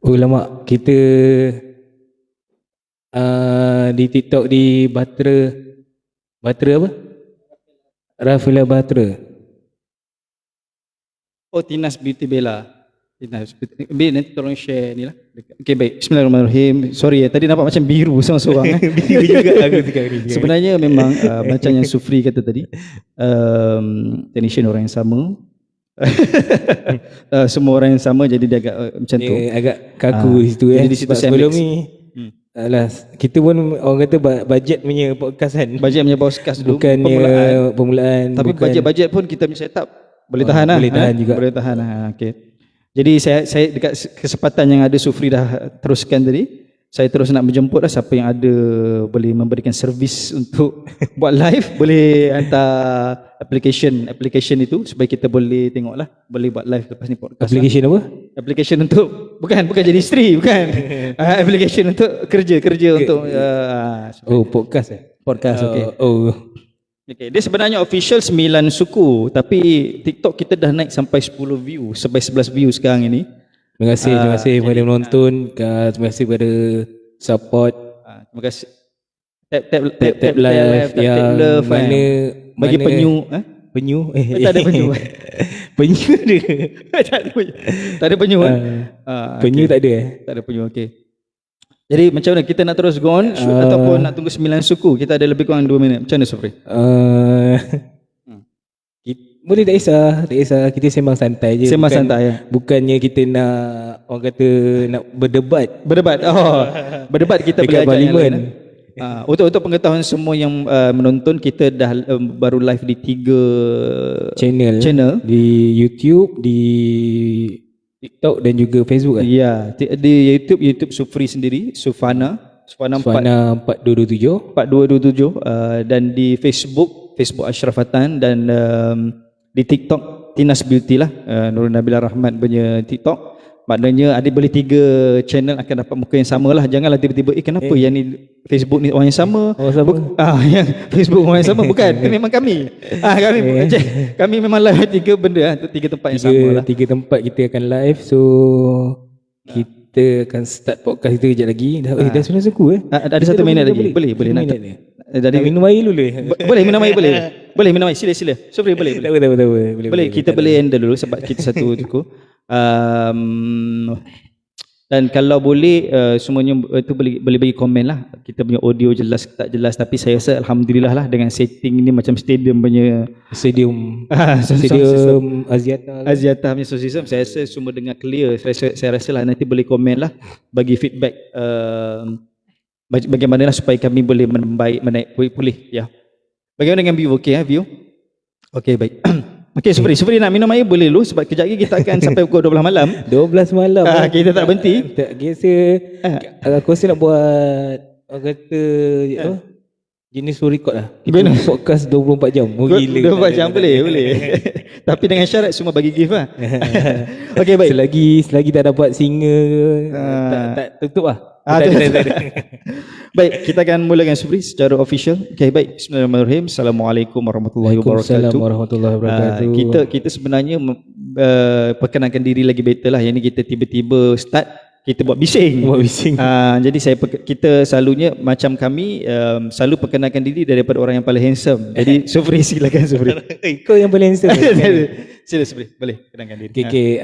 Oh lama kita di TikTok di Batra apa? Rafila Batra. Oh, Tinas Beauty Bella. Tinas Beauty. Nanti tolong share ni lah. Okay, baik. Bismillahirrahmanirrahim. Sorry ya, tadi nampak macam biru seorang-seorang. Biru juga aku sekarang ni. Sebenarnya memang macam yang Sufri kata tadi, technician orang yang sama. Semua orang yang sama, jadi dia agak macam tu. Agak kaku di situ jadi di situ saya sebelum ni alah, kita pun orang kata bajet punya podcast kan. Bajet punya podcast dulu. Bukannya permulaan. Tapi bajet-bajet pun kita punya setup boleh tahan lah. Boleh tahan juga. Boleh tahan lah. Okay. Jadi saya dekat kesempatan yang ada Sufri dah teruskan tadi, saya terus nak menjemput lah siapa yang ada boleh memberikan servis untuk buat live, boleh hantar application itu supaya kita boleh tengok lah, boleh buat live lepas ni podcast. Application lah. apa? Application untuk bukan jadi isteri, bukan. Application untuk kerja untuk podcast podcast. Okay. Okay. Dia sebenarnya official 9 suku, tapi TikTok kita dah naik sampai 10 view, sampai 11 view sekarang ini. Terima kasih kepada menonton, terima kasih kepada support. Terima kasih. Tap live yang love, mana bagi penyu, penyu tak ada penyu. Penyu dia. Tak ada penyu. Penyu tak ada Tak ada penyu. Okey. Jadi macam mana kita nak terus go on ataupun nak tunggu 9 suku? Kita ada lebih kurang 2 minit. Macam mana Sufri? Boleh tak kisah, kita sembang santai je. Sembang santai ya. Bukannya kita nak orang kata nak berdebat. Berdebat kita dekat boleh parlimen. Untuk pengetahuan semua yang menonton, kita dah baru live di 3 channel di YouTube, di TikTok dan juga Facebook kan? Ya, di YouTube Sufri sendiri, Sufana 4227 dan di Facebook Ashrafatan, dan di TikTok Tinas Beauty lah, Nurul Nabila Rahmat punya TikTok. Maknanya ada boleh 3 channel akan dapat muka yang sama lah. Janganlah tiba-tiba kenapa yang ni Facebook ni orang yang sama, yang Facebook orang yang sama. Bukan, memang kami kami memang live 3 benda untuk 3 tempat yang sama lah. 3 tempat kita akan live. So kita akan start podcast kita kejap lagi. Dah 9 suku ada 1 minit lagi. Boleh nak dari minum air dulu boleh minum air, boleh minum air, sila Sufri, boleh kita boleh handle dulu sebab kita satu suku. Dan kalau boleh semuanya itu boleh bagi komen lah, kita punya audio jelas tak jelas. Tapi saya rasa alhamdulillah lah dengan setting ni macam stadium Aziata punya sound system, saya rasa semua dengar clear. Saya rasa lah nanti boleh komen lah, bagi feedback bagaimana lah supaya kami boleh menaik pulih ya. Bagaimana dengan view? Okey view? Okey, baik. Okey, Sufri nak minum air boleh dulu sebab kejap lagi kita akan sampai pukul 12 malam. 12 malam. Kita tak berhenti. Tak kisah. Aku rasa nak buat orang kata jenis full record lah. Kita podcast 24 jam. Gila. 24 jam boleh. Tapi dengan syarat semua bagi gift lah. Okey, baik. Selagi tak dapat singa tak tutup lah. Tak ada. Baik, kita akan mulakan Sufri secara official. Okey, baik. Bismillahirrahmanirrahim. Assalamualaikum warahmatullahi wabarakatuh. Kita sebenarnya perkenalkan diri lagi better lah. Yang ni kita tiba-tiba start, kita buat bising. Jadi kita selalunya macam kami selalu perkenalkan diri daripada orang yang paling handsome. Jadi Sufri, silakan Sufri. Kau yang paling handsome. Sila Sufri, boleh kenalkan diri. Okay,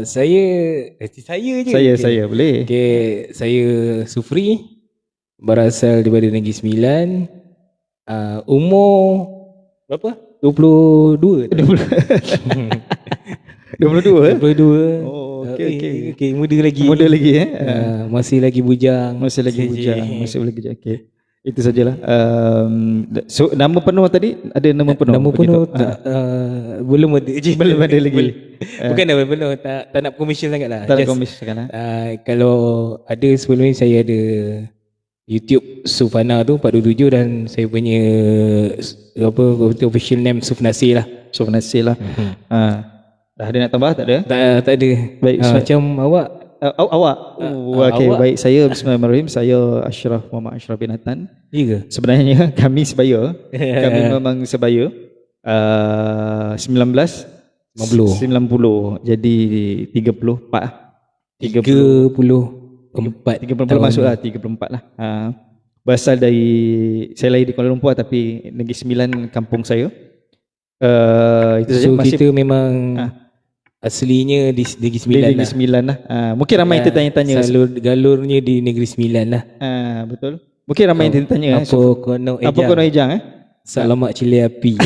saya boleh. Okay, saya Sufri, berasal daripada Negeri Sembilan. Umur berapa? 22. 22. Oh, okey. Muda lagi. Masih lagi bujang. Okey. Itu sajalah. So nama penuh tadi, ada nama penuh? Nama penuh belum ada lagi. Bukan nama penuh, tak nak commercial sangatlah. Tak nak commercial sangatlah. Kalau ada sebelum ni saya ada YouTube Sufana tu 427, dan saya punya official name Sufnasir lah. Dah ada nak tambah? Tak ada? Tak ada. Baik, macam awak. Awak. Okey, baik. Saya bismillahirrahmanirrahim. Saya Muhammad Ashraf bin Hatan. Ya ke? Sebenarnya kami sebaya. Kami memang sebaya. 19 90. 90. Jadi 34 lah. 34 34 masuk lah, 34 lah. Berasal dari, saya lahir di Kuala Lumpur tapi Negeri Sembilan kampung saya. Itu saja. So Masih kita memang aslinya di Negeri Sembilan Negeri lah. Sembilan lah. Mungkin ramai yang tertanya-tanya. Galurnya di Negeri Sembilan lah. Betul. Mungkin ramai yang tertanya. Apa kono ejang? Apa kono ejang Selamat cili api.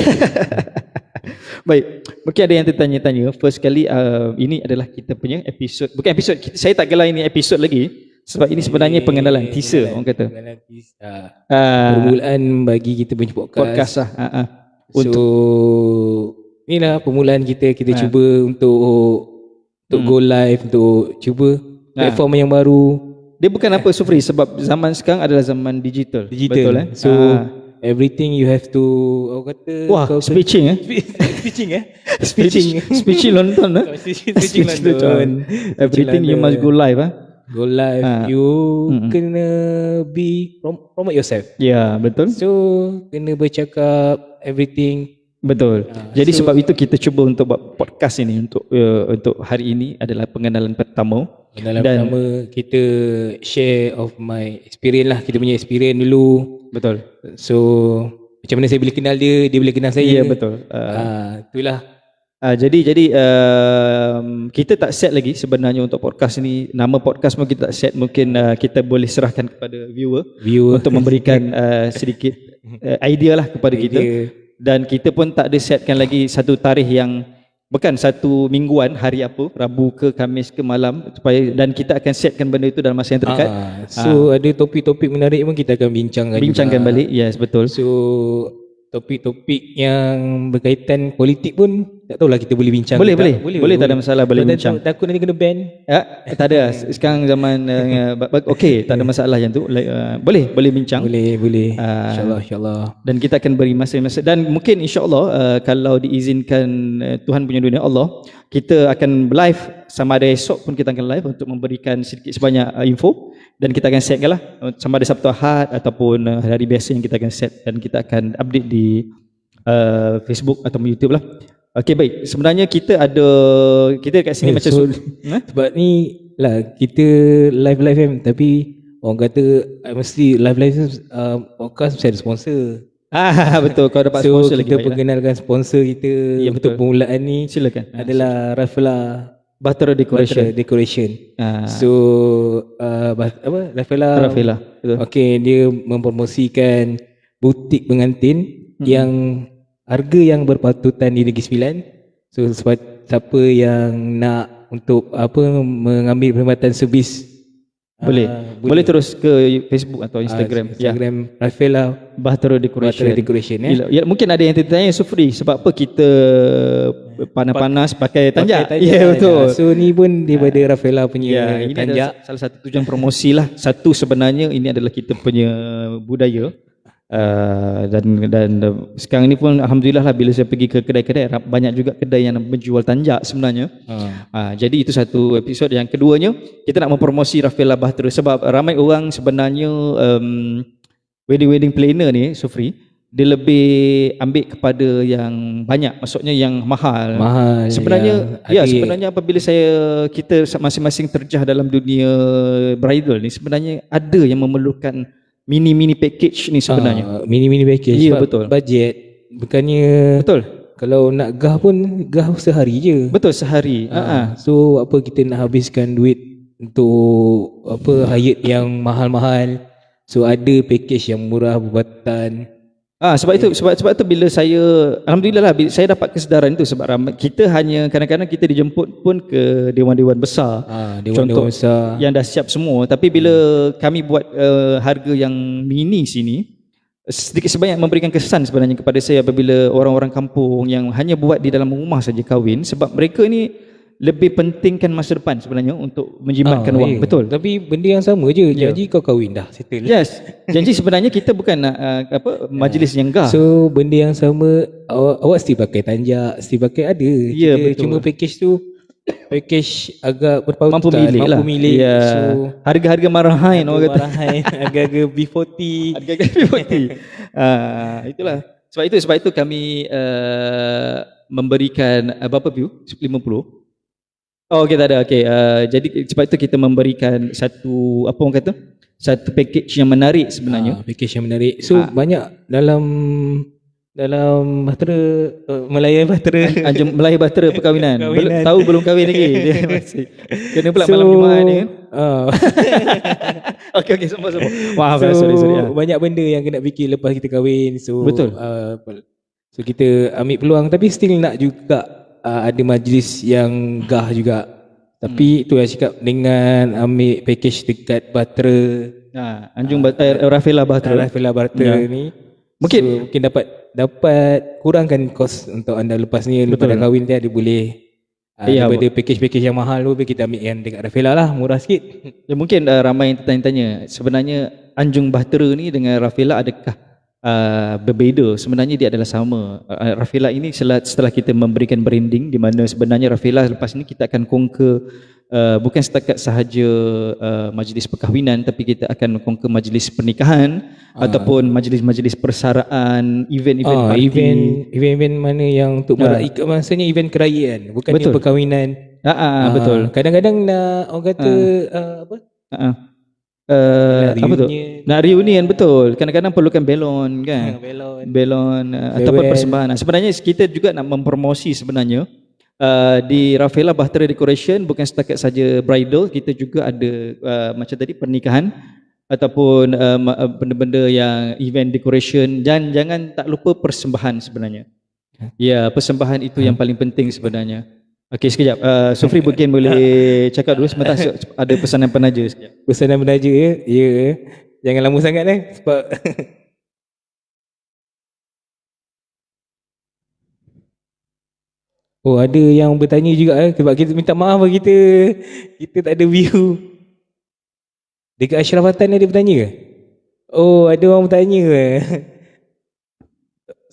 Baik, mungkin ada yang tertanya-tanya. First kali ini adalah kita punya episod. Bukan episod, saya tak gelar ini episod lagi sebab ini sebenarnya pengenalan, teaser orang kata. Permulaan bagi kita punya podcast lah. So inilah permulaan kita cuba untuk go live, untuk cuba platform yang baru. Dia bukan apa Sufri, sebab zaman sekarang adalah zaman digital. Betul So everything you have to speeching speeching London speeching London. Everything you must go live Go live, you kena promote yourself. Ya, betul. So kena bercakap everything. Betul. Jadi sebab itu kita cuba untuk buat podcast ini untuk hari ini adalah pengenalan pertama. Pertama kita share of my experience lah, kita punya experience dulu. Betul. So macam mana saya boleh kenal dia boleh kenal saya. Ya, betul. Itulah. Jadi kita tak set lagi sebenarnya untuk podcast ini. Nama podcast pun kita tak set. Mungkin kita boleh serahkan kepada viewer untuk memberikan sedikit idea lah kepada kita. Dan kita pun tak ada setkan lagi satu tarikh yang bukan satu mingguan, hari apa, Rabu ke Khamis ke malam, supaya, dan kita akan setkan benda itu dalam masa yang terdekat. So ada topik-topik menarik pun kita akan bincangkan juga. Balik. Yes, betul. So topik-topik yang berkaitan politik pun tak tahulah kita boleh bincang. Boleh, tak ada masalah, boleh bincang. Takut nanti kena ban. Tak ada. Sekarang zaman okey, tak ada masalah yang tu. Boleh bincang. Boleh. InsyaAllah. Dan kita akan beri masa-masa, dan mungkin insyaAllah kalau diizinkan Tuhan punya dunia Allah, kita akan live sama ada esok pun kita akan live untuk memberikan sedikit sebanyak info. Dan kita akan setkan lah sama ada Sabtu Ahad ataupun hari biasa yang kita akan set, dan kita akan update di Facebook atau YouTube lah. Okey, baik. Sebenarnya kita dekat sini macam sebab ni lah kita live kan, tapi orang kata mesti live podcast mesti ada sponsor. Betul, kau dapat sponsor lagi. So kita perkenalkan sponsor kita untuk permulaan ni. Silakan. Adalah Rafaela Bahtera Decoration. So Rafaela. Betul. Okey, dia mempromosikan butik pengantin yang harga yang berpatutan di Negeri Sembilan. So siapa yang nak untuk mengambil perkhidmatan servis, boleh terus ke Facebook atau Instagram. Rafaela Bahtera Decoration. Ya. Mungkin ada yang tertanya, Sufri, sebab apa kita panas-panas pakai tanjak? Ya, betul. So ni pun daripada Rafaela punya ini tanjak. Salah satu tujuan promosi lah. Satu, sebenarnya ini adalah kita punya budaya. Dan sekarang ni pun alhamdulillah lah, bila saya pergi ke kedai-kedai, banyak juga kedai yang menjual tanjak sebenarnya. Jadi itu satu episod. Yang keduanya, kita nak mempromosi Rafaela Bahtera sebab ramai orang sebenarnya wedding planner ni, Sufri, dia lebih ambil kepada yang banyak, maksudnya yang mahal. Sebenarnya sebenarnya apabila kita masing-masing terjah dalam dunia bridal ni, sebenarnya ada yang memerlukan mini package ni sebenarnya. Mini package. Ya, betul. Budget bukannya. Betul. Kalau nak gah sehari je. Betul, sehari. So apa kita nak habiskan duit untuk hire yang mahal-mahal. So ada package yang murah berpatutan. Sebab itu bila alhamdulillah lah, saya dapat kesedaran itu sebab kita hanya kadang-kadang kita dijemput pun ke dewan-dewan besar. Dewan-dewan besar yang dah siap semua, tapi bila kami buat harga yang mini sini, sedikit sebanyak memberikan kesan sebenarnya kepada saya apabila orang-orang kampung yang hanya buat di dalam rumah saja kahwin, sebab mereka ni lebih pentingkan masa depan sebenarnya untuk menjimatkan wang. Betul. Tapi benda yang sama je. Janji kau kahwin dah, settle. Yes. Janji sebenarnya kita bukan nak majlis yang gah. So benda yang sama, awak still pakai tanjak, still pakai ada. Ya, betul. Cuma package tu package agak berpautan, mampu milik. Ya. So harga-harga marahain orang kata. Harga-harga B40. Harga-harga B40. Itulah. Sebab itu kami memberikan berapa view? 50? Oh, okay, tak ada. Okay. Jadi sebab itu kita memberikan satu, apa orang kata? Satu package yang menarik sebenarnya. Package yang menarik. So banyak dalam bahtera Melayu bahtera Melayu Bahtera perkahwinan. Tahu belum kahwin lagi. Dia masih kena pula malam Jumaat ni kan. Okey semua. Maaf, sorry. Banyak benda yang kena fikir lepas kita kahwin. So betul. So kita ambil peluang, tapi still nak juga ada majlis yang gah juga. Tapi itu yang cakap, dengan ambil package dekat Bahtera, Anjung Rafilah Bahtera ni, mungkin dapat kurangkan kos untuk anda lepas ni. Lepas dah kahwin dia boleh daripada package-package yang mahal tu, kita ambil yang dekat Rafilah lah, murah sikit. Ya, mungkin ramai yang tertanya-tanya, sebenarnya Anjung Bahtera ni dengan Rafilah adakah berbeza? Sebenarnya dia adalah sama. Rafilah ini setelah kita memberikan branding, di mana sebenarnya Rafilah lepas ni kita akan conquer bukan setakat sahaja majlis perkahwinan, tapi kita akan conquer majlis pernikahan ataupun majlis-majlis persaraan, event mana yang untuk meraihkan, maksudnya event kerajaan, bukan dia perkahwinan. Betul. Kadang-kadang nak orang kata apa tu? Nak reunion, betul. Kadang-kadang perlukan belon kan. Belon ataupun persembahan. Sebenarnya kita juga nak mempromosi sebenarnya di Rafilah Bahtera Decoration, bukan setakat saja bridal, kita juga ada macam tadi pernikahan ataupun benda-benda yang event decoration, dan jangan tak lupa persembahan sebenarnya. Ya, persembahan itu yang paling penting sebenarnya. Okey, sekejap. Sufri mungkin boleh cakap dulu sebentar, ada pesanan penaja sekejap. Pesanan penaja ya? Ya. Jangan lama sangat sebab oh, ada yang bertanya juga sebab kita minta maaf kita tak ada view. Dekat Ashrafatan ada bertanya ke? Oh, ada orang bertanya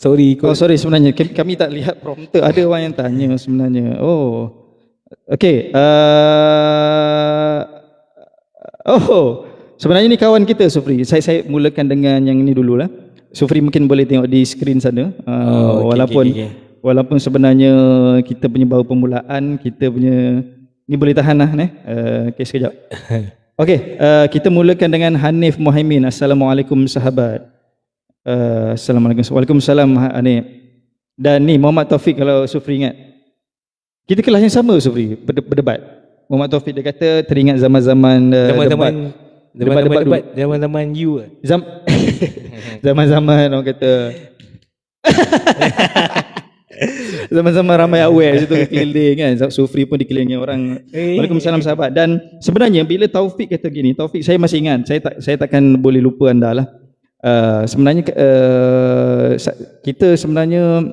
Sorry sebenarnya kami tak lihat prompter. Ada orang yang tanya sebenarnya. Oh. Okey. Sebenarnya ni kawan kita, Sufri. Saya mulakan dengan yang ini dululah. Sufri mungkin boleh tengok di skrin sana. Walaupun sebenarnya kita punya baru permulaan, kita punya ni boleh tahan lah okey, sekejap. Okey, kita mulakan dengan Hanif Muhaimin. Assalamualaikum sahabat. Assalamualaikum. Waalaikumsalam Hanif. Dan ni Muhammad Taufik, kalau Sufri ingat. Kita kelas yang sama, Sufri, berdebat. Muhammad Taufik dia kata teringat zaman-zaman debat zaman you zaman-zaman orang kata zaman-zaman ramai aware situ keliling kan. Sufri pun dikelilingi orang. Waalaikumsalam sahabat. Dan sebenarnya bila Taufik kata gini, Taufik saya masih ingat, saya takkan boleh lupa anda lah. Sebenarnya kita sebenarnya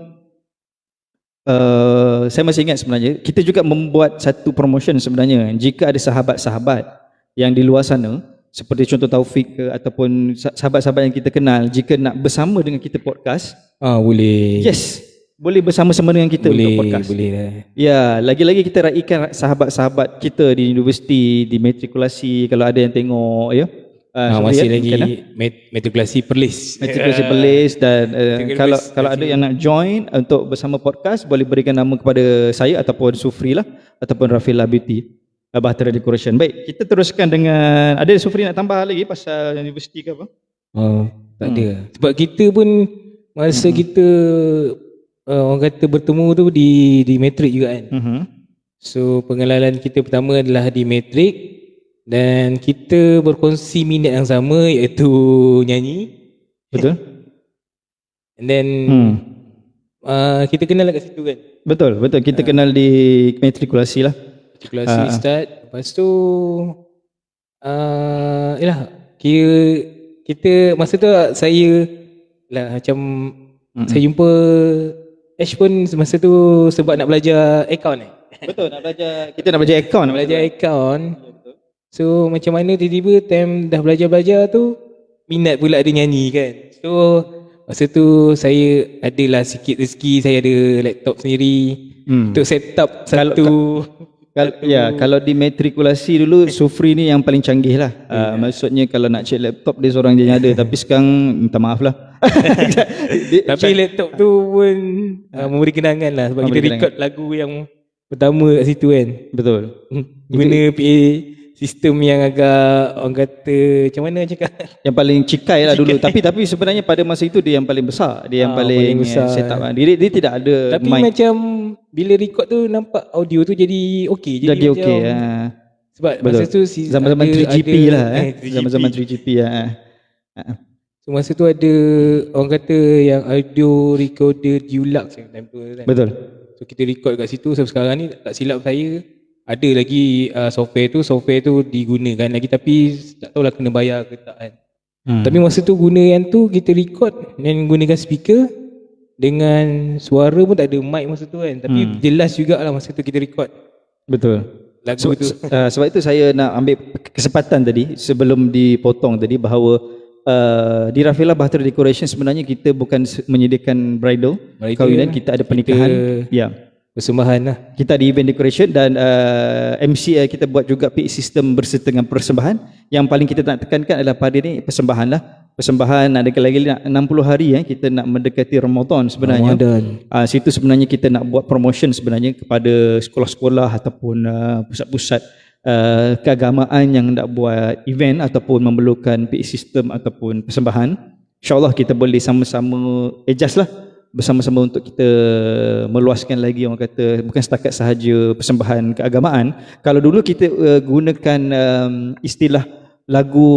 saya masih ingat sebenarnya kita juga membuat satu promotion sebenarnya. Jika ada sahabat-sahabat yang di luar sana, seperti contoh Taufik ke, ataupun sahabat-sahabat yang kita kenal, jika nak bersama dengan kita podcast, boleh. Yes, boleh bersama-sama dengan kita untuk podcast. Boleh. Ya, lagi-lagi kita raikan sahabat-sahabat kita di universiti, di matrikulasi, kalau ada yang tengok ya. Masih lagi matrikulasi Perlis. Matrikulasi Perlis, dan kalau ada yang nak join untuk bersama podcast, boleh berikan nama kepada saya ataupun Sufri lah, ataupun Rafilah Beauty Bahtera Decoration. Baik, kita teruskan dengan, ada Sufri nak tambah lagi pasal universiti ke apa? Tak ada. Sebab kita pun masa kita orang kata bertemu tu di matrik juga kan. So pengalaman kita pertama adalah di matrik, dan kita berkongsi minat yang sama, iaitu nyanyi. Betul. And then kita kenal kat situ kan. Betul. Kita kenal di matrikulasi lah. Matrikulasi start. Lepas tu kita masa tu saya lah macam saya jumpa Ash pun masa tu sebab nak belajar account Betul, kita nak belajar account. So macam mana tiba-tiba time dah belajar tu minat pula ada nyanyi kan. So masa tu saya adalah sikit rezeki, saya ada laptop sendiri untuk set up kalau di matrikulasi dulu Sufri ni yang paling canggih lah. Maksudnya kalau nak cek laptop dia seorang je yang ada, tapi sekarang minta maaf lah. Tapi laptop tu pun memberi kenangan lah sebab Memberi kita record lagu yang pertama kat situ kan. Betul. Guna PA sistem yang agak orang kata macam mana cakap, Yang paling cikai lah dulu. Tapi sebenarnya pada masa itu dia yang paling besar. Dia yang paling besar. set up. Dia tidak ada tapi mic. macam bila record tu nampak audio tu jadi okey. Jadi macam, okey. sebab Betul. masa tu Zaman-zaman 3GP lah. 3GP. Zaman-zaman 3GP lah. So masa tu ada orang kata yang audio recorder Dulux yang time tu kan. Betul. So kita record kat situ. So sekarang ni tak silap saya ada lagi software tu digunakan lagi, tapi tak tahulah kena bayar ke tak kan. Tapi masa tu guna yang tu kita record dan gunakan speaker dengan suara pun tak ada mic masa tu kan. Tapi jelas jugalah masa tu kita record Betul. lagu tu. Sebab itu saya nak ambil kesempatan tadi sebelum dipotong tadi bahawa di Rafilah Bahtera Decoration sebenarnya kita bukan menyediakan bridal kahwinan, kita ada pernikahan. Persembahan lah. Kita di event decoration dan MC kita buat juga PA system berserta dengan persembahan. Yang paling kita nak tekankan adalah pada ni persembahan lah. Persembahan ada lagi 60 hari kita nak mendekati Ramadan sebenarnya. Situ sebenarnya kita nak buat promotion sebenarnya kepada sekolah-sekolah ataupun pusat-pusat keagamaan yang nak buat event ataupun memerlukan PA system ataupun persembahan. InsyaAllah kita boleh sama-sama adjust lah bersama-sama untuk kita meluaskan lagi, orang kata bukan setakat sahaja persembahan keagamaan. Kalau dulu kita gunakan istilah lagu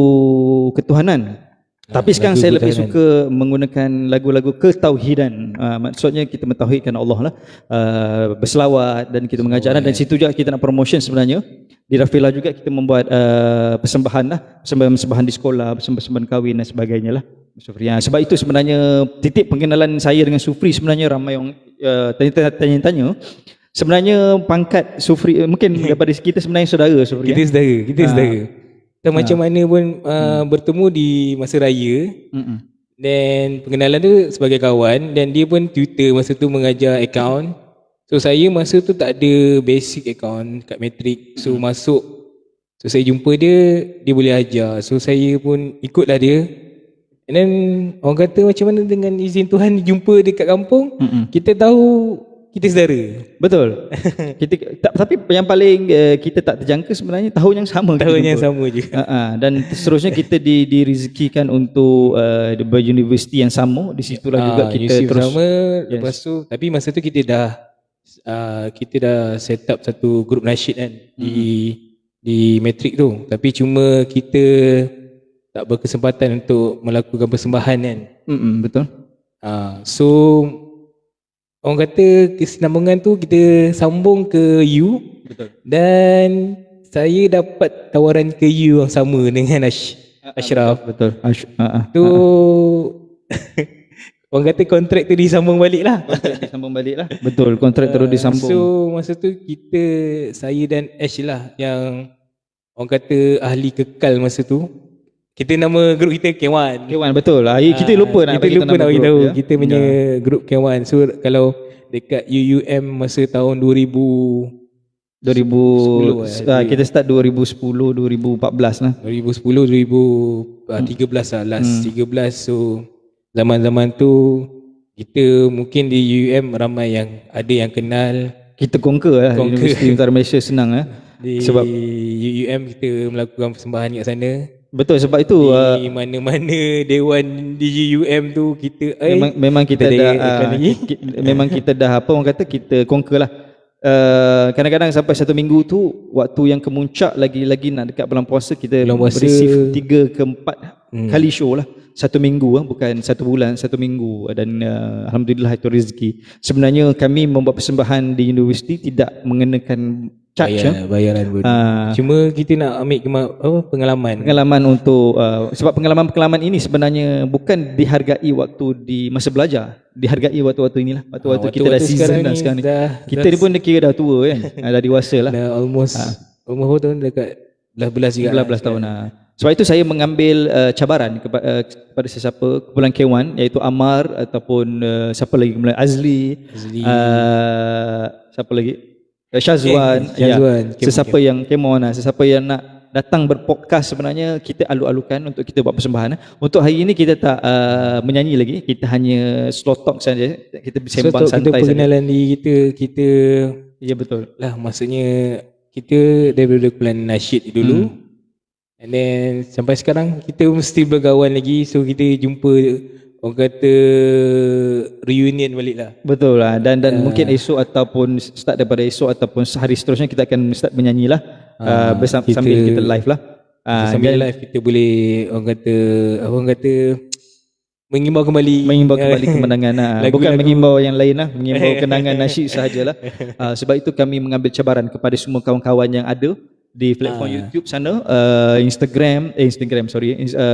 ketuhanan, tapi sekarang saya lebih suka menggunakan lagu-lagu ketauhidan. Maksudnya kita mentauhidkan Allah lah, berselawat dan kita mengajar, dan situ juga kita nak promotion sebenarnya. Di Rafilah juga kita membuat persembahan lah, persembahan di sekolah, persembahan kahwin dan sebagainya lah. Sebab itu sebenarnya titik pengenalan saya dengan Sufri, sebenarnya ramai orang tanya-tanya. Sebenarnya pangkat Sufri mungkin daripada kita sebenarnya saudara Sufri. Kita saudara. Dan macam mana pun bertemu di masa raya. Dan pengenalan tu sebagai kawan, dan dia pun tutor masa tu mengajar account. So saya masa tu tak ada basic account kat Matric. So masuk, so saya jumpa dia boleh ajar. So saya pun ikutlah dia. And then orang kata macam mana dengan izin Tuhan jumpa dekat kampung, kita tahu kita saudara. Betul. Tapi yang paling kita tak terjangka sebenarnya tahun yang sama. Tahun yang sama juga. Dan seterusnya kita direzekikan untuk universiti yang sama. Di situlah juga kita terus sama. Lepas tu, tapi masa tu kita dah set up satu grup nasyid kan di Matric tu. Tapi cuma kita tak berkesempatan untuk melakukan persembahan kan. Betul. So orang kata kesinambungan tu kita sambung ke U. Betul. Dan saya dapat tawaran ke U yang sama dengan Ashraf. Betul. Tu orang kata kontrak tu disambung balik lah. Betul, kontrak terus disambung. So masa tu saya dan Ash lah yang orang kata ahli kekal masa tu. Kita nama grup kita K1. Betul lah. Kita lupa nak bagi tahu. Kita punya grup K1. So kalau dekat UUM masa tahun 2010 kita start 2010 2014 lah. 2010 2013 lah last 13. So zaman-zaman tu kita mungkin di UUM ramai yang ada yang kenal. Kita conquer lah Universiti Utara Malaysia senang lah. Sebab UUM kita melakukan persembahan kat sana. Betul, sebab itu di mana-mana dewan di UUM tu kita memang kita dah apa orang kata kita conquer lah. Kadang-kadang sampai satu minggu tu waktu yang kemuncak lagi nak dekat bulan puasa kita receive 3 ke 4 kali show lah. Satu minggu, bukan satu bulan, satu minggu. Dan alhamdulillah itu rezeki. Sebenarnya kami membuat persembahan di universiti tidak mengenakan charge, bayaran pun. Cuma kita nak ambil pengalaman untuk sebab pengalaman ini sebenarnya bukan dihargai waktu di masa belajar, dihargai waktu-waktu inilah, waktu-waktu kita dah season dah sekarang ni. Kita ni pun kira dah tua kan, dah dewasa lah. Dah almost umur tahun dekat 11 juga. 11 tahun lah. Sebab itu saya mengambil cabaran kepada sesiapa kumpulan K1, iaitu Amar ataupun siapa lagi, kumpulan Azli. Siapa lagi? Syazwan. Sesiapa yang Kemon, sesiapa yang nak datang berpodcast, sebenarnya kita alu-alukan untuk kita buat persembahan. Untuk hari ini kita tak menyanyi lagi, kita hanya slow talk saja, kita bersembang Kita santai saja. perkenalan diri kita Ya betul. lah, maksudnya kita daripada plan nasyid dulu, and then sampai sekarang kita mesti berkawan lagi, so kita jumpa, orang kata reunion balik lah. Betul lah, dan mungkin esok ataupun start daripada esok ataupun sehari seterusnya kita akan start menyanyi lah sambil kita live lah. Sambil live kita boleh, orang kata mengimbau kembali kemenangan lah. Bukan mengimbau yang lain lah, mengimbau kenangan nasyid sahajalah. Sebab itu kami mengambil cabaran kepada semua kawan-kawan yang ada di platform YouTube sana,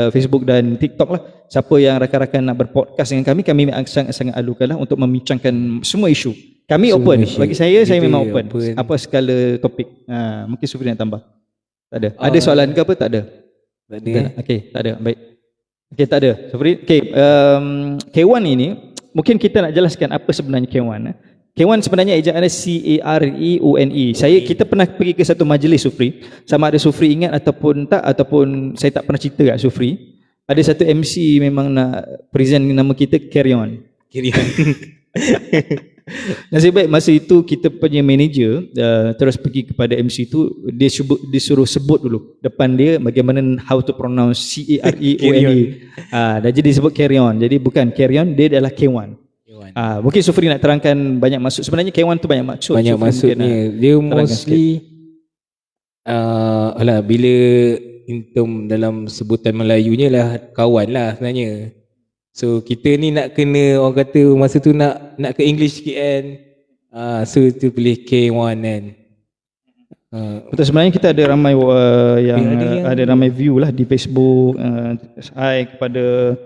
Facebook dan TikTok lah. Siapa yang rakan-rakan nak berpodcast dengan kami sangat-sangat alukan lah untuk membincangkan semua isu. Kami semua open. isu. Bagi saya Kita memang open. open. Apa segala topik. Mungkin Sufri nak tambah? Tak ada. Ada soalan ke apa? Tak ada. Tak ada. Okey, tak ada. Baik. Okey, tak ada. Sufri. Okey, K1 ini mungkin kita nak jelaskan apa sebenarnya K1. K1 sebenarnya ejaan dia CAREONE. Kita pernah pergi ke satu majlis, Sufri. Sama ada Sufri ingat ataupun tak, ataupun saya tak pernah cerita kat Sufri. Ada satu MC memang nak present nama kita Carry On. Nasib baik masa itu kita punya manager terus pergi kepada MC tu, dia suruh sebut dulu depan dia bagaimana how to pronounce CAREONE. Dan jadi disebut Carry On. Jadi bukan Carry On, dia adalah K1. Mungkin Sufri nak terangkan banyak maksud. Sebenarnya K1 tu banyak maksud. Banyak maksudnya. Dia mostly bila intum dalam sebutan Melayunya lah kawan lah sebenarnya. So kita ni nak kena, orang kata masa tu nak ke English sikit kan. So tu pilih K1 kan. Betul, sebenarnya kita ada ramai ada ramai view lah di Facebook. Hai kepada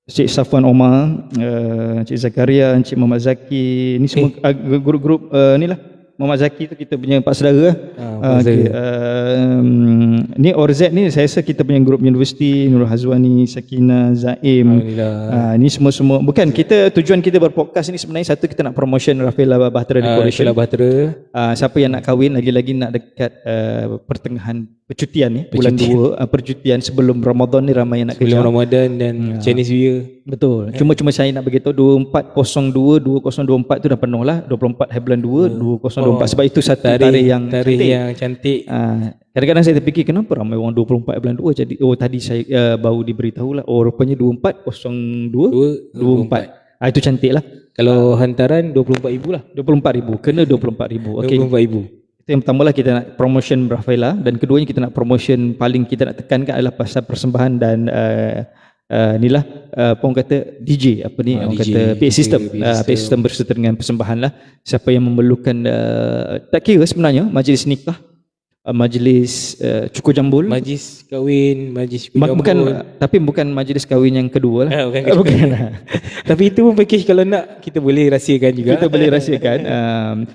Cik Safwan Omar, Cik Zakaria, Cik Muhammad Zaki. Ni semua grup-grup ni lah. Muhammad Zaki tu kita punya pak saudara. Ni ORZ ni saya rasa kita punya grup universiti, Nurul Hazwani, Sakina, Zaim. Ni semua bukan kita, tujuan kita berpodcast ni sebenarnya satu, kita nak promotion Rafaela Bahtera Decoration. Siapa yang nak kahwin, lagi-lagi nak dekat pertengahan percutian ni, bulan 2 percutian sebelum Ramadan ni, ramai yang nak kejar. Sebelum Ramadan dan Chinese New Year. Betul. Cuma saya nak beritahu 2024 tu dah penuh lah. 24 hari bulan 2 2024. Sebab itu satu tarikh yang cantik. Kadang-kadang saya terfikir kenapa ramai orang 24 bulan 2 jadi tadi saya baru diberitahu lah. Rupanya 24 itu cantik lah. Kalau hantaran 24,000 lah. 24,000. Kena 24,000. Okey. 24,000. Itu yang pertama lah, kita nak promotion Rafaela, dan keduanya kita nak promotion paling kita nak tekankan adalah pasal persembahan dan inilah orang kata DJ orang kata PA system berserta dengan persembahan lah. Siapa yang memerlukan tak kira sebenarnya majlis nikah, majlis cukur jambul, majlis kahwin, majlis cukur jambul. Bukan majlis kahwin yang kedua lah. Bukan. Tapi itu pun package, kalau nak kita boleh rahsiakan juga. Kita boleh rahsiakan.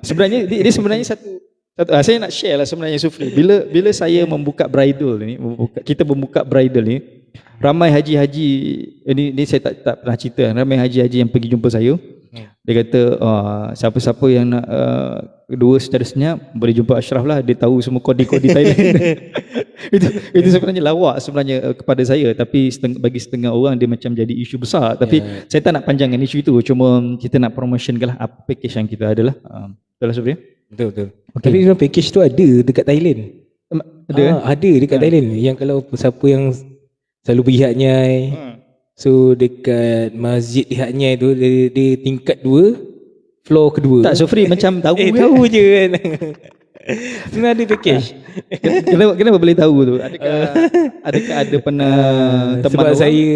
Sebenarnya dia sebenarnya satu saya nak share lah sebenarnya, Sufri. Bila saya membuka bridal ni, kita membuka bridal ni, ramai haji-haji ini saya tak pernah cerita. Ramai haji-haji yang pergi jumpa saya. Dia kata siapa-siapa yang nak kedua seterusnya boleh jumpa Ashraf lah, dia tahu semua kodi-kodi Thailand. itu sebenarnya lawak sebenarnya kepada saya, tapi bagi setengah orang dia macam jadi isu besar. Tapi saya tak nak panjangkan isu itu, cuma kita nak promotionkan lah apa package yang kita ada lah. Betul lah, Sufri? Betul. Okay. Tapi memang package tu ada dekat Thailand. Ada dekat Thailand. Yang kalau siapa yang selalu pergi Hat Nyai, so dekat masjid di Hat Nyai tu, dia tingkat 2, floor kedua. Tak, Sufri macam tahu tahu je kan. Sebenarnya ada package. Kenapa boleh tahu tu? Adakah ada pernah teman sebab orang? saya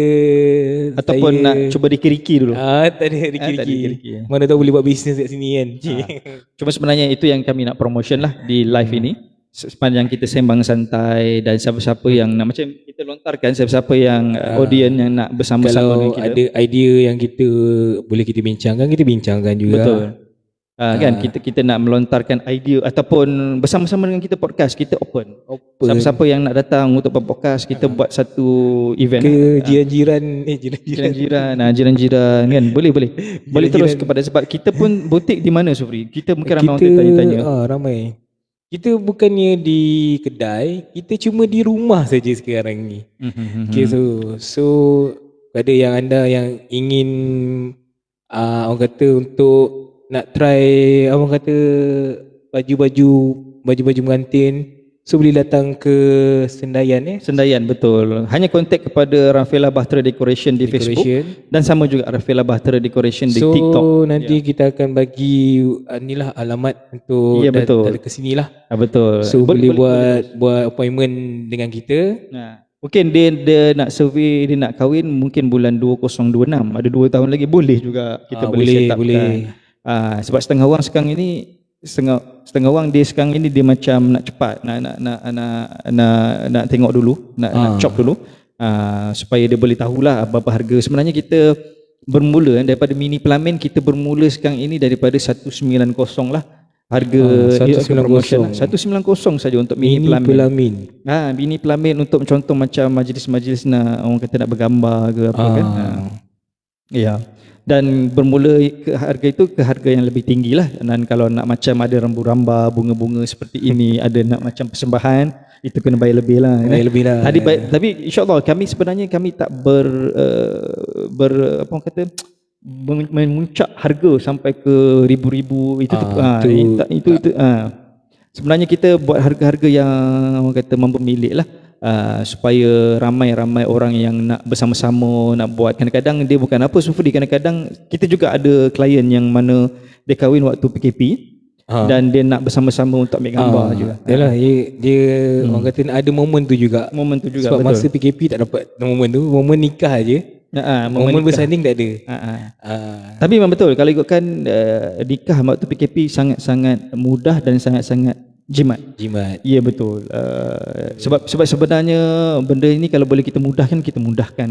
Ataupun nak cuba riki-riki dulu? Tak ada riki-riki. Mana tahu boleh buat bisnes kat sini kan. Cuma sebenarnya itu yang kami nak promotion lah di live ini. Sepanjang kita sembang santai, dan siapa-siapa yang nak, macam kita lontarkan, siapa-siapa yang audience yang nak bersama-sama dengan kita. Kalau ada idea yang boleh kita bincangkan juga. Betul. Kan kita nak melontarkan idea ataupun bersama-sama dengan kita podcast, kita open. Siapa-siapa yang nak datang untuk podcast, kita buat satu event ke jiran-jiran jiran-jiran kan, boleh terus kepada, sebab kita pun butik di mana, Sufri? Kita mungkin ramai orang tanya-tanya. Ramai. kita bukannya di kedai, kita cuma di rumah saja sekarang ni. Okay, so pada yang anda yang ingin orang kata untuk nak try orang kata baju-baju mengantin, so boleh datang ke Sendayan Sendayan, betul. Hanya kontak kepada Rafaela Bahtera Decoration di Facebook dan sama juga Rafaela Bahtera Decoration di TikTok. So nanti kita akan bagi inilah alamat untuk datang ke sini lah. Betul. So boleh buat appointment dengan kita. Mungkin dia nak survey, dia nak kahwin mungkin bulan 2026. Ada 2 tahun lagi, boleh juga kita boleh set up. Sebab setengah orang sekarang ini setengah orang dia sekarang ini dia macam nak cepat, nak tengok dulu, nak chop dulu, supaya dia boleh tahulah apa harga. Sebenarnya kita bermula daripada mini pelamin, kita bermula sekarang ini daripada 190 lah harga. 190 saja untuk mini pelamin. Mini pelamin untuk contoh macam majlis-majlis orang kata nak bergambar ke apa kan. Ya. Dan bermula ke harga itu ke harga yang lebih tinggi lah. Dan kalau nak macam ada rambu-ramba, bunga-bunga seperti ini, ada nak macam persembahan, itu kena bayar lebih lah. Tapi insyaAllah kami sebenarnya tak memuncak harga sampai ke ribu-ribu itu. Sebenarnya kita buat harga-harga yang orang kata mampu milik lah. Supaya ramai-ramai orang yang nak bersama-sama nak buat. Kadang-kadang dia bukan apa Sufri, kadang-kadang kita juga ada klien yang mana dia kahwin waktu PKP dan dia nak bersama-sama untuk ambil gambar juga. Yalah, dia orang kata ada momen tu juga. Sebab betul. Masa PKP tak dapat momen tu, momen nikah aje. Momen bersanding tak ada. Tapi memang betul kalau ikutkan nikah waktu PKP sangat-sangat mudah dan sangat-sangat jimat. Ya, betul. Sebab sebenarnya benda ini kalau boleh kita mudahkan, kita mudahkan.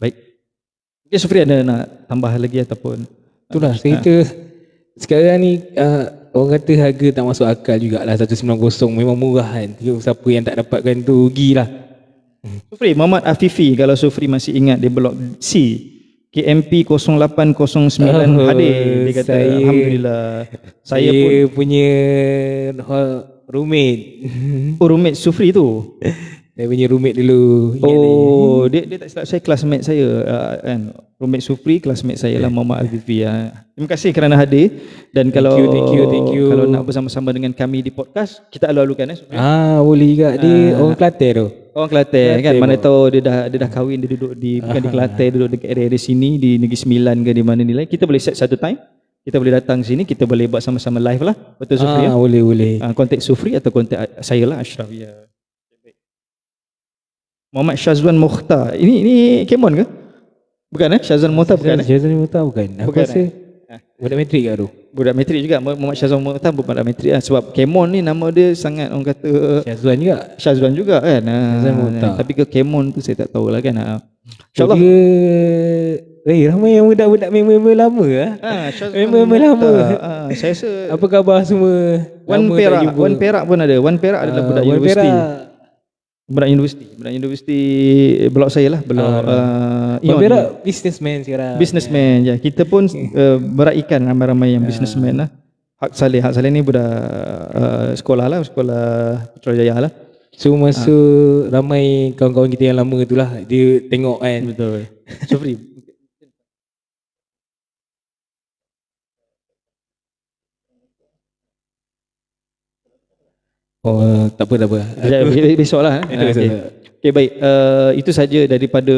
Baik. Okay, Sufri ada nak tambah lagi ataupun? Itulah kita sekarang ni orang kata harga tak masuk akal jugalah. 190 memang murah kan. Siapa yang tak dapatkan tu rugilah. Sufri, Muhammad Afifi, kalau Sufri masih ingat, dia blok C KMP 0809 hadir. Dia kata alhamdulillah. Saya pun punya roommate. Roommate Sufri tu. Saya punya roommate dulu. Dia tak silap saya classmate saya kan. Roommate Sufri classmate saya lah, Muhammad Afifi. Terima kasih kerana hadir. Dan thank you. Kalau nak bersama-sama dengan kami di podcast, kita alu-alukan Sufri. Boleh juga. Dia orang Kelantan tu. Orang Kelantan kan, mana tahu dia dah kahwin, dia duduk bukan di Kelantan, duduk dekat area sini di Negeri Sembilan ke di mana ni lain. Kita boleh set satu time, kita boleh datang sini, kita boleh buat sama-sama live lah. Betul Sufri? Boleh. Kontak Sufri atau kontak saya lah, Ashraf. Ya. Muhammad Syazwan Mukhtar. Ini Kemon ke? Bukan Syazwan Mukhtar bukan? Syazwan Mukhtar bukan. Aku rasa budak matrik ke tu? Budak matrik juga. Muhammad Syazwan Mukhtar budak matrik lah. Sebab Kemon ni nama dia sangat orang kata Syazwan juga kan. Tapi ke Kemon tu saya tak tahulah kan. InsyaAllah. Ramai yang budak-budak member lama lah. Member lama. Saya rasa apa khabar semua? Wan Perak pun ada. Wan Perak adalah budak universiti. Budak universiti blok saya lah, blok Wan Perak businessman sekarang. Businessman ya. Kita pun beraikan ramai-ramai yang businessman lah. Hak Saleh ni budak sekolah Putrajaya lah. So masa ramai kawan-kawan kita yang lama itulah dia tengok kan. Betul. Sufri. Tak apa. Besok lah. Okay, baik. Itu saja daripada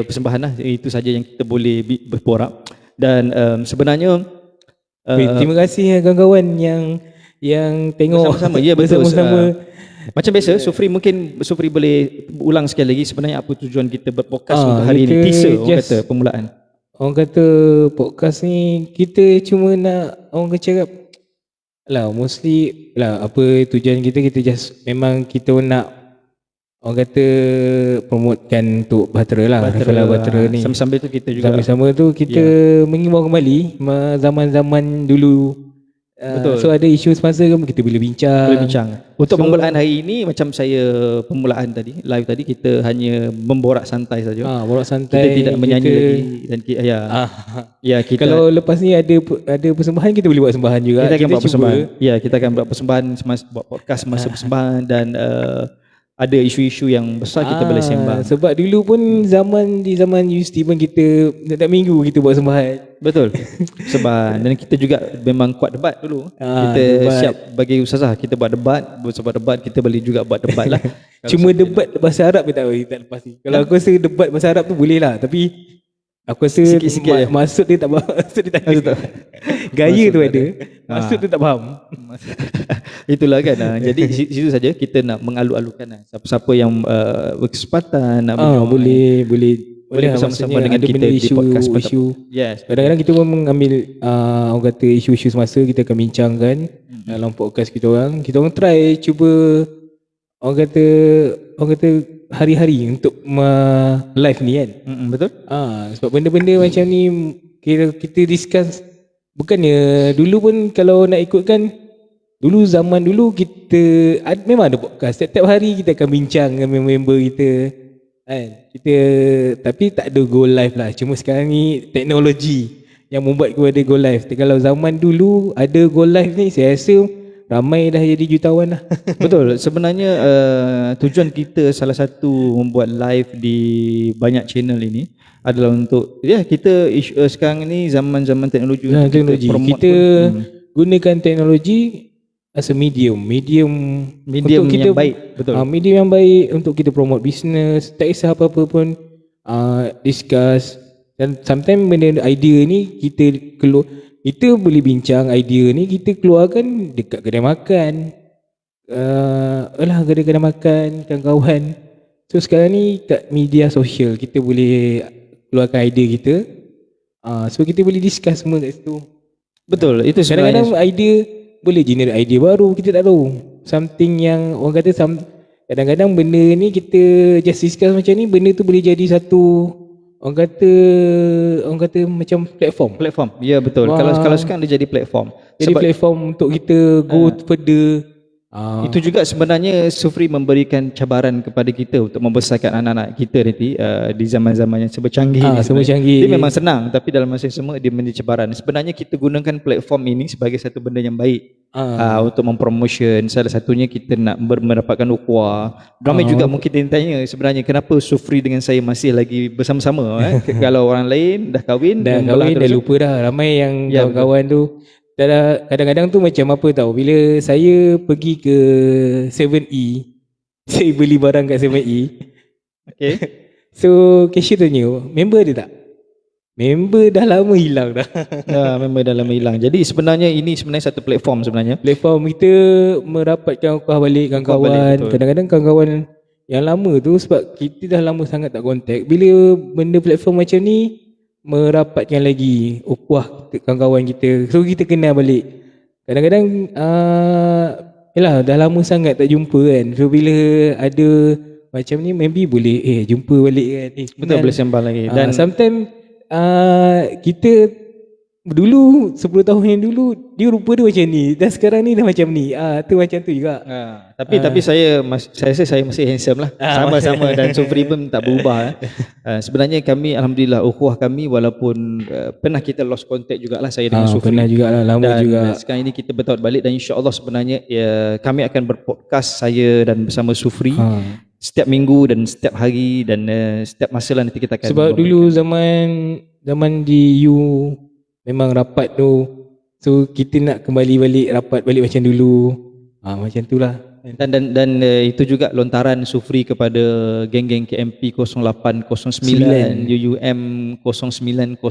persembahan lah. Itu saja yang kita boleh berborak. Dan sebenarnya terima kasih kawan-kawan yang tengok bersama-sama. Ya, betul. Macam biasa, Sufri boleh ulang sekali lagi sebenarnya apa tujuan kita berpodcast untuk hari ini. Teaser orang kata permulaan. Orang kata podcast ni kita cuma nak orang cakap lah, mostly lah apa tujuan kita just memang kita nak orang kata promotekan untuk Bahtera lah, Bahtera ni. Sambil tu kita juga sama-sama tu kita mengimbau kembali zaman-zaman dulu Betul. So ada isu semasa kita boleh bincang. Boleh bincang. Untuk permulaan hari ini macam saya permulaan tadi, live tadi kita hanya memborak santai saja. Borak Kita santai. tidak menyanyi lagi dan kita Kalau lepas ni ada persembahan, kita boleh buat persembahan juga. kita akan buat cuba. persembahan. Ya, kita akan buat persembahan semasa buat podcast semasa persembahan dan ada isu-isu yang besar kita boleh sembang. Sebab dulu pun di zaman universiti pun kita setiap minggu kita buat sembahan. Betul. Sebab dan kita juga memang kuat debat dulu. Kita debat. siap bagi ustazah kita buat debat, sebab debat kita boleh juga buat debat lah. Cuma debat bahasa Arab tak lepas ni. Kalau aku rasa debat bahasa Arab tu boleh lah, tapi aku rasa Sikit-sikit je. maksud dia tak faham. Maksud dia tak ada. Gaya tu ada. Maksud tu tak faham. Itulah kan. Jadi situ saja kita nak mengalu-alukan lah. Siapa-siapa yang berkesempatan nak boleh bersama-sama maksudnya dengan ada kita benda di podcast isu. Yes. Kadang-kadang kita pun mengambil orang kata isu-isu semasa kita akan bincangkan dalam podcast kita orang. Kita orang try cuba orang kata hari-hari untuk live ni kan. Betul? Sebab benda-benda macam ni kita discuss. Bukannya dulu pun kalau nak ikutkan, zaman dulu kita memang ada podcast. Setiap hari kita akan bincang dengan member kita kan. Tapi tak ada go live lah. Cuma sekarang ni teknologi yang membuat kita ada go live. Kalau zaman dulu ada go live ni, saya rasa ramai dah jadi jutawan lah. Betul. Sebenarnya tujuan kita salah satu membuat live di banyak channel ini adalah untuk kita sekarang ni zaman-zaman teknologi. Kita gunakan teknologi as a medium untuk kita, yang baik. Betul. Medium yang baik untuk kita promote business. Tak kisah apa-apa pun discuss. Dan sometimes benda idea ni kita boleh bincang idea ni, kita keluarkan dekat kedai makan. Kedai makan kawan-kawan. So sekarang ni kat media sosial kita boleh keluarkan idea kita. So kita boleh discuss semua kat situ. Betul. Itu sebenarnya Kadang-kadang idea boleh generate idea baru, kita tak tahu. Something yang orang kata kadang-kadang benda ni kita just discuss macam ni, benda tu boleh jadi satu orang kata macam platform. Ya betul. Kalau sekarang dia jadi platform. Jadi platform untuk kita go further. Itu juga sebenarnya Sufri memberikan cabaran kepada kita untuk membesarkan anak-anak kita nanti di zaman-zaman yang serba canggih ni. Dia memang senang, tapi dalam masa yang sama dia menjadi cabaran. Sebenarnya kita gunakan platform ini sebagai satu benda yang baik untuk mempromotion. Salah satunya kita nak mendapatkan ukhuwah. Ramai juga mungkin dia tanya sebenarnya kenapa Sufri dengan saya masih lagi bersama-sama. Kalau orang lain dah kahwin, dah lupa dah. Ramai yang kawan-kawan tu kadang-kadang tu macam apa tahu, bila saya pergi ke 7E, saya beli barang kat 7E. Okay. So cashier tanya, member ada tak? Member dah lama hilang dah. Member dah lama hilang. Jadi sebenarnya ini satu platform sebenarnya. Platform kita merapatkan balik kawan-kawan. Kadang-kadang kawan-kawan yang lama tu, sebab kita dah lama sangat tak kontak, bila benda platform macam ni merapatkan lagi ukhuwah kawan-kawan kita. So kita kenal balik. Kadang-kadang dah lama sangat tak jumpa kan. So bila ada macam ni, maybe boleh jumpa balik kan. Betul, boleh sembang lagi. Dan sometimes kita dulu 10 tahun yang dulu dia rupa dia macam ni, dan sekarang ni dah macam ni. Tu macam tu juga. Tapi saya rasa saya masih handsome lah. Sama-sama dan Sufri pun tak berubah. Sebenarnya kami alhamdulillah ukhuwah kami walaupun pernah kita lost contact jugalah saya dengan Sufri. Pernah jugalah, lama dan juga. Sekarang ini kita bertaubat balik dan insya-Allah sebenarnya kami akan berpodcast saya dan bersama Sufri setiap minggu dan setiap hari dan setiap masa lah nanti kita akan. Sebab dulu zaman di U memang rapat tu. So kita nak kembali balik rapat balik macam dulu. Macam tu lah. Dan itu juga lontaran Sufri kepada geng-geng KMP 0809, UUM 0903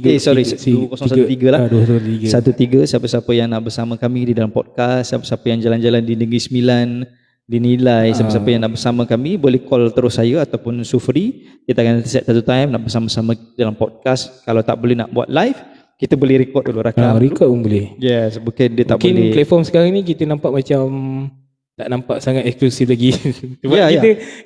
2013 lah. 13. Siapa-siapa yang nak bersama kami di dalam podcast, siapa-siapa yang jalan-jalan di Negeri Sembilan, dinilai, siapa-siapa yang nak bersama kami boleh call terus saya ataupun Sufri. Kita akan set satu time nak bersama-sama dalam podcast. Kalau tak boleh nak buat live, kita boleh record dulu, rakam. Record pun boleh. Yes, mungkin dia tak boleh. Mungkin platform sekarang ni kita nampak macam tak nampak sangat eksklusif lagi. Sebab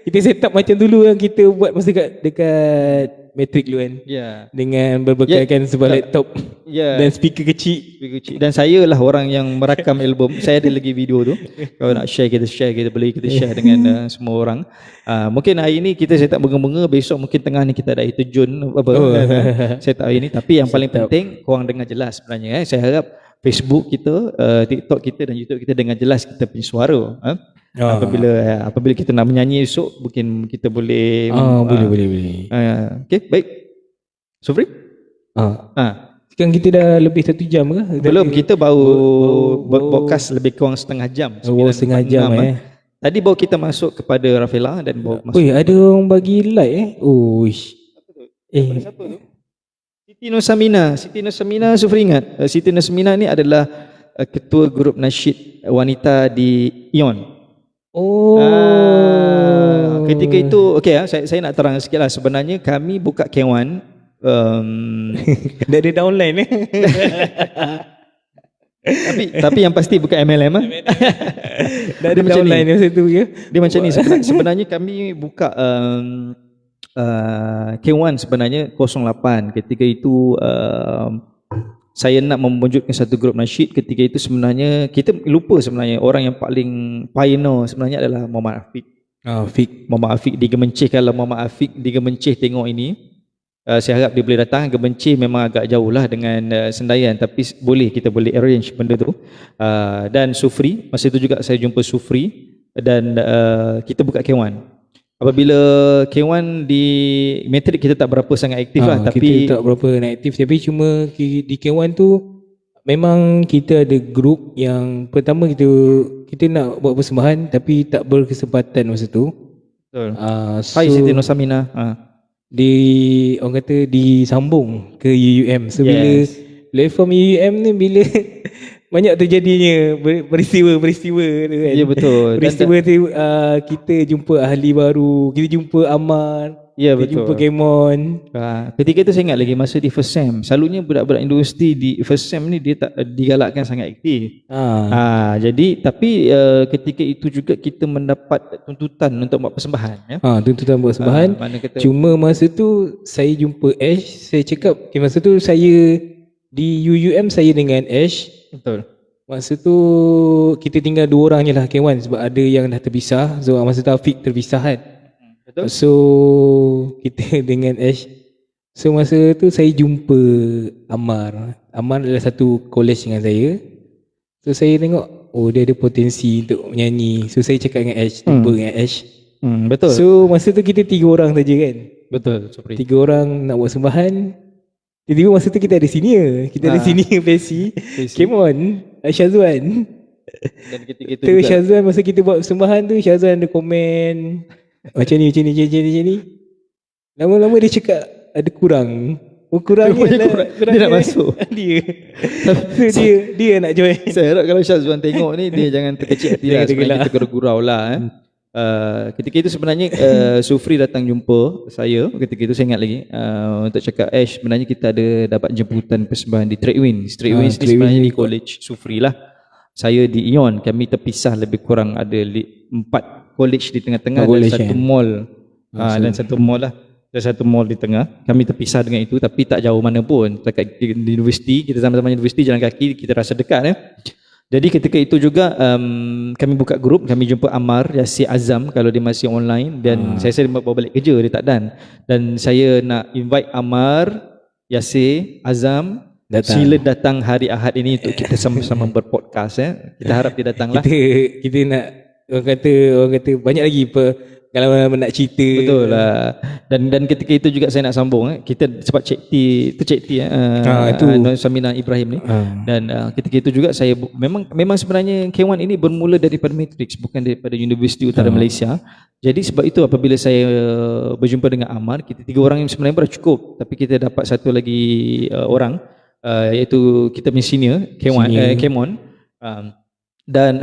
kita set up macam dulu yang kita buat masa dekat Matrix dulu kan. Ya. Dengan berbekalkan sebuah laptop Ya. dan speaker kecil. Dan saya lah orang yang merakam album. Saya ada lagi video tu. Kalau nak share, kita boleh kita share dengan semua orang. Mungkin hari ni saya tak benga-benga, besok mungkin tengah ni kita ada terjun apa. Saya tak hari ni, tapi yang paling penting korang dengar jelas sebenarnya. Saya harap Facebook kita, TikTok kita dan YouTube kita dengar jelas kita punya suara. Apabila kita nak menyanyi esok, mungkin kita boleh. Boleh. Okay, baik. Sufri? Sekarang kita dah lebih 1 jam ke? Belum, kita baru podcast lebih kurang setengah jam. Setengah jam Tadi baru kita masuk kepada Rafila dan baru masuk. Ada orang bagi like Siapa tu? Siti Nosamina, Sufri ingat? Siti Nosamina ni adalah ketua grup nasyid wanita di ION. Ketika itu, saya nak terang sikit lah. Sebenarnya kami buka K1 dah ada downline tapi yang pasti bukan MLM dah ada downline masa tu ya. Dia macam ni sebenarnya kami buka K1 sebenarnya 08. Ketika itu saya nak memwujudkan satu grup nasyid. Ketika itu sebenarnya kita lupa sebenarnya orang yang paling pioneer sebenarnya adalah Muhammad Afiq. Muhammad Afiq di Gemencih. Kalau Muhammad Afiq di Gemencih tengok ini, saya harap dia boleh datang. Gemencih memang agak jauh lah dengan Sendayan, tapi kita boleh arrange benda tu. Dan Sufri, masa itu juga saya jumpa Sufri dan kita buka K1. Apabila K1 di Matrix kita tak berapa sangat aktif lah, tapi kita tak berapa aktif, tapi cuma di K1 tu memang kita ada grup yang pertama kita nak buat persembahan tapi tak berkesempatan masa tu. Betul. Hai Siti Nosamina. Orang kata disambung ke UUM. So bila platform UUM ni bila banyak terjadinya peristiwa tu kan. Ya betul. Peristiwa tu kita jumpa ahli baru, kita jumpa Amar, kita jumpa Kemon. Ketika itu saya ingat lagi masa di first sem, selalunya budak-budak universiti di first sem ni dia tak digalakkan sangat aktif. Jadi tapi ketika itu juga kita mendapat tuntutan untuk buat persembahan tuntutan buat persembahan. Cuma masa tu saya jumpa Ash, saya cakap masa tu saya di UUM saya dengan Ash. Betul. Masa tu kita tinggal 2 orang je lah K1 sebab ada yang dah terpisah. So masa tu Afiq terpisah kan. Betul. So kita dengan Ash. So masa tu saya jumpa Amar. Amar adalah satu college dengan saya. So saya tengok dia ada potensi untuk menyanyi. So saya cakap dengan Ash, jumpa dengan Ash. Betul. So masa tu kita 3 orang saja kan. Betul. 3 orang nak buat sembahan. Tiba-tiba masa tu kita ada senior. Kita ada senior Pesi, Kemon, Syazwan. Dan ketika itu juga Syazwan masa kita buat persembahan tu, Syazwan ada komen macam ni. Lama-lama dia cakap ada kurang. Kurangnya dia nak masuk. dia nak join. Saya harap kalau Syazwan tengok ni dia jangan terkecil hati lah. Sebenarnya kita gurau lah. Ketika itu sebenarnya Sufri datang jumpa saya. Ketika itu saya ingat lagi untuk cakap sebenarnya kita ada dapat jemputan persembahan di Tradewinds. Tradewinds ni sebenarnya di college Sufri lah. Saya di ION. Kami terpisah lebih kurang ada 4 college di tengah-tengah dan satu mall. Dan satu mall lah. Dan satu mall di tengah. Kami terpisah dengan itu tapi tak jauh mana pun. Dekat di universiti, kita sama-sama universiti, jalan kaki, kita rasa dekat. Jadi ketika itu juga kami buka grup, kami jumpa Amar, Yasir, Azam kalau dia masih online dan saya bawa balik kerja, dia tak dan saya nak invite Amar, Yasir, Azam sila datang hari Ahad ini untuk kita sama-sama berpodcast. Kita harap dia datanglah. Kita nak orang kata banyak lagi kalau nak cerita. Betul lah. Dan ketika itu juga saya nak sambung kita sebab Cik T itu Samina Ibrahim ni. Dan ketika itu juga saya memang sebenarnya K1 ini bermula daripada Matrix, bukan daripada Universiti Utara Malaysia. Jadi sebab itu apabila saya berjumpa dengan Amar, kita 3 orang yang sebenarnya dah cukup, tapi kita dapat satu lagi orang iaitu kita punya senior K1 Kemon. Dan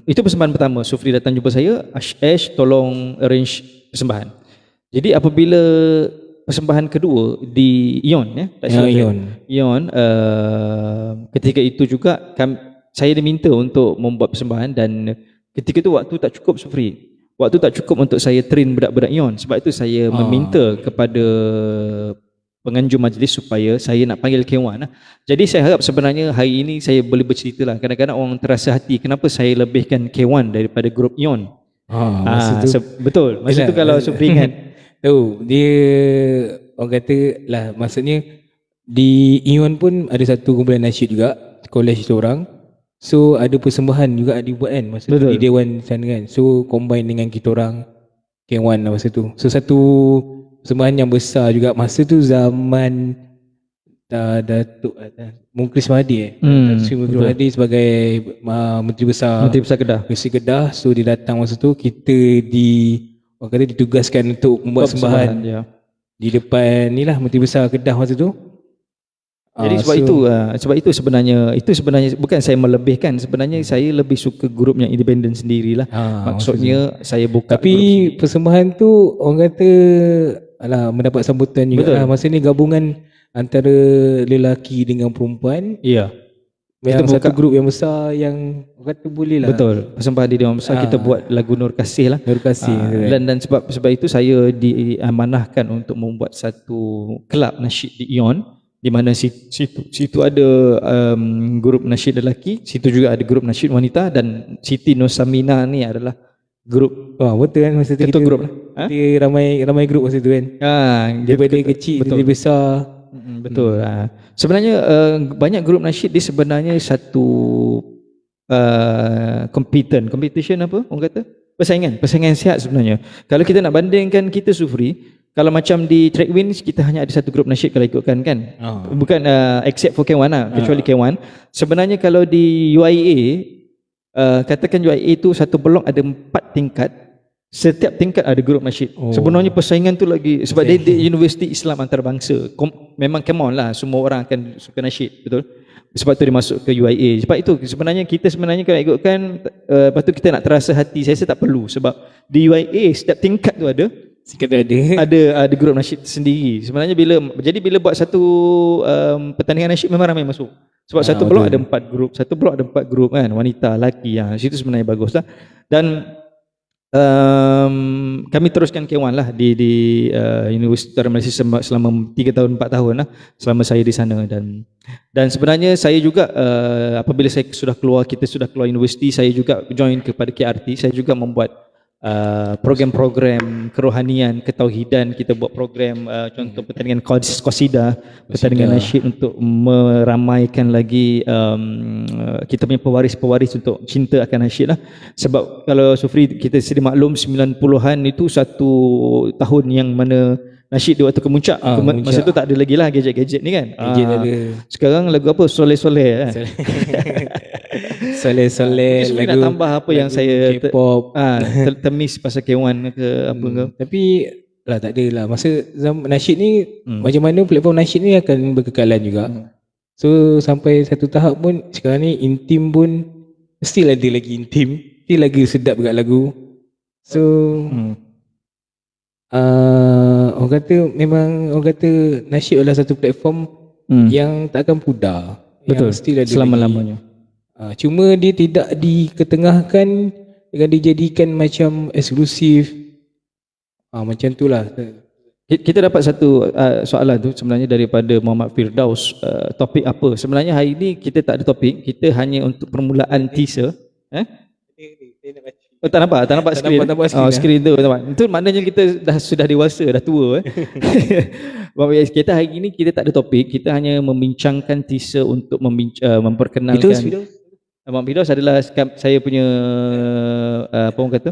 itu persembahan pertama. Sufri datang jumpa saya, Ash tolong arrange persembahan. Jadi apabila persembahan kedua di ION ION ketika itu juga saya diminta untuk membuat persembahan dan ketika itu waktu tak cukup Sufri. waktu tak cukup untuk saya train budak-budak ION. Sebab itu saya meminta kepada penganjur majlis supaya saya nak panggil K1 lah. Jadi saya harap sebenarnya hari ini saya boleh bercerita lah. Kadang-kadang orang terasa hati kenapa saya lebihkan K1 daripada grup ION. Masa tu Betul. Masa tu kalau Supri ingat. tahu dia orang kata lah, maksudnya di ION pun ada satu kumpulan nasyid juga, college kita orang. So ada persembahan juga dibuat kan masa tu di Dewan sana kan. So combine dengan kita orang K1 lah masa tu. So satu persembahan yang besar juga masa tu zaman Datuk Mukhlis Mahathir Sri Mukhlis Mahathir sebagai Menteri Besar Kedah. Kedah. So dia datang masa tu, kita orang kata ditugaskan untuk membuat sembahan di depan ni lah Menteri Besar Kedah masa tu. Jadi sebab itu sebenarnya bukan saya melebihkan, sebenarnya saya lebih suka grup yang independen sendirilah. Maksudnya saya buka. Tapi persembahan tu orang kata mendapat sambutan juga lah. Masa ni gabungan antara lelaki dengan perempuan. Ya. Memang satu grup yang besar yang orang kata boleh lah. Betul. Persembahan di Dewan Besar kita buat lagu Nur Kasih lah. Nur Kasih. Dan sebab itu saya diamanahkan untuk membuat satu kelab nasyid di ION, di mana situ ada grup nasyid lelaki, situ juga ada grup nasyid wanita, dan Siti Nosamina ni adalah grup betul kan masa tu ketua grup. Dia ramai grup masa tu kan. Daripada kecil dari besar. Betul. Sebenarnya banyak grup nasyid dia sebenarnya satu competition apa orang kata? Persaingan sihat sebenarnya. Kalau kita nak bandingkan kita Sufri, kalau macam di Track Wins kita hanya ada satu grup nasyid kalau ikutkan kan. Bukan except for K1 lah, kecuali K1. Sebenarnya kalau di UIA katakan UIA itu satu blok ada 4 tingkat. Setiap tingkat ada grup nasyid. Sebenarnya persaingan tu lagi sebab dia Universiti Islam Antarabangsa. Memang come on lah, semua orang akan suka nasyid, betul? Sebab tu dia masuk ke UIA. Sebab itu sebenarnya kalau ikutkan lepas tu kita nak terasa hati, saya rasa tak perlu sebab di UIA setiap tingkat tu ada grup nasyid sendiri. Sebenarnya bila buat satu pertandingan nasyid memang ramai masuk. Sebab satu blok ada 4 grup, satu blok ada 4 grup kan, wanita, lelaki. Situ sebenarnya baguslah. Dan kami teruskan K1 lah di Universiti Utara Malaysia selama 3 tahun 4 tahun lah selama saya di sana. Dan sebenarnya saya juga apabila kita sudah keluar universiti, saya juga join kepada KRT. Saya juga membuat program-program kerohanian, ketauhidan. Kita buat program contoh pertandingan qasidah, pertandingan nasyid untuk meramaikan lagi kita punya pewaris-pewaris untuk cinta akan nasyid lah. Sebab kalau Sufri kita sedia maklum 90-an itu satu tahun yang mana nasyid di waktu kemuncak. Masa tu tak ada lagi lah gadget-gadget ni kan. Sekarang lagu apa? Soleh-soleh Soleh-soleh lagu. Nak tambah apa yang saya K-pop temis pasal K1 ke apa ke. Tapi tak ada lah. Masa zaman nasyid ni macam mana platform nasyid ni akan berkekalan juga. So sampai satu tahap pun sekarang ni intim pun still ada lagi intim, still lagi sedap dekat lagu. So orang kata nasyid adalah satu platform yang takkan pudar. Betul, still ada selama-lamanya. Cuma dia tidak diketengahkan dengan dijadikan macam eksklusif. Macam tu lah. Kita dapat satu soalan tu sebenarnya daripada Muhammad Firdaus. Topik apa? Sebenarnya hari ini kita tak ada topik. Kita hanya untuk permulaan teaser. Tak nampak skrin. Skrin tu nampak. Itu maknanya kita sudah dewasa, dah tua. Kita hari ini kita tak ada topik. Kita hanya membincangkan teaser untuk memperkenalkan. Abang Firdaus adalah saya punya apa orang kata?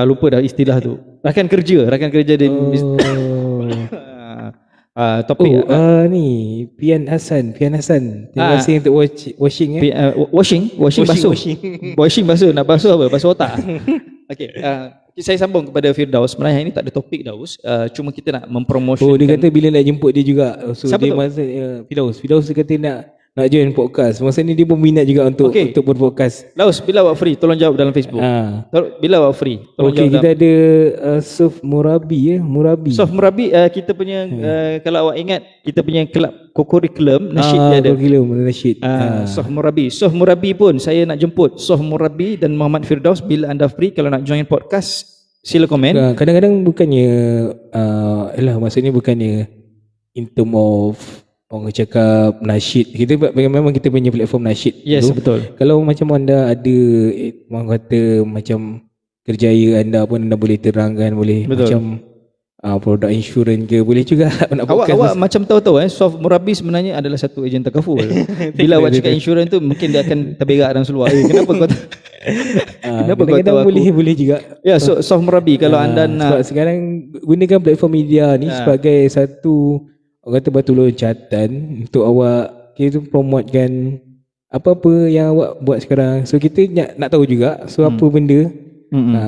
Lupa dah istilah tu. Rakan kerja di topik ni Pian Hassan. Terima kasih untuk washing washing basuh. Washing basuh, nak basuh apa? Basuh otak. Okey, saya sambung kepada Firdaus. Sebenarnya ini tak ada topik Daus. Cuma kita nak mempromotionkan. Dia kata bila nak jemput dia juga. So siapa dia Firdaus dia kata nak nak join podcast. Masa ni dia pun minat juga untuk Okey. untuk berpodcast. Daus, bila awak free? Tolong jawab dalam Facebook. Bila awak free? Tolong Okey, jawab kita ada Sof Murabi Murabi. Sof Murabi, kita punya kalau awak ingat kita punya kelab kokurikulum nasyid dia ada. Kokurikulum nasyid. Sof Murabi. Sof Murabi pun saya nak jemput Sof Murabi dan Muhammad Firdaus bila anda free kalau nak join podcast sila komen. Kadang-kadang bukannya maksudnya bukannya in term of orang cakap nasyid. Kita memang kita punya platform nasyid. Yes, tu. betul. Kalau macam anda ada orang kata macam kerjaya anda pun anda boleh terangkan, boleh Betul. macam produk insurans ke, boleh juga nak Awak macam tahu-tahu Sof Murabi sebenarnya adalah satu ejen takaful. Bila awak cakap insurans tu mungkin dia akan terberak dalam seluar. Kenapa kau kenapa kau tahu aku? Boleh juga. Ya, Sof Murabi kalau anda sebab nak sekarang gunakan platform media ni sebagai satu orang kata batu loncatan untuk awak kita promotekan apa-apa yang awak buat sekarang. So kita nak tahu juga apa benda.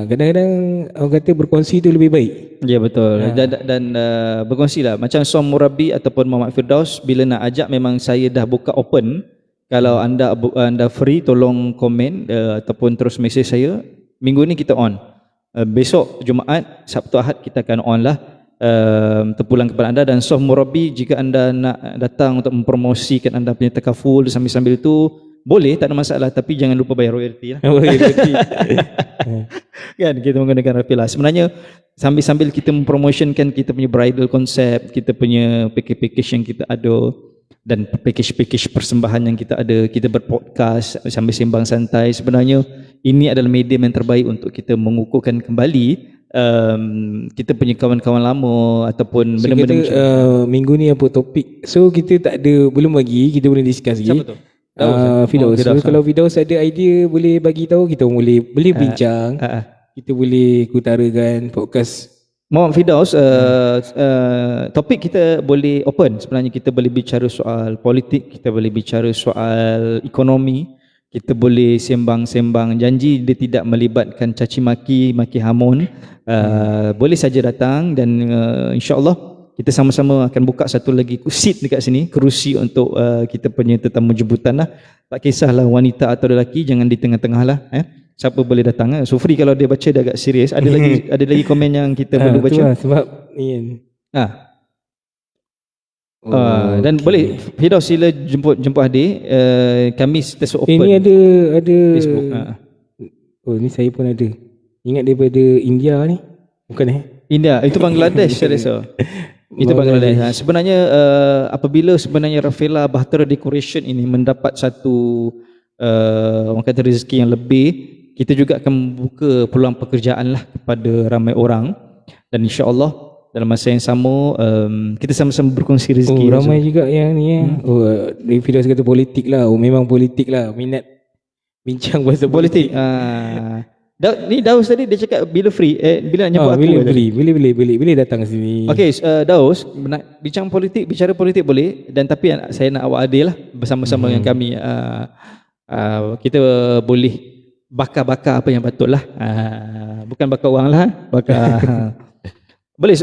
Kadang-kadang orang kata berkongsi tu lebih baik. Ya, betul. Dan berkongsi lah macam Sof Murabi ataupun Muhammad Firdaus bila nak ajak memang saya dah buka open. Kalau anda free tolong komen ataupun terus mesej saya. Minggu ni kita on. Besok Jumaat, Sabtu Ahad kita akan on lah. Terpulang kepada anda. Dan Sof Murabi, jika anda nak datang untuk mempromosikan anda punya takaful sambil-sambil tu boleh, tak ada masalah, tapi jangan lupa bayar royalty lah. Kan kita menggunakan Rafilah. Sebenarnya sambil-sambil kita mempromotionkan kita punya bridal concept, kita punya package-package yang kita ada dan package-package persembahan yang kita ada, kita berpodcast sambil sembang santai. Sebenarnya ini adalah medium yang terbaik untuk kita mengukuhkan kembali kita punya kawan-kawan lama ataupun So benda-benda kita minggu ni apa topik. So kita tak ada, belum lagi, kita boleh discuss lagi. Siapa tu? Firdaus. So, kalau Firdaus ada idea boleh bagi tahu, kita boleh bincang. Kita boleh utarakan podcast. Muhammad Firdaus, topik kita boleh open. Sebenarnya kita boleh bicara soal politik, kita boleh bicara soal ekonomi, kita boleh sembang-sembang. Janji dia tidak melibatkan caci maki, maki hamun. Boleh saja datang dan insya-Allah kita sama-sama akan buka satu lagi seat dekat sini, kerusi untuk kita punya tetamu jemputan lah. Tak kisahlah wanita atau lelaki, jangan di tengah-tengah lah. Siapa boleh datang. Sufri kalau dia baca dia agak serius. Ada lagi komen yang kita perlu baca. Lah, sebab ni. Dan boleh Firdaus sila jemput Hadir. Kami terus open. Ini ada Facebook. Oh, ni saya pun ada. Ingat daripada India ni. Bukan India, itu Bangladesh saya rasa. Itu Bangladesh. Sebenarnya apabila sebenarnya Rafilah Bahtera Decoration ini mendapat satu orang kata rezeki yang lebih, kita juga akan membuka peluang pekerjaan lah kepada ramai orang. Dan insya-Allah dalam masa yang sama kita sama-sama berkongsi rezeki. Ramai juga yang ni dari Firdaus kata politik lah. Memang politik lah. Minat bincang pasal politik. Ni Daus tadi dia cakap bila free, bila nak jemput aku. Boleh datang sini. Okey, Daus nak bicara politik boleh, dan tapi saya nak awak adil lah bersama-sama dengan kami. Kita boleh bakar-bakar apa yang betul lah. Bukan bakar wang lah, bakar. Boleh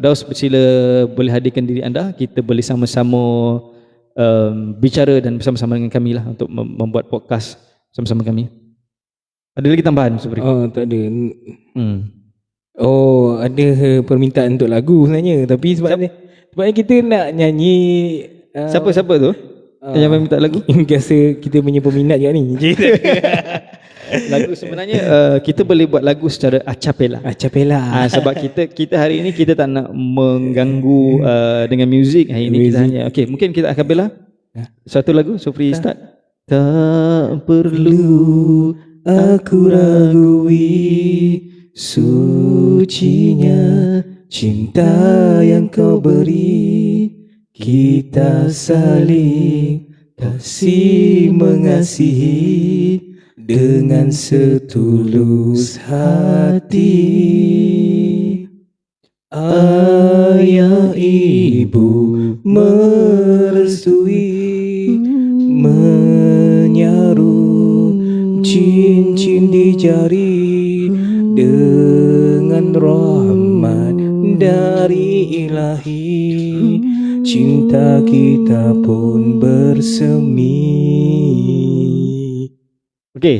Daus sila boleh hadirkan diri anda, kita boleh sama-sama bicara dan bersama-sama dengan kami lah untuk membuat podcast sama-sama kami. Ada lagi tambahan Supri? Tak ada. Ada permintaan untuk lagu sebenarnya, tapi sebabnya kita nak nyanyi. Siapa tu? Yang minta lagu? Biasa kita punya peminat juga ni. Lagu sebenarnya kita boleh buat lagu secara acapella. Sebab kita hari ini kita tak nak mengganggu dengan muzik. Hari ini kita hanya mungkin kita acapella. Satu lagu Supri start. Tak perlu aku ragui sucinya cinta yang kau beri, kita saling kasih mengasihi dengan setulus hati. Ayah ibu merestui, menyaru cincin di jari dengan rahmat dari ilahi. cinta kita pun bersemi. Okey.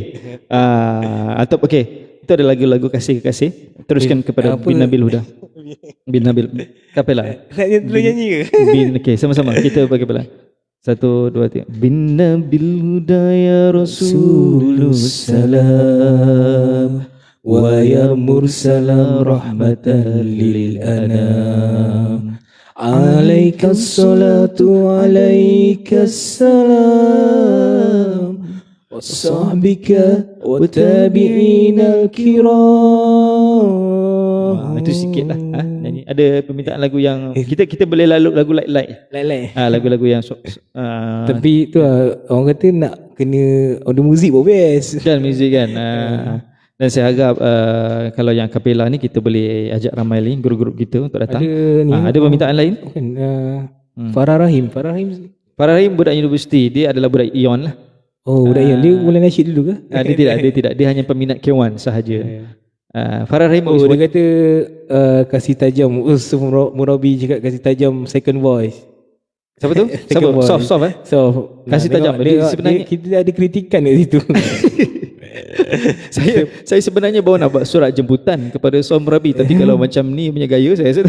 Atau okey. Itu ada lagu-lagu kasih-kasih. Teruskan kepada apa? Bin Nabil Huda. Bin Nabil Kapela. Nak terus nyanyi ke? Okey, sama-sama kita bagi kapela. 1 2 3. Bin Nabil Huda ya Rasulullah salam wa ya mursalam rahmatan lil anam. Alaikas salatu alaikas salam wa sahbika wa tabi'inal kiram. Itu sikit lah nyanyi. Ada permintaan lagu yang kita boleh lagu light-light. Lagu-lagu yang Tapi tu orang kata nak kena order muzik pun best. kan muzik kan. Dan saya harap kalau yang kapela ni kita boleh ajak ramai lagi grup-grup kita untuk datang. Ada permintaan lain? Kan Farah Rahim Farah Rahim budak universiti, dia adalah budak Ion lah. Oh, budak Ion. Dia boleh nasyid dulu ke? Dia tidak. Dia hanya peminat K1 sahaja. Farah Rahim dia kata kasih tajam. Murabi cakap kasih tajam second voice. Siapa tu? Siapa? Soft So, kasih tajam. Dia sebenarnya kita ada kritikan kat situ. saya sebenarnya bawa nak buat surat jemputan kepada Som Murabi, tapi kalau macam ni punya gaya saya rasa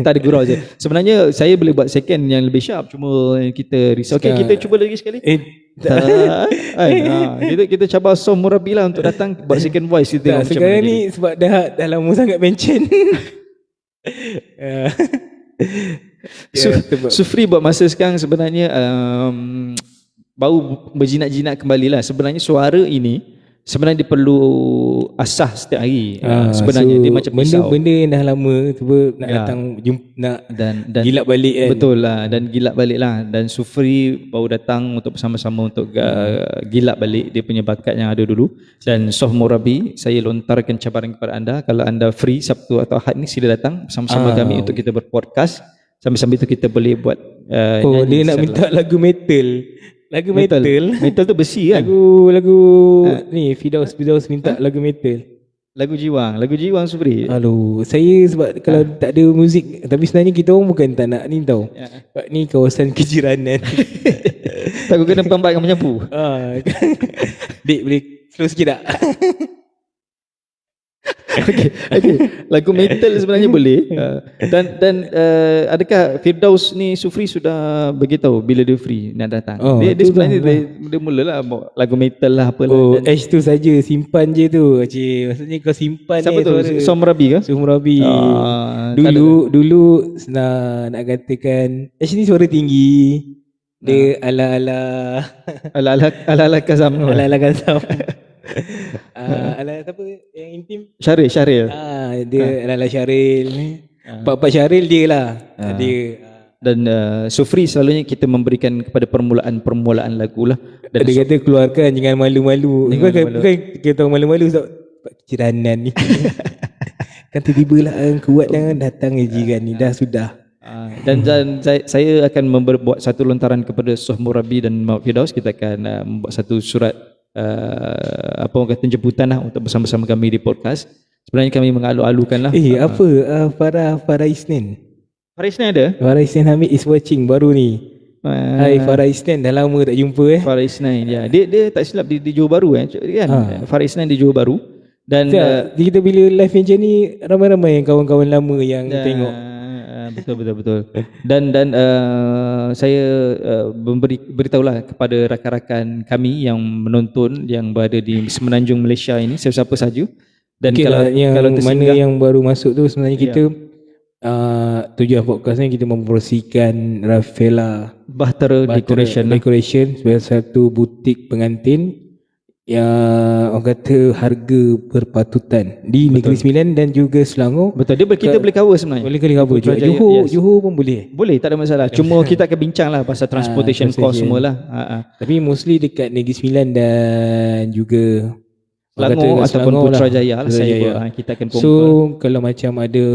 tak ada gurau je. Sebenarnya saya boleh buat second yang lebih sharp, cuma kita risau. Okey, kita cuba lagi sekali. Kita cabar Som Murabi lah untuk datang buat second voice kita. Sekarang ni sebab dah lama sangat mention. Sufri buat masa sekarang sebenarnya baru berjinak-jinak kembali lah. Sebenarnya suara ini sebenarnya dia perlu asah setiap hari. Sebenarnya dia macam pisau. Benda yang dah lama cuba nak datang nak dan gilap balik kan. Betul lah, dan gilap balik lah. Dan Sufri baru datang untuk bersama-sama untuk gilap balik dia punya bakat yang ada dulu. Dan Sof Murabi, saya lontarkan cabaran kepada anda, kalau anda free Sabtu atau Ahad ni sila datang bersama-sama kami untuk kita berpodcast. Sambil-sambil tu kita boleh buat dia nak minta lagu metal. Lagu metal tu besi kan. Lagu ni Fidaus minta lagu metal. Lagu jiwang Supri. Aduh, saya sebab kalau tak ada muzik, tapi sebenarnya kita orang bukan tak nak ni tau. Sebab ni kawasan kejiranan. Takut kena pembat dengan menyapu. Dik boleh slow sikit tak? Okay. Lagu metal sebenarnya boleh. Dan adakah Firdaus ni Sufri sudah beritahu bila dia free nak datang? Dia sebenarnya dia mulalah lagu metal lah apalah. Ash tu saja, simpan je tu. Maksudnya kau simpan. Siapa tu? Som Murabi ke? Som Murabi. Dulu nak katakan Ash ni suara tinggi. Dia ala-ala Kazam. Ala-ala Kazam. Ala siapa yang intim? Syaril. Dia ala Syaril ni. Pak Syaril dia lah. Dia dan Sufri selalunya kita memberikan kepada permulaan lagu lah. Dan dia kata keluarkan, jangan malu-malu. Bukan kita malu-malu sebab kejiranan ni. Kan tiba-tiba lah kuat jangan datang jiran ni dah sudah. Dan saya akan membuat satu lontaran kepada Soh Murabi dan Mak Firdaus. Kita akan membuat satu surat apa orang kata jemputan lah untuk bersama-sama kami di podcast. Sebenarnya kami mengalu-alukan lah. Farah Isnin. Farah Isnin ada? Farah Isnin Hamid is watching baru ni. Hai Farah Isnin, dah lama tak jumpa Farah Isnin, ya. Dia tak silap di Johor Bahru kan. Farah Isnin di Johor Bahru. Dan kita bila live macam ni ramai-ramai yang kawan-kawan lama yang tengok. Betul. Dan saya beritahulah kepada rakan-rakan kami yang menonton yang berada di Semenanjung Malaysia ini, siapa saja. Dan kalau mana yang baru masuk tu sebenarnya kita tujuan podcast ni kita mempromosikan Rafaela Bahtera Decoration sebagai satu butik pengantin yang orang kata harga berpatutan di Negeri Sembilan dan juga Selangor. Betul, kita boleh cover sebenarnya. Boleh cover juga. Johor pun boleh. Boleh, tak ada masalah. Cuma kita akan bincang lah pasal transportation cost semualah. Tapi mostly dekat Negeri Sembilan dan juga Selangor ataupun Putrajaya lah. Kita akan So kalau macam ada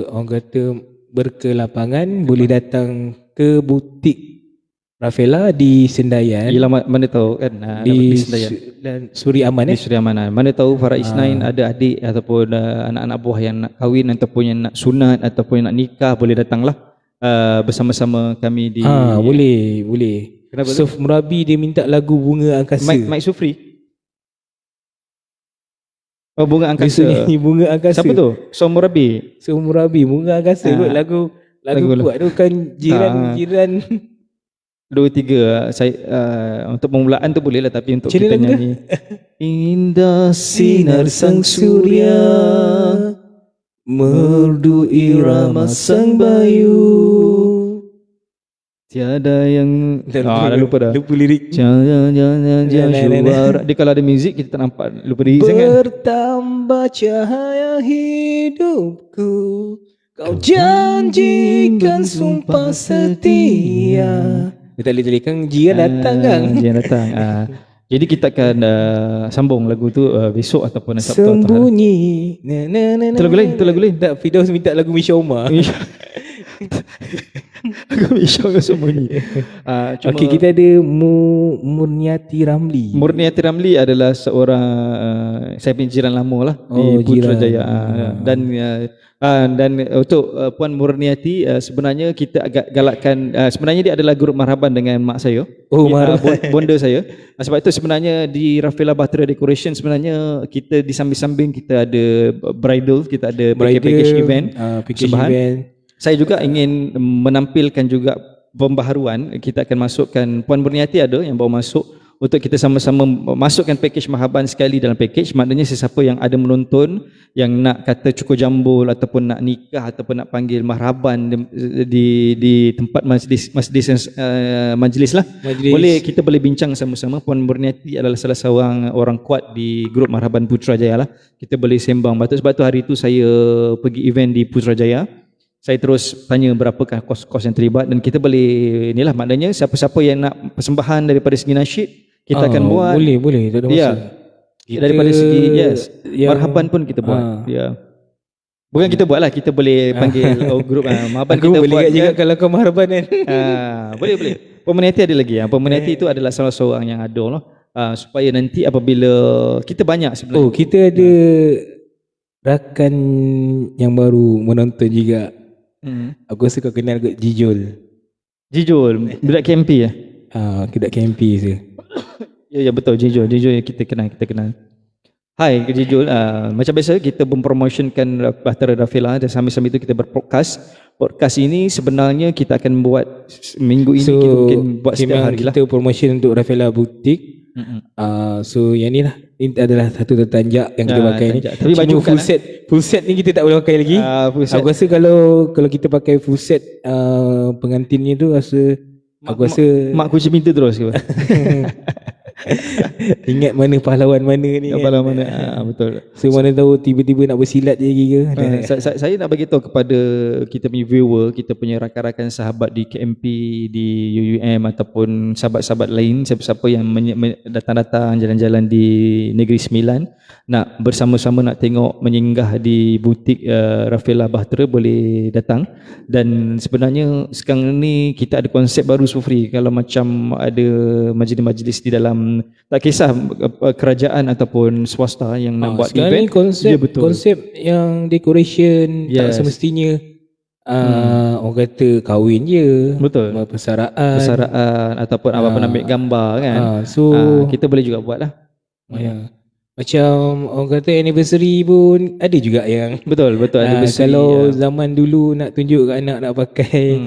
orang kata berkelapangan, boleh datang ke butik Rafaela di Sendayan. Yelah, mana tahu kan di Sendayan dan Suri Aman. Di Suri Aman. Mana tahu Farah Isnin ada adik ataupun anak-anak buah yang nak kahwin ataupun yang nak sunat ataupun yang nak nikah, boleh datanglah. bersama-sama kami di boleh. Kenapa tu? Sof Merabi dia minta lagu Bunga Angkasa. Mike Sufri. Oh, Bunga Dia Angkasa. nyanyi Bunga Angkasa. Siapa tu? Som Murabi. Sof Merabi Bunga Angkasa kot lagu lagu kuat tu kan jiran 2-3 saya untuk permulaan tu boleh lah, tapi untuk Macam kita mana lagu nyanyi Indah sinar sang surya merdu irama sang bayu tiada yang dah lupa dah. Lupa lirik. Jangan juara. Dia kalau ada muzik kita tak nampak, lupa diri sangat. Bertambah cahaya hidupku, kau janjikan sumpah setia. Dia tak boleh kan jiran datang kan. Jiran datang. Jadi kita akan sambung lagu tu besok ataupun Sabtu atau hari. Sembunyi. Itu lagu lain. Tak, Firdaus minta lagu Misha Omar. Lagu Misha semua ni. Okey, kita ada Murniati Ramli. Murniati Ramli adalah seorang saya punya jiran lama lah di Putrajaya. Dan untuk Puan Murniati sebenarnya kita agak galakkan, sebenarnya dia adalah grup marhaban dengan mak saya. Bonda saya. Sebab itu sebenarnya di Rafilah Bahtera Decoration sebenarnya kita di samping-samping kita ada bridal, kita ada package event, event. Saya juga ingin menampilkan juga pembaharuan. Kita akan masukkan, Puan Murniati ada yang baru masuk, untuk kita sama-sama masukkan package marhaban sekali dalam package. Maknanya sesiapa yang ada menonton yang nak kata cukur jambul ataupun nak nikah ataupun nak panggil marhaban di tempat majlis lah, boleh, kita boleh bincang sama-sama. Puan Murniati adalah salah seorang orang kuat di grup marhaban Putrajaya lah. Kita boleh sembang. Sebab tu hari tu saya pergi event di Putrajaya, saya terus tanya berapakah kos-kos yang terlibat, dan kita boleh inilah, maknanya siapa-siapa yang nak persembahan daripada segi nasyid kita akan buat. Boleh, tak ada masalah. Daripada segi marhaban pun kita buat. Bukan kita buat lah, kita boleh panggil grup marhaban kita boleh buat juga kalau kau marhaban kan. Boleh. Pemerhati ada lagi. Pemerhati itu adalah salah seorang yang adil lah, supaya nanti apabila kita banyak sebenarnya. Kita ada rakan yang baru menonton juga. Aku rasa kau kenal kot Jijol, budak KMP ya? Budak KMP je. Ya betul, Jijol yang kita kenal. Hai Jijol, macam biasa kita mempromotionkan Bahtera Rafilah, dan sambil-sambil itu kita berpodcast. Podcast ini sebenarnya kita akan buat minggu ini, kita mungkin buat setiap hari lah. Kita promotion untuk Rafilah Boutique. So yang ni lah, ini adalah satu tertanjak yang kita pakai ni. Tapi baju full set ni kita tak boleh pakai lagi. Aku rasa kalau kita pakai full set pengantinnya tu aku rasa mak kunci pintu terus ke? Ingat mana pahlawan mana ni. Pahlawan mana? Betul. So mana tahu tiba-tiba nak bersilat je lagi ke. Saya nak bagi tahu kepada kita punya viewer, kita punya rakan-rakan sahabat di KMP, di UUM ataupun sahabat-sahabat lain, siapa-siapa yang datang-datang jalan-jalan di Negeri Sembilan nak bersama-sama nak tengok menyinggah di butik Rafilah Bahtera, boleh datang. Dan sebenarnya sekarang ni kita ada konsep baru Sufri, kalau macam ada majlis-majlis di dalam, tak kisah kerajaan ataupun swasta yang nak buat event, konsep yang decoration tak semestinya orang kata kahwin je, betul, persaraan ataupun apa-apa nak ambil gambar kan. So kita boleh juga buat lah. Macam orang kata anniversary pun ada juga yang betul anniversary. Kalau zaman dulu nak tunjuk kat anak nak pakai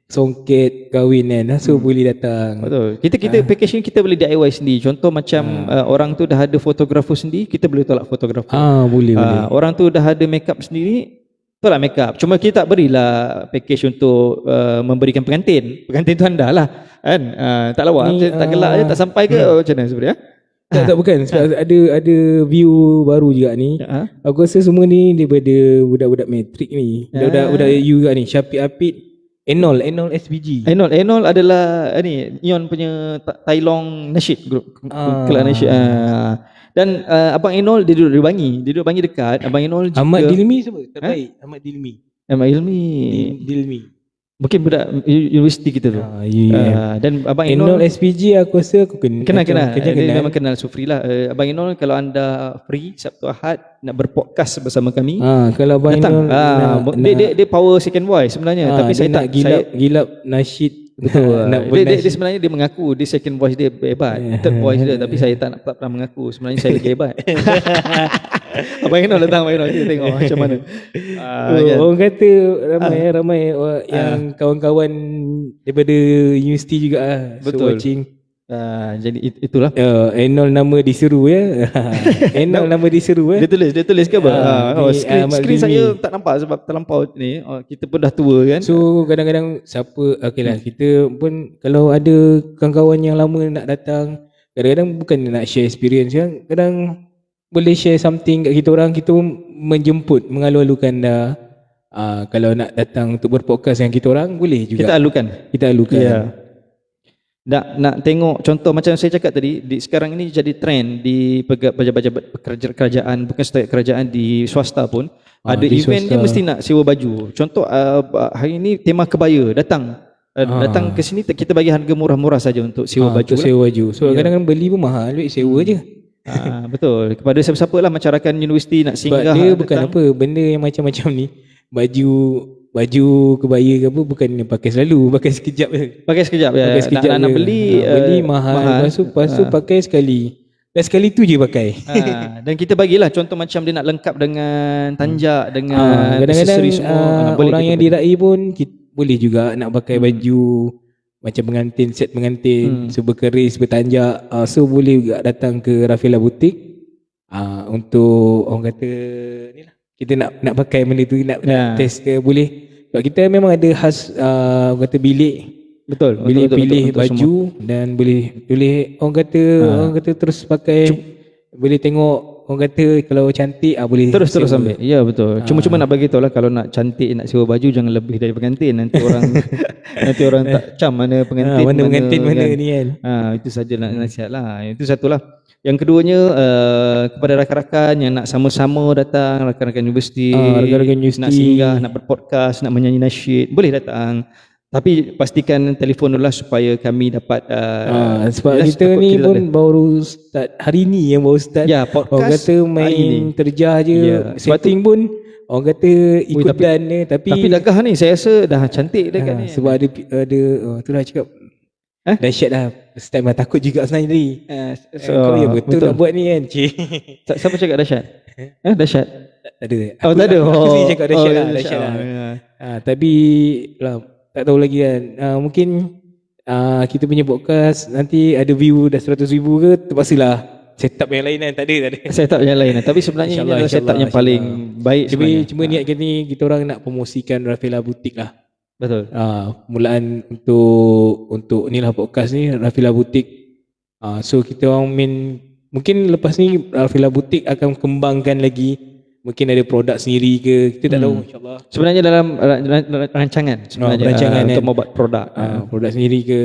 songket kahwin kan, so boleh datang. Betul. Kita package ni kita boleh DIY sendiri. Contoh macam orang tu dah ada fotografer sendiri, kita boleh tolak fotografer. Boleh. Orang tu dah ada makeup sendiri, tolak makeup. Cuma kita tak berilah package untuk memberikan pengantin. Pengantin tu anda lah kan. Tak lawa, tak gelak je, tak sampai ke macam mana sebenarnya? Tak bukan, sebab ada view baru juga ni. Aku rasa semua ni daripada budak-budak matrik ni. Budak-budak U juga ni, Syafiq Apid, Enol SBG. Enol adalah ni Ion punya Tailong Nasyid group, kelab Nasyid. Dan Abang Enol dia duduk di Bangi dekat. Abang Enol juga Ahmad Dilmi siapa? Terbaik. Ahmad Dilmi. Dilmi Mungkin budak universiti kita tu. Dan Abang Enol Inol SPG aku rasa aku kenal. Dia kenal. memang kenal Sufri lah. Abang Inol kalau anda free Sabtu Ahad nak berpodcast bersama kami, Kalau Abang datang. Inol Dia power second voice sebenarnya, tapi saya tak gilap nasyid. Betul. Nak Dia sebenarnya dia mengaku dia second voice dia hebat, third voice dia, tapi saya tak pernah mengaku sebenarnya saya lagi hebat. Abang Inol datang, Abang Inol kita tengok macam mana. Orang kata ramai yang kawan-kawan daripada universiti juga lah. Betul. So watching. Jadi itulah. Enol nama diseru ya. Enol nama diseru Dia tulis ke apa? Skrin Zimi. saya tak nampak sebab terlampau ni. Kita pun dah tua kan. So kadang-kadang siapa okeylah kita pun kalau ada kawan-kawan yang lama nak datang, kadang-kadang bukan nak share experience kan. Kadang boleh share something kat kita orang, kita pun menjemput, mengalu-alukan dah. Kalau nak datang untuk berpodcast dengan kita orang boleh juga. Kita alukan. Ya. Nak tengok contoh macam saya cakap tadi, sekarang ini jadi trend di pejabat-pejabat kerajaan, bukan setiap kerajaan, di swasta pun ada event dia mesti nak sewa baju. Contoh hari ini tema kebaya, datang ke sini kita bagi harga murah-murah saja untuk sewa baju. Sewa baju. So kadang-kadang beli pun mahal, duit sewa je. Betul. Kepada siapa-siapa lah masyarakat universiti nak singgah. Sebab dia bukan apa benda yang macam-macam ni. Baju kebaya ke apa bukan pakai selalu, pakai sekejap je. Pakai sekejap je. Nak beli mahal. Lepas tu pakai sekali. Dan sekali tu je pakai. Dan kita bagilah contoh macam dia nak lengkap dengan tanjak, dengan kadang-kadang semua. Orang yang diraih pun boleh juga nak pakai baju macam pengantin, set pengantin, so berkeris, bertanjak. So boleh juga datang ke Rafilah Boutique untuk orang kata ni lah, kita nak pakai benda tu, nak test ke boleh. Sebab kita memang ada khas orang kata bilik. Betul. Pilih baju semua. Dan boleh orang kata terus pakai. Boleh tengok orang kata kalau cantik boleh terus ambil. Ya betul. Cuma nak bagi tahu lah, kalau nak cantik, nak sewa baju jangan lebih dari pengantin. Nanti orang tak cam mana pengantin, mana ni kan. Itu saja nasihat lah. Itu satulah. Yang keduanya kepada rakan-rakan yang nak sama-sama datang, rakan-rakan universiti, nak singgah, nak berpodcast, nak menyanyi nasyid, boleh datang. Tapi pastikan telefon dulu lah supaya kami dapat sebab kita ni pun baru start hari ni, yang baru start. Ya, podcast orang kata main terjah je. Setting pun orang kata ikutan ni, tapi dagah ni saya rasa dah cantik dah kat ni. Sebab ada tu dah cakap dahsyat dah. First time lah, takut juga sebenarnya tadi. Kau ya betul nak buat ni kan. Siapa cakap dahsyat? Dahsyat? Tak ada. Tak ada. Aku sendiri cakap dahsyat lah. Tapi lah, tak tahu lagi kan. Mungkin kita punya podcast nanti ada view dah 100,000 ke, terpaksalah setup yang lain kan. Tak ada. Setup yang lain. Tapi sebenarnya ini adalah setup yang paling baik sebenarnya. Cuma niat kita ni, kita orang nak promosikan Rafilah Boutique lah. Betul. Mulaan untuk ni lah podcast ni, Rafilah Boutique. So kita orang mungkin lepas ni Rafilah Boutique akan kembangkan lagi. Mungkin ada produk sendiri ke, kita tak tahu, insyaAllah. Sebenarnya dalam rancangan sebenarnya untuk membuat produk. Produk sendiri ke.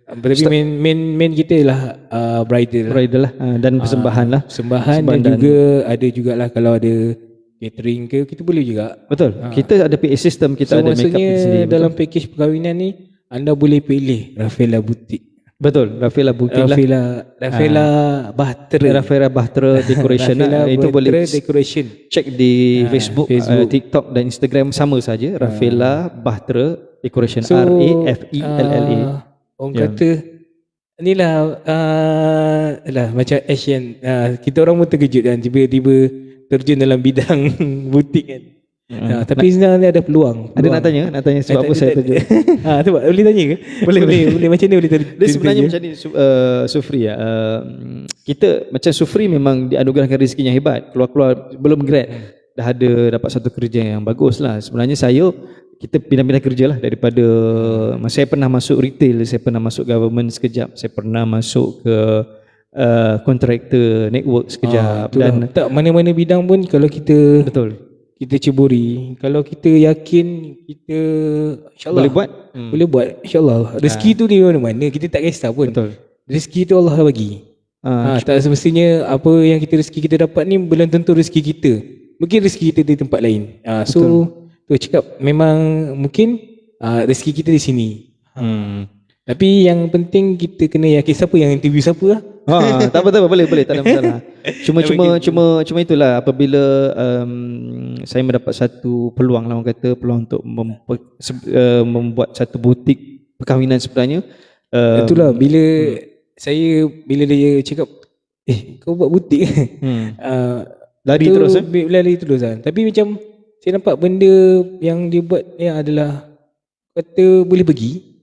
Tapi main kita lah bridal lah, dan persembahan lah. Persembahan dan juga ada jugalah kalau ada catering ke, kita boleh juga. Betul. Kita ada PA system, kita ada makeup sendiri. Maksudnya dalam package perkahwinan ni anda boleh pilih Rafilah Boutique. Betul, Rafilah Boutique lah. Rafilah Bahtera Decoration lah. Itu boleh decoration. Cek di Facebook, TikTok dan Instagram sama saja. Rafilah Bahtera Decoration. RAFELLA. Orang kata inilah macam Asian. Kita orang pun terkejut kan tiba-tiba terjun dalam bidang butik kan. Tapi sebenarnya ada peluang. Ada nak tanya sebab apa saya terjun. Boleh tanya ke? Boleh macam ni boleh terjun. Dia sebenarnya macam ni Sufri ya. Kita macam Sufri memang dianugerahkan rezeki yang hebat. Keluar belum grad dah dapat satu kerja yang bagus lah. Sebenarnya kita pindah-pindah kerja lah daripada saya pernah masuk retail, saya pernah masuk government sekejap, saya pernah masuk ke kontraktor network sekejap. Dan tak mana-mana bidang pun kalau kita kita ceburi, kalau kita yakin kita insyaAllah boleh buat insyaAllah. Rezeki tu di mana-mana, kita tak kisah pun. Rezeki tu Allah bagi. Tak semestinya apa yang rezeki kita dapat ni belum tentu rezeki kita. Mungkin rezeki kita di tempat lain. So tu cakap memang mungkin rezeki kita di sini. Hmm. Tapi yang penting kita kena yakin siapa yang interview siapa lah. Tak apa, boleh, tak ada masalah. Cuma itulah apabila saya mendapat satu peluang lah, orang kata peluang untuk membuat satu butik perkahwinan sebenarnya. Itulah bila dia cakap kau buat butik Lari tu terus lari terus kan. Tapi macam saya nampak benda yang dia buat ni adalah kata boleh pergi.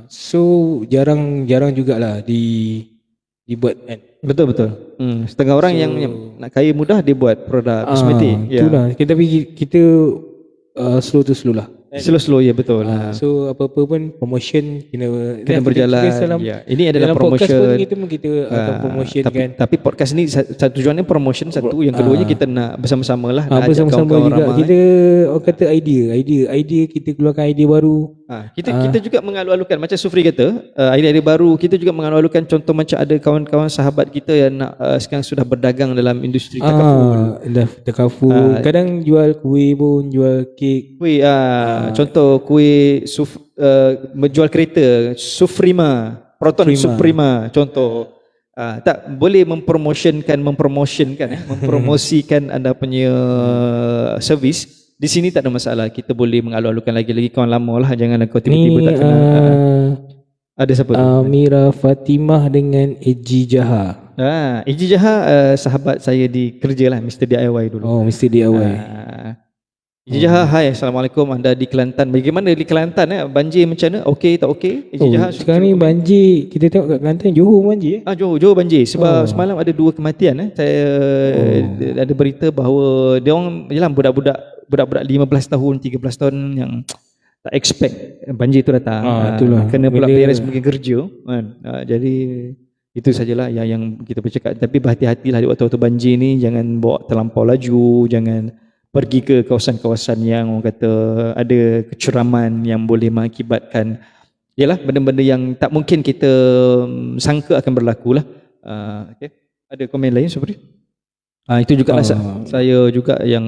So jarang jugalah dibuat kan. Betul. Setengah orang yang nak kaya mudah dia buat produk kosmetik. Itulah. Tapi kita slow to slow lah. Slow ya, betul. So apa-apa pun promotion kena berjalan. Ini adalah dalam podcast promotion. pun kita akan promotion kan. Tapi podcast ni satu tujuannya promotion satu, yang keduanya kita nak bersama-sama lah, nak ajak bersama-sama kawan-kawan juga. ramai. Kita orang kata idea kita keluarkan idea baru. Kita juga mengalu-alukan macam Sufri kata, idea-idea baru. Kita juga mengalu-alukan contoh macam ada kawan-kawan sahabat kita yang nak sekarang sudah berdagang dalam industri takaful. Kadang jual kuih pun, jual kek. Kuih contoh kuih menjual kereta Sufrima, Proton Suprema contoh. Tak boleh mempromosikan anda punya servis. Di sini tak ada masalah. Kita boleh mengalu-alukan lagi kawan lama lah. Jangan kau tiba-tiba tak kenal. Ada siapa tu? Amira Fatimah dengan Eji Jaha. Eji Jaha sahabat saya di kerja lah, Mr. DIY dulu. Oh, Mr. DIY. Eji Jaha, hai, Assalamualaikum, anda di Kelantan. Bagaimana di Kelantan? Banjir macam mana? Okey tak okey? Eji Jaha, sekarang ni banjir, kita tengok kat Kelantan, Johor banjir. Johor banjir. Sebab semalam ada 2 kematian. Saya ada berita bahawa dia orang jelah budak-budak 15 tahun, 13 tahun yang tak expect banjir tu datang. Itulah. Kena pula parents pergi kerja kan. Jadi itu sajalah yang kita bercakap. Tapi berhati-hatilah di waktu-waktu banjir ni, jangan bawa terlampau laju, jangan pergi ke kawasan-kawasan yang orang kata ada keceraman yang boleh mengakibatkan benda-benda yang tak mungkin kita sangka akan berlaku lah. Okay. Ada komen lain Supri? Itu juga saya juga yang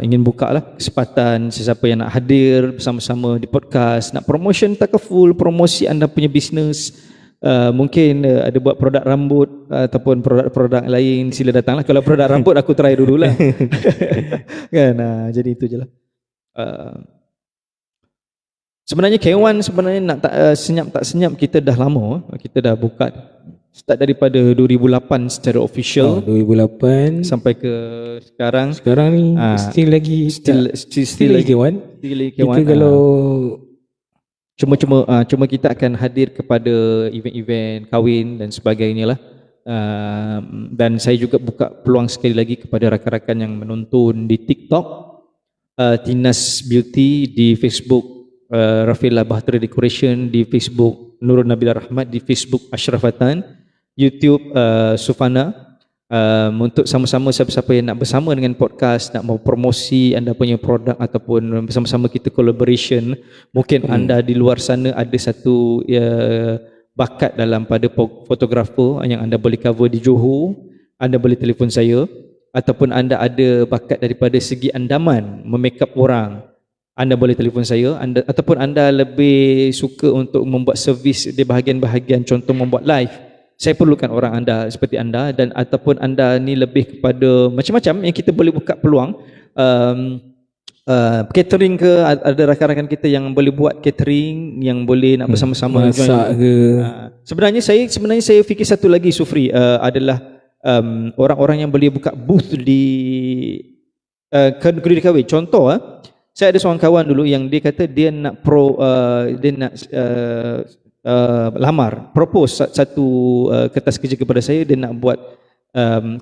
ingin buka lah kesempatan sesiapa yang nak hadir bersama-sama di podcast, nak promotion takaful, promosi anda punya bisnes. Mungkin ada buat produk rambut ataupun produk-produk lain, sila datanglah. Kalau produk rambut aku try dululah. Kan, jadi itu je lah. Sebenarnya K1 nak senyap tak senyap kita dah lama. Kita dah buka start daripada 2008 secara official. 2008 sampai ke sekarang. Sekarang ni still lagi K1. Kita kalau Cuma kita akan hadir kepada event-event kahwin dan sebagainya lah. Dan saya juga buka peluang sekali lagi kepada rakan-rakan yang menonton di TikTok, Tinas Beauty di Facebook, Rafilah Bahtera Decoration di Facebook, Nurul Nabila Rahmat di Facebook Ashrafatan, YouTube Sufana. Untuk sama-sama siapa-siapa yang nak bersama dengan podcast, nak mau promosi anda punya produk ataupun bersama-sama kita collaboration. Mungkin anda di luar sana ada satu bakat dalam pada fotografer yang anda boleh cover di Johor, anda boleh telefon saya. Ataupun anda ada bakat daripada segi andaman, memake-up orang, anda boleh telefon saya. Ataupun anda lebih suka untuk membuat servis di bahagian-bahagian, contoh membuat live, saya perlukan orang anda seperti anda. Dan ataupun anda ni lebih kepada macam-macam yang kita boleh buka peluang. Catering ke, ada rakan-rakan kita yang boleh buat catering, yang boleh nak bersama-sama masak ke. Sebenarnya saya fikir satu lagi Sufri, adalah orang-orang yang boleh buka booth di kedai kahwin. Contoh saya ada seorang kawan dulu yang dia kata dia nak lamar, propose satu kertas kerja kepada saya. Dia nak buat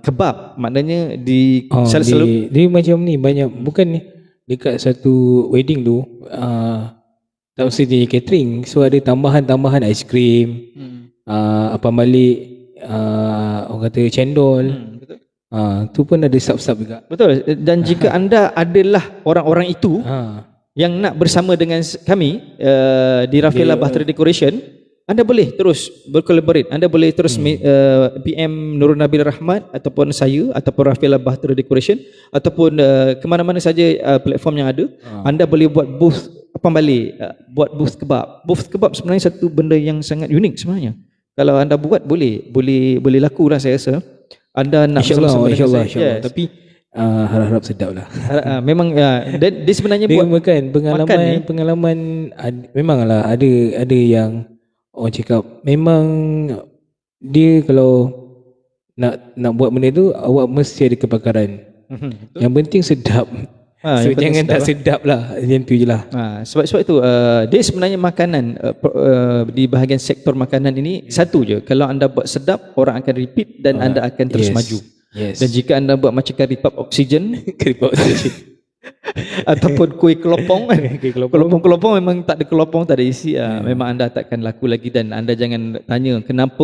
kebab, maknanya di dia macam ni banyak, bukan ni dekat satu wedding tu tak mesti dia catering, so ada tambahan ais krim, apa balik orang kata cendol, tu pun ada sub-sub juga. Betul. Dan jika anda adalah orang-orang itu yang nak bersama dengan kami di Rafilah Bahtera Decoration, anda boleh terus berkolaborate. Anda boleh terus PM Nurul Nabila Rahmat ataupun saya ataupun Rafilah Bahtera Decoration ataupun ke mana-mana saja platform yang ada. Anda boleh buat booth apa balik buat booth kebab. Booth kebab sebenarnya satu benda yang sangat unik sebenarnya. Kalau anda buat boleh laku lah saya rasa. Anda nak bersama-sama dengan InsyaAllah. saya. Yes. Tapi harap-harap sedap lah. Memang dia sebenarnya Dia buat makan makan pengalaman memanglah ada yang orang cakap memang dia kalau nak buat benda tu awak mesti ada kebakaran. Yang penting sedap. So jangan tak sedap lah. Macam tu je lah. Sebab itu dia sebenarnya makanan di bahagian sektor makanan ini satu je. Kalau anda buat sedap, orang akan repeat dan anda akan terus maju. Yes. Dan jika anda buat macam kari pap oksigen ataupun kuih kelopong, kelopong memang tak ada kelopong, tak ada isi, memang anda takkan laku lagi. Dan anda jangan tanya kenapa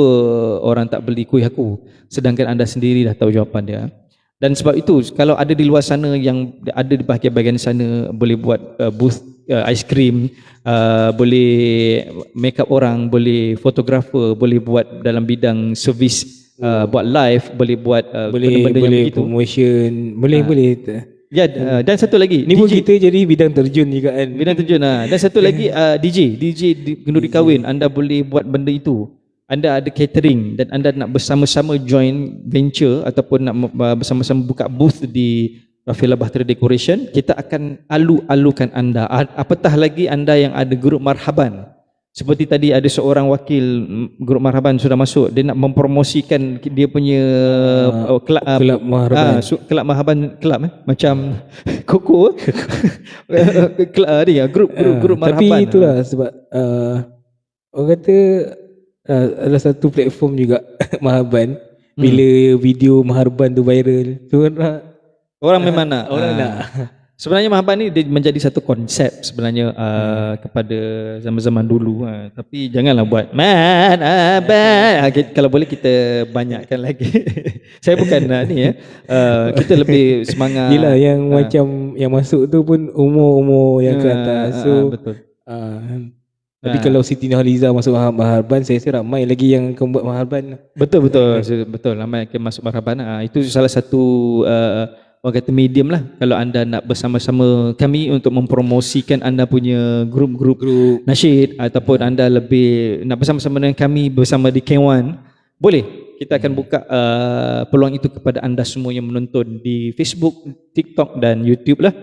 orang tak beli kuih aku, sedangkan anda sendiri dah tahu jawapan dia. Dan sebab itu kalau ada di luar sana yang ada di bahagian-bahagian sana boleh buat booth aiskrim, boleh make up orang, boleh fotografer, boleh buat dalam bidang servis, buat live, boleh buat benda-benda yang begitu, promotion, boleh. Ya, dan satu lagi ni pun kita jadi bidang terjun juga kan. Bidang terjun dan satu lagi DJ kenduri kahwin, anda boleh buat benda itu. Anda ada catering dan anda nak bersama-sama join venture ataupun nak bersama-sama buka booth di Rafilah Bahtera Decoration, kita akan alu-alukan anda. Apatah lagi anda yang ada grup marhaban. Seperti tadi ada seorang wakil grup marhaban sudah masuk, dia nak mempromosikan dia punya kelab marhaban. Kelab marhaban macam Koko. grup marhaban. Tapi itulah sebab orang kata ada satu platform juga marhaban. Bila video marhaban tu viral, tu orang memang nak. Orang nak. Sebenarnya marhaban ni dia menjadi satu konsep sebenarnya kepada zaman-zaman dulu. Tapi janganlah buat marhaban. Kalau boleh kita banyakkan lagi. Saya bukan ni kita lebih semangat. Yelah yang macam yang masuk tu pun umur-umur yang ke atas. So betul. Tapi kalau Siti Nurhaliza masuk marhaban, saya rasa ramai lagi yang akan buat marhaban. Betul, ramai akan masuk marhaban. Itu salah satu orang kata medium lah. Kalau anda nak bersama-sama kami untuk mempromosikan anda punya grup nasyid, ataupun anda lebih nak bersama-sama dengan kami bersama di K1, boleh. Kita akan buka peluang itu kepada anda semua yang menonton di Facebook, TikTok dan YouTube lah.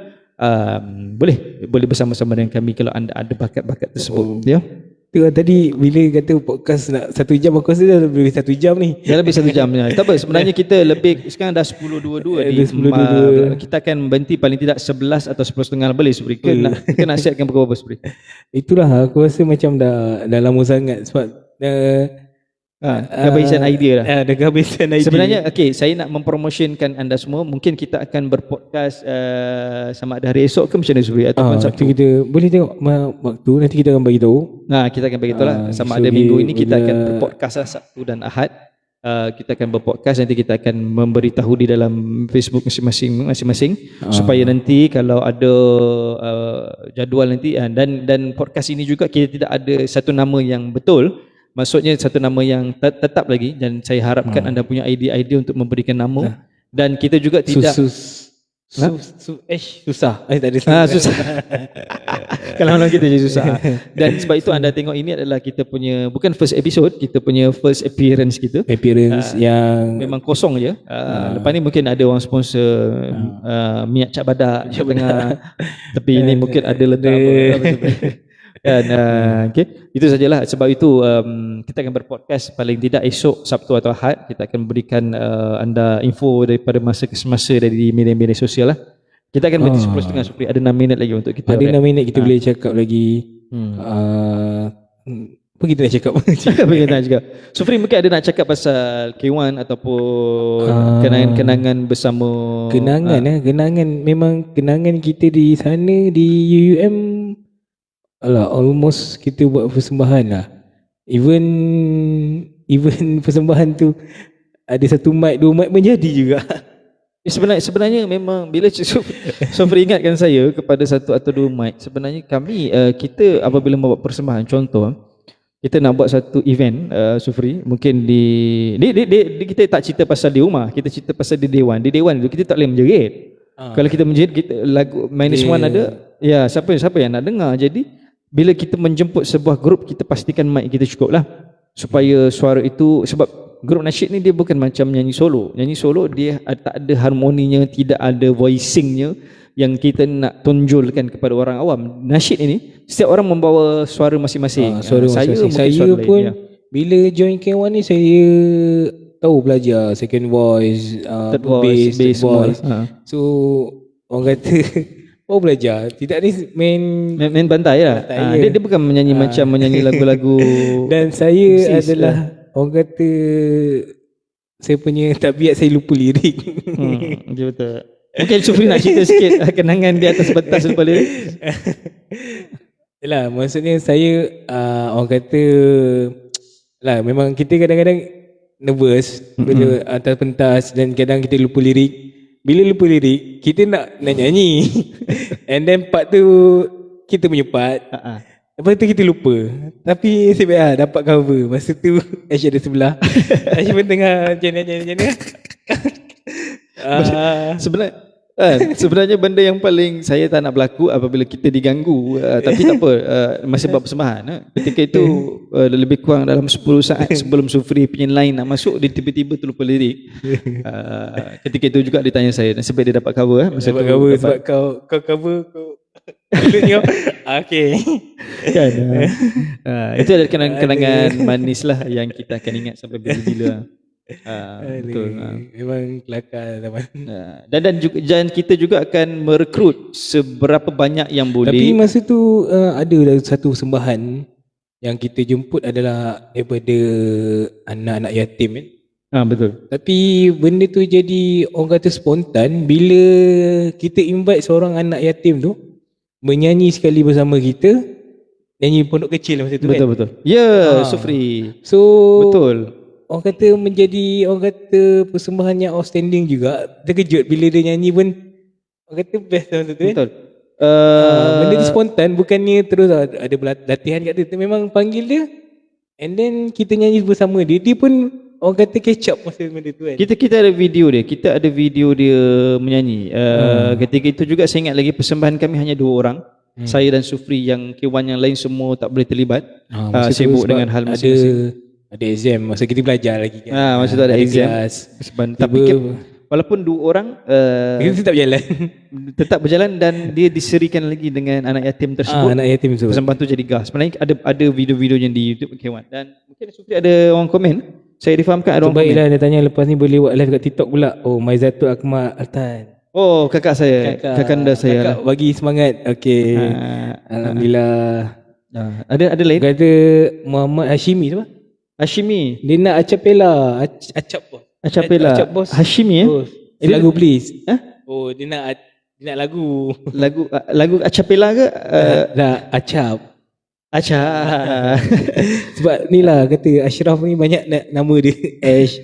Boleh bersama-sama dengan kami kalau anda ada bakat-bakat tersebut. Tadi bila kata podcast nak 1 jam, aku rasa dah lebih 1 jam ni. Dah lebih 1 jam. Tak apa, sebenarnya kita lebih, sekarang dah 10.22 kita akan berhenti paling tidak 11 atau 11.30 boleh Supri. Kita nak siapkan pukul berapa Supri? Itulah aku rasa macam dah lama sangat sebab kehabisan idea dah. Dah kehabisan idea. Sebenarnya saya nak mempromotionkan anda semua. Mungkin kita akan berpodcast sama ada hari esok ke macam mana Supri, ataupun Sabtu. Kita boleh tengok waktu, nanti kita akan bagi tahu. Kita akan bagi tahu lah. Sama ada minggu ini kita akan berpodcast lah, Sabtu dan Ahad. Kita akan berpodcast, nanti kita akan memberitahu di dalam Facebook masing-masing supaya nanti kalau ada jadual nanti dan podcast ini juga kita tidak ada satu nama yang betul. Maksudnya satu nama yang tetap lagi, dan saya harapkan anda punya idea untuk memberikan nama. Dan kita juga tidak susah. Tak ada susah. Kalau kita je susah. Dan sebab itu anda tengok ini adalah kita punya bukan first episode, kita punya first appearance kita. Yang memang kosong je. Lepas ni mungkin ada orang sponsor minyak cap badak tengah. Tapi ini mungkin ada letak dan itu sajalah. Sebab itu kita akan berpodcast paling tidak esok Sabtu atau Ahad. Kita akan berikan anda info daripada masa ke semasa dari media-media sosial lah. Kita akan berhenti 10.30 Supri. Ada 6 minit lagi untuk kita. Ada 6 minit kita boleh cakap lagi. Apa kita nak cakap? Kita nak cakap Supri mungkin ada nak cakap pasal K1 ataupun kenangan-kenangan bersama. Kenangan memang kenangan kita di sana di UUM. Almost kita buat persembahan lah. Even persembahan tu ada 1 mic, 2 mic menjadi juga. Sebenarnya memang bila Supri ingatkan saya kepada 1 atau 2 mic. Sebenarnya kami kita apabila membuat persembahan, contoh kita nak buat satu event Supri, mungkin di kita tak cerita pasal di rumah, kita cerita pasal di dewan. Di dewan itu kita tak boleh menjerit. Kalau kita menjerit, kita lagu minus one ada, Ya, siapa yang nak dengar. Jadi bila kita menjemput sebuah grup, kita pastikan mic kita cukup lah, supaya suara itu, sebab grup nasyid ni dia bukan macam nyanyi solo. Nyanyi solo dia tak ada harmoninya, tidak ada voicingnya yang kita nak tonjolkan kepada orang awam. Nasyid ini setiap orang membawa suara masing-masing. Suara Saya masing-masing. mungkin Saya suara lain, pun ya. bila join K1 ni saya tahu belajar second voice, Third voice, bass third semua. voice. So orang kata oh belajar. Tidak ni Main bantai lah. Bantai, ya. Dia bukan menyanyi macam menyanyi lagu-lagu. Dan saya Sis, adalah orang kata saya punya tabiat saya lupa lirik. Betul. Mungkin Sufri nak cerita sikit kenangan di atas pentas lupa lirik. Yalah, maksudnya saya orang kata lah, memang kita kadang-kadang nervous bila atas pentas dan kadang kita lupa lirik. Bila lupa lirik, kita nak nyanyi. And then part tu kita punya part. Lepas tu kita lupa. Tapi nasib baik dapat cover. Masa tu Ash ada sebelah. Ash pun tengah macam mana. Sebenarnya benda yang paling saya tak nak berlaku apabila kita diganggu, tapi tak apa, masih buat persembahan. Ketika itu lebih kurang dalam 10 saat sebelum Sufri punya line nak masuk, dia tiba-tiba terlupa lirik. Ketika itu juga dia tanya saya, nasib baik dia dapat cover. Masa dapat tu cover sebab kau cover kau. Okay. Kan, itu adalah kenangan manis lah yang kita akan ingat sampai bila-bila. Betul. Memang kelakar zaman. Dan kita juga akan merekrut seberapa banyak yang boleh. Tapi masa tu ada satu sembahan yang kita jemput adalah daripada anak-anak yatim kan. Betul. Tapi benda tu jadi orang kata spontan bila kita invite seorang anak yatim tu menyanyi sekali bersama kita, nyanyi Pondok Kecil masa tu. Betul. Ya, Sufri. So betul. Orang kata menjadi persembahan yang outstanding juga. Terkejut bila dia nyanyi pun orang kata best masa tu. Betul. Benda tu spontan, bukannya terus ada latihan kat dia. Memang panggil dia and then kita nyanyi bersama dia. Dia pun orang kata catch up masa benda tu kan. Kita ada video dia. Kita ada video dia menyanyi. Ketika itu juga saya ingat lagi persembahan kami hanya 2 orang. Saya dan Sufri, yang K1 yang lain semua tak boleh terlibat. Sibuk dengan hal masing-masing. Ada exam, masa kita belajar lagi kan. Masa tu ada exam. Tapi walaupun 2 orang kita tetap berjalan dan dia diserikan lagi dengan anak yatim tersebut. Anak yatim tersebut. Persembahan tu jadi gas. Sebenarnya ada video-video yang di YouTube K1. Dan mungkin Sufri ada orang komen. Saya difahamkan ada orang komen. Baiklah, dia tanya lepas ni boleh buat live kat TikTok pula. Oh, Maizatul Akmal Altan. Oh, kakak saya. Kakanda saya. Kakak bagi semangat. Okey. Alhamdulillah. Ada lain? Kata Muhammad Hashimi tu apa? Hashimi. Dia nak acapella. Acap bos. Hashimi Oh, lagu please. Oh, dia nak lagu. Lagu acapella ke? Nak acap. Acap. Sebab ni lah kata Ashraf ni banyak nama dia. Ash.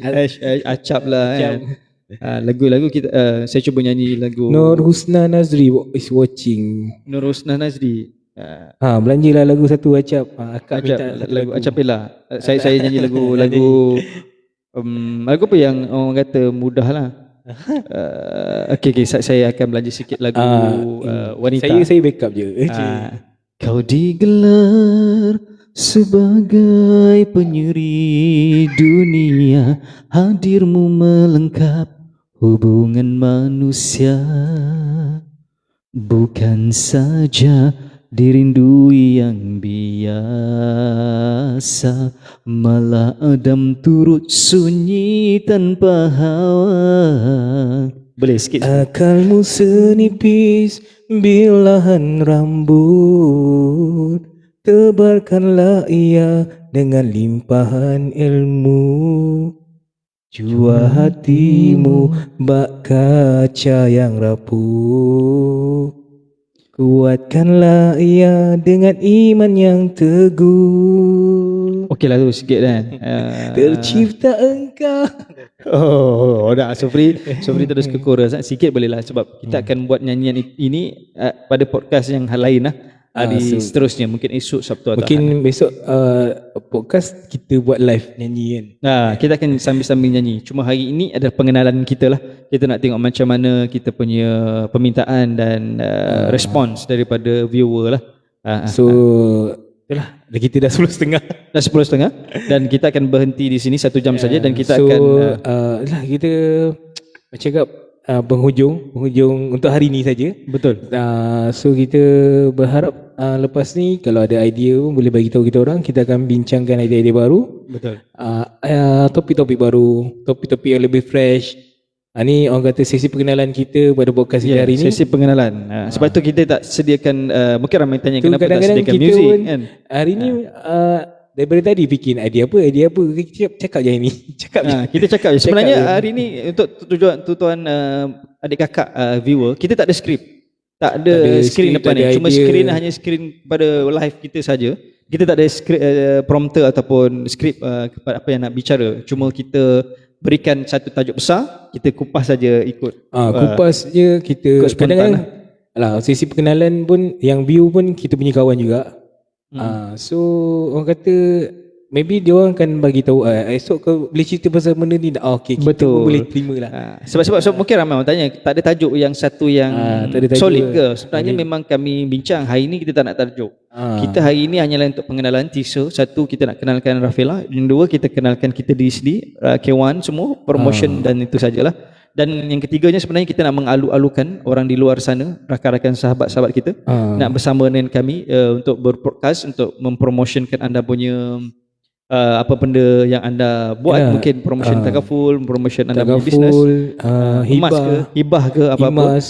Acap lah kan. Lagu-lagu kita saya cuba nyanyi lagu Nur Husna Nazri is watching. Nur Husna Nazri. Belanjalah lagu satu acap. Akak minta lagu acapella. Saya nyanyi lagu lagu apa yang orang kata mudah lah. Okay, saya akan belanja sikit lagu wanita. Saya backup je. Kau digelar sebagai penyeri dunia, hadirmu melengkap hubungan manusia, bukan saja dirindui yang biasa, malah Adam turut sunyi tanpa hawa. Boleh sikit. Akalmu senipis bilahan rambut, tebarkanlah ia dengan limpahan ilmu. Jua hatimu bak kaca yang rapuh, kuatkanlah ia dengan iman yang teguh. Okeylah tu sikit kan. Tercipta engkau. Dah Sufri terus ke chorus. Sikit boleh lah sebab kita akan buat nyanyian ini pada podcast yang hal lain lah. hari seterusnya, mungkin esok Sabtu atau Mungkin besok podcast kita buat live nyanyi kan. kita akan sambil-sambil nyanyi. Cuma hari ini adalah pengenalan kita lah. Kita nak tengok macam mana kita punya permintaan dan respons daripada viewer lah. So itulah, kita dah 10.30. Dah 10.30 dan kita akan berhenti di sini 1 jam saja dan kita akan lah kita macam cakap penghujung untuk hari ni saja. betul. So kita berharap lepas ni kalau ada idea pun boleh bagi tahu kita orang, kita akan bincangkan idea-idea baru. Betul. Topik-topik baru, topik-topik yang lebih fresh. Ni orang kata sesi pengenalan kita pada podcast kita hari ni. Sesi pengenalan. Sebab tu kita tak sediakan mungkin ramai tanya kenapa tak kadang-kadang sediakan kita muzik pun, kan. Hari ni daripada tadi fikir idea apa kita cakap je ni. Kita cakap je. Sebenarnya Cakap je. hari ni untuk tujuan adik kakak viewer, kita tak ada skrip. Tak ada skrin skrip, depan tak ni. ada Cuma idea. skrin hanya skrin pada live kita saja. Kita tak ada skrip, prompter ataupun skrip kepada apa yang nak bicara. Cuma kita berikan satu tajuk besar, kita kupas saja ikut. Kupas je kita. ikut spontan Kadang-kadang sesi perkenalan pun yang view pun kita punya kawan juga. So orang kata maybe dia orang akan bagi tahu esok kau boleh cerita pasal benda ni. Okay, kita Betul. pun boleh terima lah. Sebab mungkin ramai orang tanya tak ada tajuk yang satu yang tak ada tajuk solid ke? ke? Sebenarnya memang kami bincang hari ni kita tak nak tajuk. Kita hari ini hanyalah untuk pengenalan teaser. Satu, kita nak kenalkan Rafilah. Yang dua, kita kenalkan kita diri sendiri, K1 semua, promotion dan itu sajalah. Dan yang ketiganya sebenarnya kita nak mengalu-alukan orang di luar sana, rakan-rakan sahabat-sahabat kita nak bersama dengan kami untuk berpodcast, untuk mempromotionkan anda punya apa benda yang anda buat, mungkin promotion takaful, promotion anda punya bisnes, emas ke, hibah ke, apa-apa.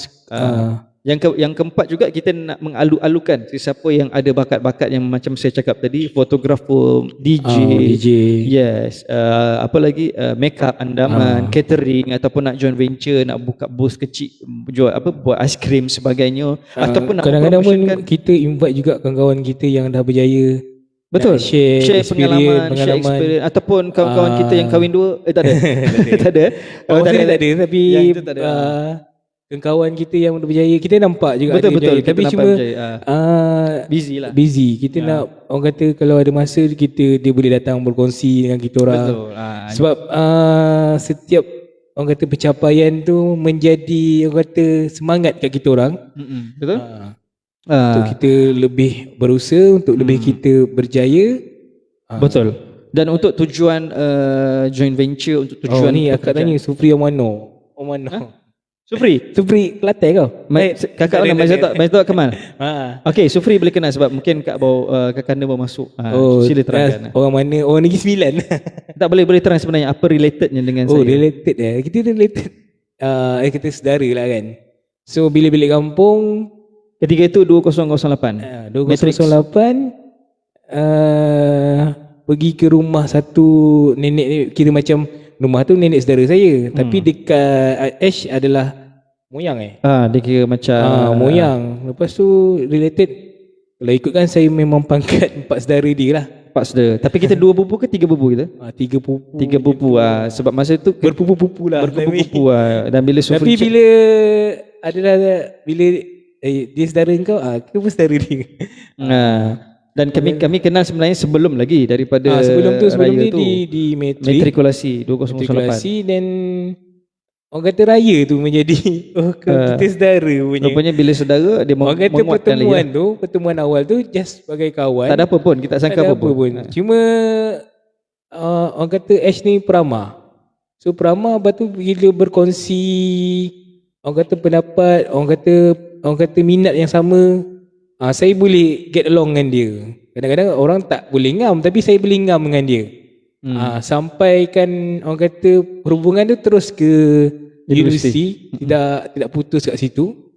Yang keempat juga kita nak mengalu-alukan siapa yang ada bakat-bakat yang macam saya cakap tadi, fotografer, DJ, yes, apa lagi, makeup, andaman, catering, ataupun nak join venture, nak buka booth kecil, jual apa, buat aiskrim sebagainya, ataupun nak kadang-kadang pun mempromotionkan. kita invite juga kawan-kawan kita yang dah berjaya. Betul. Share pengalaman, share experience, ataupun kawan-kawan kita yang kahwin dua, tak ada. Tak ada. Tak ada, tapi yang itu tak ada. kawan kita yang berjaya kita nampak juga Betul, ada betul. berjaya. Tapi Kita cuma nampak berjaya. Busy lah. busy. Kita nak orang kata kalau ada masa dia boleh datang berkongsi dengan kita orang. Betul. Sebab setiap orang kata pencapaian tu menjadi orang kata semangat kat kita orang. Betul. Untuk kita lebih berusaha, untuk lebih kita berjaya. Betul. Dan untuk tujuan joint venture, untuk tujuan Ni akak tanya Supri Omano. Sufri, Kelantan kau? kakak nama saya tak, Mai Kemal. Okey, Sufri boleh kenal sebab mungkin kak bawa kakak anda bawa masuk. Sila terangkan. Orang mana? Orang Negeri Sembilan. Tak boleh terang sebenarnya apa relatednya dengan saya. Related kita related. Kita saudara lah kan. So bila balik kampung Ketika itu 2008. 2008 pergi ke rumah satu nenek ni, kira macam rumah tu nenek saudara saya, tapi dekat Ash adalah moyang dia kira macam moyang. Lepas tu related, kalau ikutkan saya memang pangkat 4 saudara dia lah. 4 saudara. Tapi kita 2 pupu ke 3 pupu kita? 3 pupu. 3 pupu sebab masa itu Berpupu-pupu lah. berpupu-pupu dan bila Tapi Sufri bila dia saudara kau, kita pun saudara dia. dan kami kenal sebenarnya sebelum lagi daripada sebelum raya ni tu. di Matrikulasi 2008. Matrikulasi, dan orang kata raya tu menjadi kita saudara punya. Rupanya bila saudara dia orang kata pertemuan awal tu just sebagai kawan. Tak ada apa pun, kita tak sangka apa pun. Cuma orang kata Ash ni peramah. So peramah, lepas tu bila berkongsi orang kata pendapat, orang kata minat yang sama, saya boleh get along dengan dia. Kadang-kadang orang tak boleh ngam, tapi saya boleh ngam dengan dia. Sampai kan orang kata perhubungan tu terus ke universiti, tidak putus kat situ.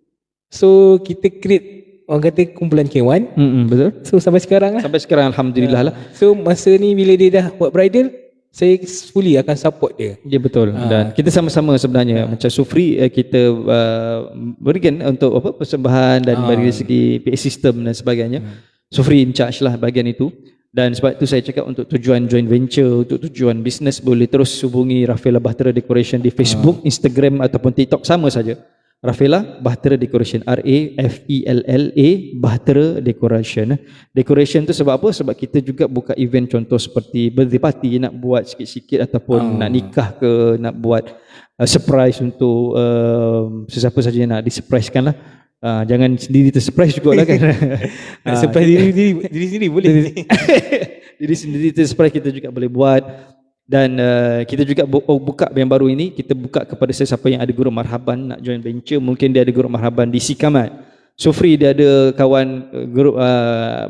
So kita create orang kata kumpulan K1. Betul. So sampai sekarang lah. Sampai sekarang alhamdulillah lah. So masa ni bila dia dah buat bridal, saya fully akan support dia. Ya betul. Dan kita sama-sama sebenarnya macam Sufri, kita berikan untuk apa persembahan dan dari segi PA system dan sebagainya. Sufri in charge lah bahagian itu. Dan sebab itu saya cakap untuk tujuan joint venture, untuk tujuan bisnes, boleh terus hubungi Rafilah Bahtera Decoration di Facebook, Instagram ataupun TikTok, sama saja. Rafaela Bahtera Decoration, RAFELLA Bahtera Decoration. Decoration tu sebab apa? Sebab kita juga buka event contoh seperti birthday party, nak buat sikit-sikit ataupun nak nikah ke, nak buat surprise untuk sesiapa saja yang nak disurprisekan lah. Jangan sendiri tersurprise jugalah kan. Surprise diri sendiri boleh. Diri sendiri tersurprise kita juga boleh buat. Dan kita juga buka yang baru ini, kita buka kepada sesiapa yang ada guru marhaban nak join venture. Mungkin dia ada guru marhaban di Sikamat, Sufri dia ada kawan guru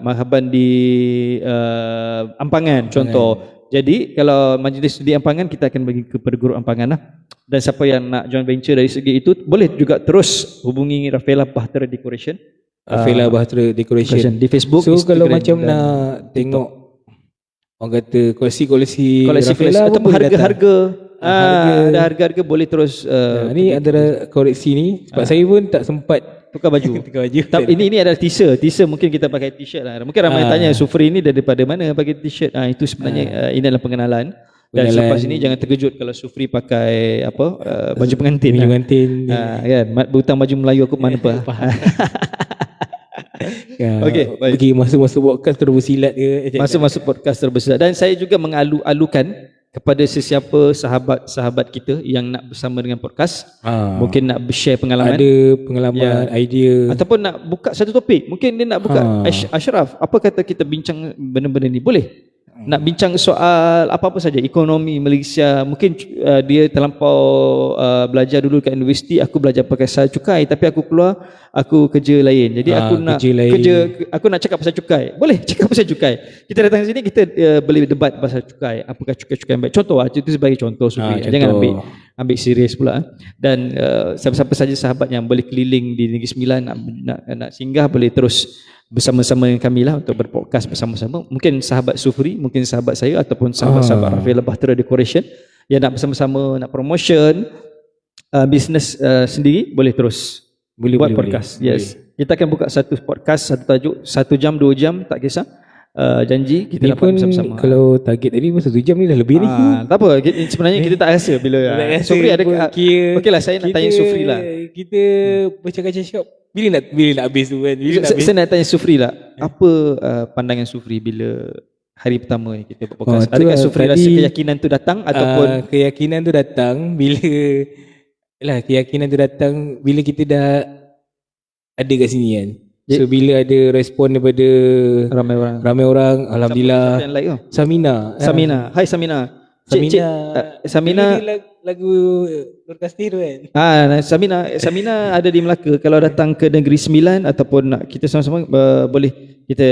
marhaban di Ampangan contoh. Jadi kalau majlis di Ampangan, kita akan bagi kepada guru Ampangan lah. Dan siapa yang nak join venture dari segi itu, boleh juga terus hubungi Rafaela Bahtera Decoration, Rafaela Bahtera Decoration di Facebook. So Instagram, kalau macam nak tengok orang kata koleksi Rafaela ataupun harga-harga, ada harga-harga boleh terus ni antara koreksi ni sebab saya pun tak sempat tukar baju. tukar baju. Ini adalah t-shirt mungkin kita pakai t-shirt lah. Mungkin ramai tanya Sufri ni daripada mana pakai t-shirt. Itu sebenarnya ini adalah pengenalan. Dan selepas ini jangan terkejut kalau Sufri pakai baju pengantin. Baju pengantin. Kan, butang baju Melayu aku mana apa. Okey, pergi masuk podcast terus bersilat ke? Masuk podcast terus bersilat. Dan saya juga mengalu-alukan kepada sesiapa sahabat-sahabat kita yang nak bersama dengan podcast, mungkin nak share pengalaman, ada pengalaman, idea, ataupun nak buka satu topik. Mungkin dia nak buka Ashraf, apa kata kita bincang benda-benda ni, boleh. Nak bincang soal apa-apa saja, ekonomi Malaysia. Mungkin dia terlampau belajar dulu kat universiti, aku belajar pakai pasal cukai, tapi aku keluar aku kerja lain. Jadi aku nak aku nak cakap pasal cukai. Boleh cakap pasal cukai. Kita datang sini, kita boleh debat pasal cukai. Apakah cukai yang baik? Contoh itu sebagai contoh Sufri. Jangan ambil serius pula. Dan siapa-siapa saja sahabat yang boleh keliling di Negeri Sembilan nak singgah, boleh terus bersama-sama dengan kami lah untuk berpodcast bersama-sama. Mungkin sahabat Sufri, mungkin sahabat saya, ataupun sahabat-sahabat Rafaela Bahtera Decoration yang nak bersama-sama nak promotion bisnes sendiri, boleh terus buat podcast. Yes. Kita akan buka satu podcast, satu tajuk, 1 jam 2 jam tak kisah. Janji kita dapat bersama-sama. Kalau target tadi pun 1 jam ni dah lebih ni. Tak apa, sebenarnya kita tak rasa bila Sufri ada. Okeylah, saya nak tanya Sufri lah. Kita bercakap-cakap bila nak habis tu kan. Saya nak tanya Sufri lah, apa pandangan Sufri bila hari pertama ni kita buat podcast? Adakah Sufri rasa keyakinan tu datang ataupun keyakinan tu datang bila kita dah ada kat sini kan. So bila ada respon daripada ramai orang, alhamdulillah. Samina. Hai Samina. Samina lagu Nurkasti tu kan. Samina ada di Melaka. Kalau datang ke Negeri Sembilan ataupun nak kita sama-sama boleh kita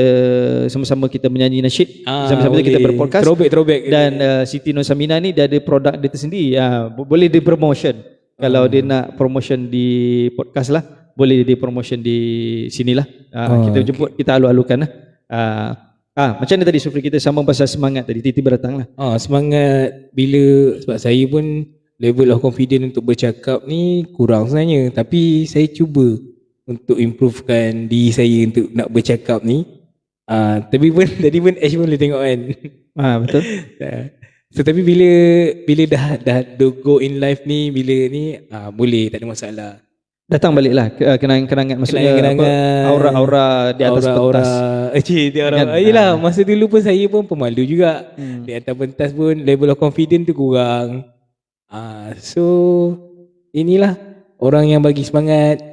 sama-sama kita menyanyi nasyid, sama-sama kita berpodcast. Throwback. Dan Siti Nur Samina ni dia ada produk dia tersendiri. Boleh di promotion. Kalau dia nak promotion di podcast lah, boleh di promotion di sinilah. Kita jemput, kita alu-alukan lah. Macam mana tadi Sufri, kita sambung pasal semangat tadi, tiba-tiba datang lah. Semangat bila, sebab saya pun level of confidence untuk bercakap ni kurang sebenarnya, tapi saya cuba untuk improvekan diri saya untuk nak bercakap ni. Tapi pun tadi pun Ash pun boleh tengok kan. Betul. So tapi bila dah go in life ni, bila ni boleh, tak ada masalah. Datang baliklah kenangan-kenangan, maksudnya aura-aura di atas pentas. Yelah, masa dulu pun saya pun pemalu juga. Di atas pentas pun level of confidence tu kurang. So inilah orang yang bagi semangat.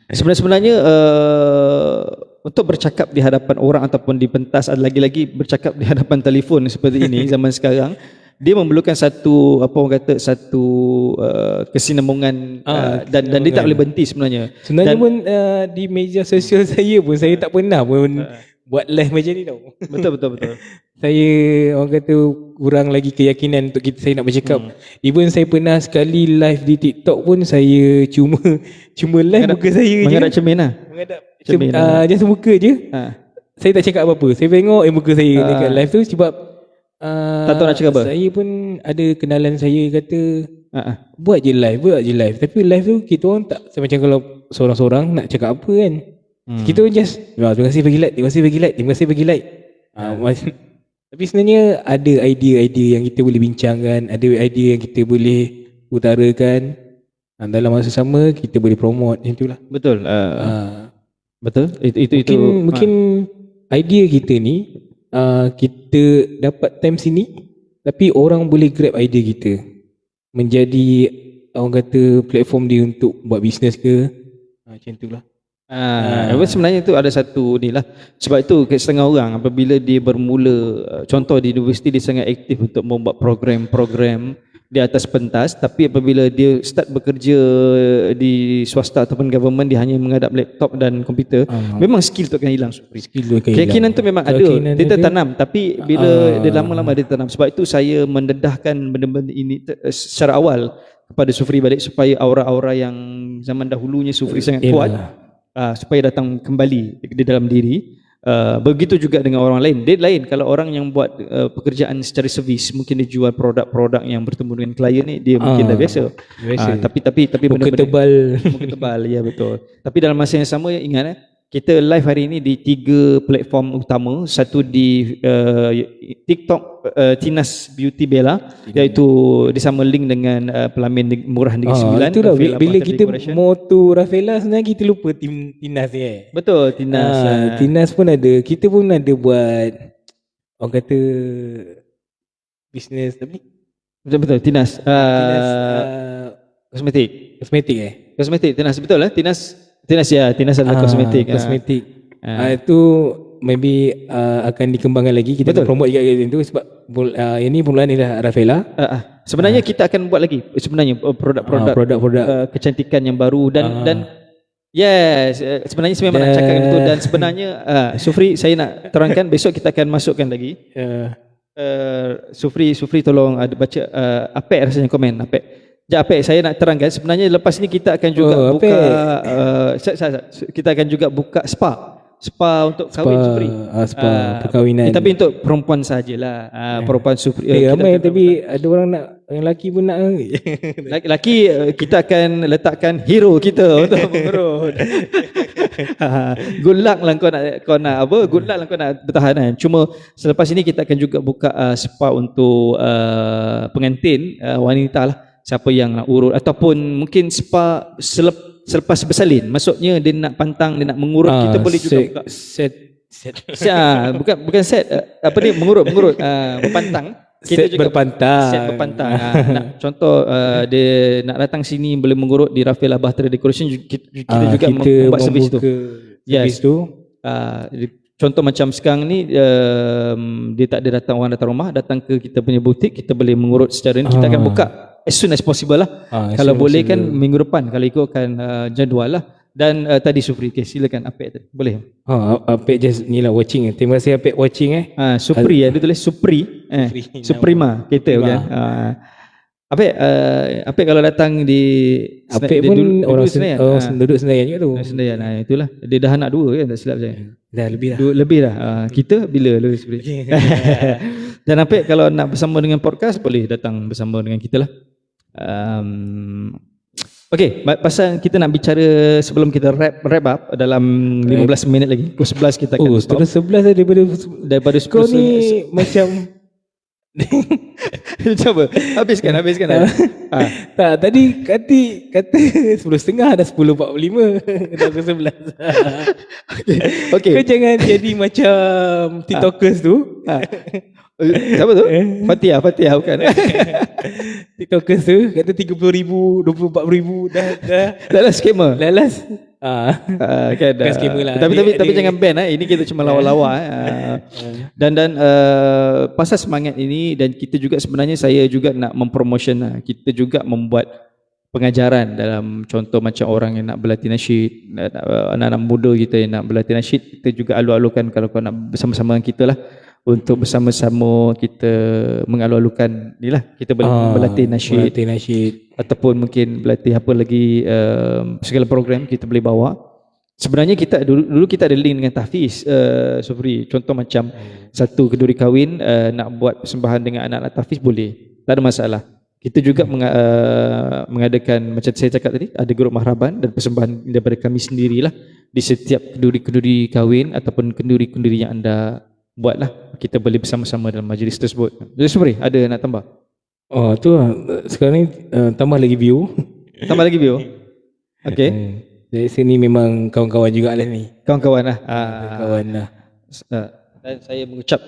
Sebenarnya untuk bercakap di hadapan orang ataupun di pentas, lagi-lagi bercakap di hadapan telefon seperti ini zaman sekarang, dia memerlukan satu kesinambungan dan dia tak boleh berhenti sebenarnya. Sebenarnya pun di media sosial saya pun saya tak pernah pun buat live macam ni tau. Betul. Saya orang kata kurang lagi keyakinan untuk saya nak bercakap. Even saya pernah sekali live di TikTok pun, saya cuma live muka saya je. Menghadap cermin lah. Just muka je. Saya tak cakap apa-apa. Saya tengok muka saya dekat live tu sebab tak tahu nak cakap apa. Saya pun ada kenalan saya kata buat je live. Tapi live tu kita orang tak macam kalau seorang-seorang nak cakap apa kan. Kita pun just terima kasih bagi like. Tapi sebenarnya ada idea-idea yang kita boleh bincangkan, ada idea yang kita boleh utarakan. Dalam masa sama kita boleh promote macam itulah. Betul. Betul. Itu Mungkin idea kita ni kita dapat time sini tapi orang boleh grab idea kita menjadi orang kata platform dia untuk buat bisnes ke, macam itulah. Sebenarnya itu ada satu ni lah. Sebab itu setengah orang apabila dia bermula, contoh di universiti dia sangat aktif untuk membuat program-program di atas pentas, tapi apabila dia start bekerja di swasta ataupun government, dia hanya menghadap laptop dan komputer, memang skill tu akan hilang. Skill tu akan Keyakinan hilang. tu memang ada, kita tanam, tapi bila dia lama-lama dia tanam. Sebab itu saya mendedahkan benda-benda ini secara awal kepada Sufri balik, supaya aura-aura yang zaman dahulunya Sufri sangat kuat, supaya datang kembali di dalam diri. Begitu juga dengan orang lain. Dia lain kalau orang yang buat pekerjaan secara servis, mungkin dia jual produk-produk yang bertemu dengan klien ni, dia mungkin dah biasa. Tapi muka tebal. Muka tebal, ya betul. Tapi dalam masa yang sama, ingat kita live hari ini di 3 platform utama. Satu di TikTok, Tinas Beauty Bella, iaitu disama link dengan Pelamin Murah Negeri Sembilan. Itulah bila kita moto Rafaela, sebenarnya kita lupa tim Tinas ni. Betul, Tinas. Tinas pun ada. Kita pun ada buat orang kata bisnes tapi betul Tinas. Tinas Kosmetik. Kosmetik Tinas, betul lah. Tinas adalah kosmetik. Kosmetik. Itu maybe akan dikembangkan lagi. Kita akan promote juga itu sebab ini permulaan ni lah Rafaela. Sebenarnya kita akan buat lagi sebenarnya produk kecantikan yang baru dan yes, sebenarnya saya memang nak cakap itu. Dan sebenarnya Sufri, saya nak terangkan besok kita akan masukkan lagi. Sufri tolong baca Apek rasanya komen Apek. Apek, saya nak terangkan sebenarnya lepas ni kita akan juga buka kita akan juga buka spa untuk kahwin Sufri. Spa perkahwinan. Tapi untuk perempuan sajalah. Perempuan Sufri. Ramai tapi ada orang nak, yang lelaki pun nak. Lelaki kita akan letakkan hero kita untuk mengurut. Good luck lah kau nak apa? Good luck lah kau nak bertahan kan. Cuma selepas ini kita akan juga buka spa untuk pengantin wanita lah. Siapa yang nak urut ataupun mungkin spa selepas bersalin, maksudnya dia nak pantang, dia nak mengurut, kita boleh juga buka set bukan set apa ni, mengurut berpantang. Kita set juga berpantang. Set berpantang. Nak contoh dia nak datang sini boleh mengurut di Rafaela Bahtera Decoration, kita juga membuat servis tu. Servis tu. Contoh macam sekarang ni dia tak ada orang datang rumah, datang ke kita punya butik, kita boleh mengurut secara ni. Kita akan buka as soon as possible lah. Kalau boleh kan minggu depan, kalau ikutkan jadual lah. Dan tadi Sufri, silakan Apek tadi. Boleh? Apek just ni lah watching. Terima kasih Apek watching Supri dia tulis Supri. Suprema kita bukan. Apek kalau datang di Apek pun orang duduk Senayan juga tu. Senayan, itulah. Dia dah anak 2 kan, tak silap saya. Dah lebih dah. Lebih dah. Kita bila Supri. Dan Apek kalau nak bersama dengan podcast, boleh datang bersama dengan kita lah. Okey, pasal kita nak bicara sebelum kita wrap up dalam 15 minit lagi. Pukul 11 kita akan stop. Terus 11 daripada 10. Kau ni macam cuba habiskan. Tak, tadi kata 10.30 dah 10.45 dah pukul 11. Okey. Kau jangan jadi macam TikTokers tu. Siapa tu? Fatihah bukan. TikTokers tu kata 30,000, 24,000 dah scammer. Lalas. Kan scammer lah. Tapi jangan ban ini kita cuma lawa-lawa. Dan pasal semangat ini, dan kita juga sebenarnya saya juga nak mempromotion kita juga membuat pengajaran dalam contoh macam orang yang nak berlatih nasyid, anak-anak muda kita yang nak berlatih nasyid, kita juga alu-alukan kalau kau nak bersama-sama dengan kita lah, untuk bersama-sama kita mengalu-alukan ni lah, kita boleh berlatih nasyid ataupun mungkin berlatih apa lagi, segala program kita boleh bawa. Sebenarnya kita dulu kita ada link dengan tahfiz, Sufri. Contoh macam satu kenduri kahwin nak buat persembahan dengan anak-anak tahfiz, boleh, tak ada masalah. Kita juga mengadakan macam saya cakap tadi, ada grup mahraban dan persembahan daripada kami sendirilah di setiap kenduri kahwin ataupun kenduri yang anda buatlah, kita boleh bersama-sama dalam majlis tersebut. Jadi Sufri, ada nak tambah? Tu lah. Sekarang ni tambah lagi view. Tambah lagi bio. Okey. Dari sini memang kawan-kawan jugalah ni. Kawan-kawan lah. Kawan lah. Dan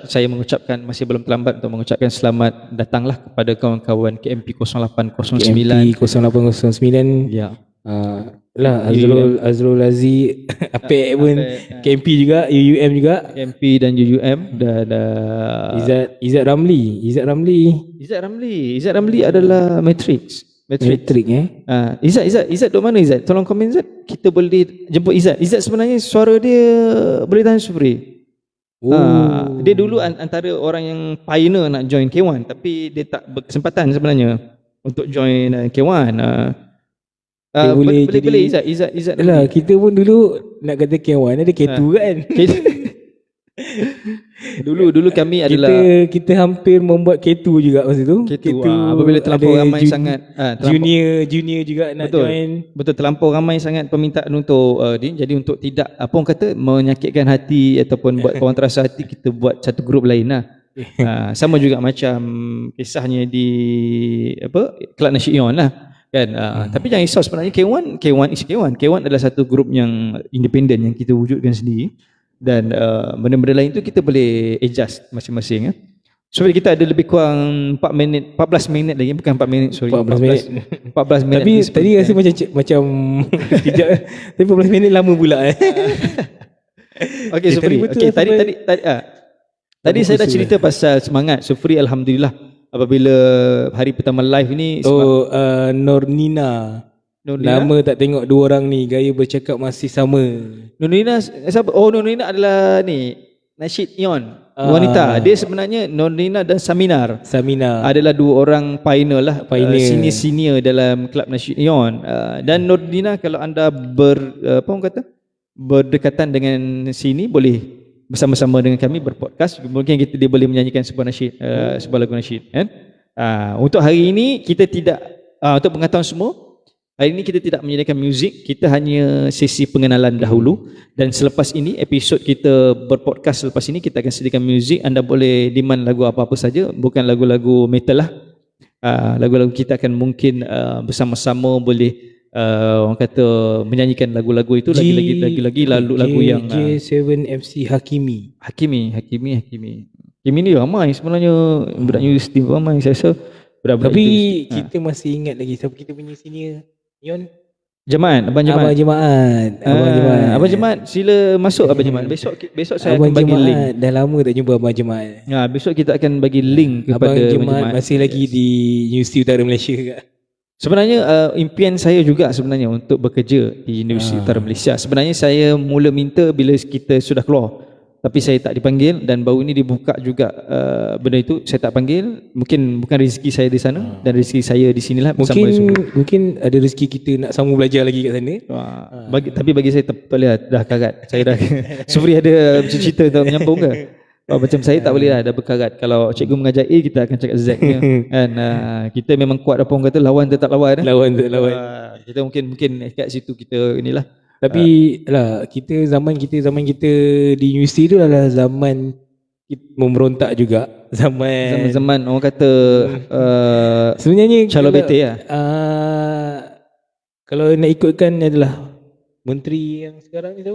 saya mengucapkan masih belum terlambat untuk mengucapkan selamat datanglah kepada kawan-kawan KMP 0809. KMP 0809. Ya. Lah Azrul Aziz Apek pun KMP juga, UUM juga, KMP dan UUM dan Izzat Ramli adalah Matrix. Izzat duk mana Izzat? Tolong komen Izzat. Kita boleh jemput Izzat. Izzat sebenarnya suara dia boleh tahan Supri. Dia dulu antara orang yang pioneer nak join K1, tapi dia tak berkesempatan sebenarnya untuk join K1. Boleh Izzat. Yalah, kita pun dulu nak kata K1 ada K2 kan. Dulu kami adalah kita hampir membuat K2 juga masa tu. K2 apabila terlampau ramai sangat junior juga nak join. Betul, terlampau ramai sangat permintaan untuk jadi untuk tidak apa orang kata menyakitkan hati ataupun buat kawan terasa hati, kita buat satu grup lain lah. Sama juga macam kisahnya di Kelab Nasyid Ion lah kan. Tapi jangan risau, sebenarnya K1 adalah satu grup yang independen yang kita wujudkan sendiri. Dan benda-benda lain tu kita boleh adjust masing-masing ya. So kita ada lebih kurang 14 minit lagi, bukan 4 minit, sorry. 14 minit. Tapi tadi rasa macam kejap. Tapi 14 minit lama pula. Okey, Supri. Okey, tadi saya dah cerita pasal semangat Supri, alhamdulillah apabila hari pertama live ni. Nurnina. Lama tak tengok dua orang ni, gaya bercakap masih sama. Nurnina siapa? Nurnina adalah ni Nasyid Ion, wanita. Dia sebenarnya Nurnina dan Samina adalah dua orang pioneer lah, senior dalam Kelab Nasyid Ion. Dan Nurnina kalau anda berdekatan dengan sini, boleh bersama-sama dengan kami berpodcast. Mungkin dia boleh menyanyikan sebuah nasyid, sebuah lagu nasyid kan. Untuk hari ini kita tidak untuk pengetahuan semua, hari ini kita tidak menyediakan muzik, kita hanya sesi pengenalan dahulu. Dan selepas ini, episod kita berpodcast selepas ini, kita akan sediakan muzik. Anda boleh demand lagu apa-apa saja, bukan lagu-lagu metal lah. Lagu-lagu kita akan mungkin bersama-sama boleh orang kata menyanyikan lagu-lagu itu lagi-lagi lagu yang J7MC Hakimi ni ramai sebenarnya, budak universiti ramai saya rasa. Tapi kita masih ingat lagi siapa kita punya senior Ion? Abang Jemaat, sila masuk Abang Jemaat. Besok saya akan bagi link. Dah lama tak jumpa Abang Jemaat. Besok kita akan bagi link kepada Abang Jemaat. Masih lagi di Universiti Utara Malaysia juga. Sebenarnya impian saya juga sebenarnya untuk bekerja di Universiti Utara Malaysia. Sebenarnya saya mula minta bila kita sudah keluar, tapi saya tak dipanggil, dan baru ini dibuka juga benda itu, saya tak panggil. Mungkin bukan rezeki saya di sana dan rezeki saya di sinilah bersama mungkin ada rezeki kita nak sambung belajar lagi kat sana. Tapi bagi saya tak boleh dah karat. Saya dah Supri ada cerita untuk menyambung ke? Macam saya tak boleh dah berkarat. Kalau cikgu mengajar A, kita akan cakap Z nya kan. Kita memang kuat apa orang kata, lawan tetap lawan. Kita mungkin kat situ kita inilah. Tapi kita zaman kita di universiti tu adalah zaman memberontak juga. Zaman orang kata sebenarnya calon BT lah. Kalau nak ikutkan adalah menteri yang sekarang ni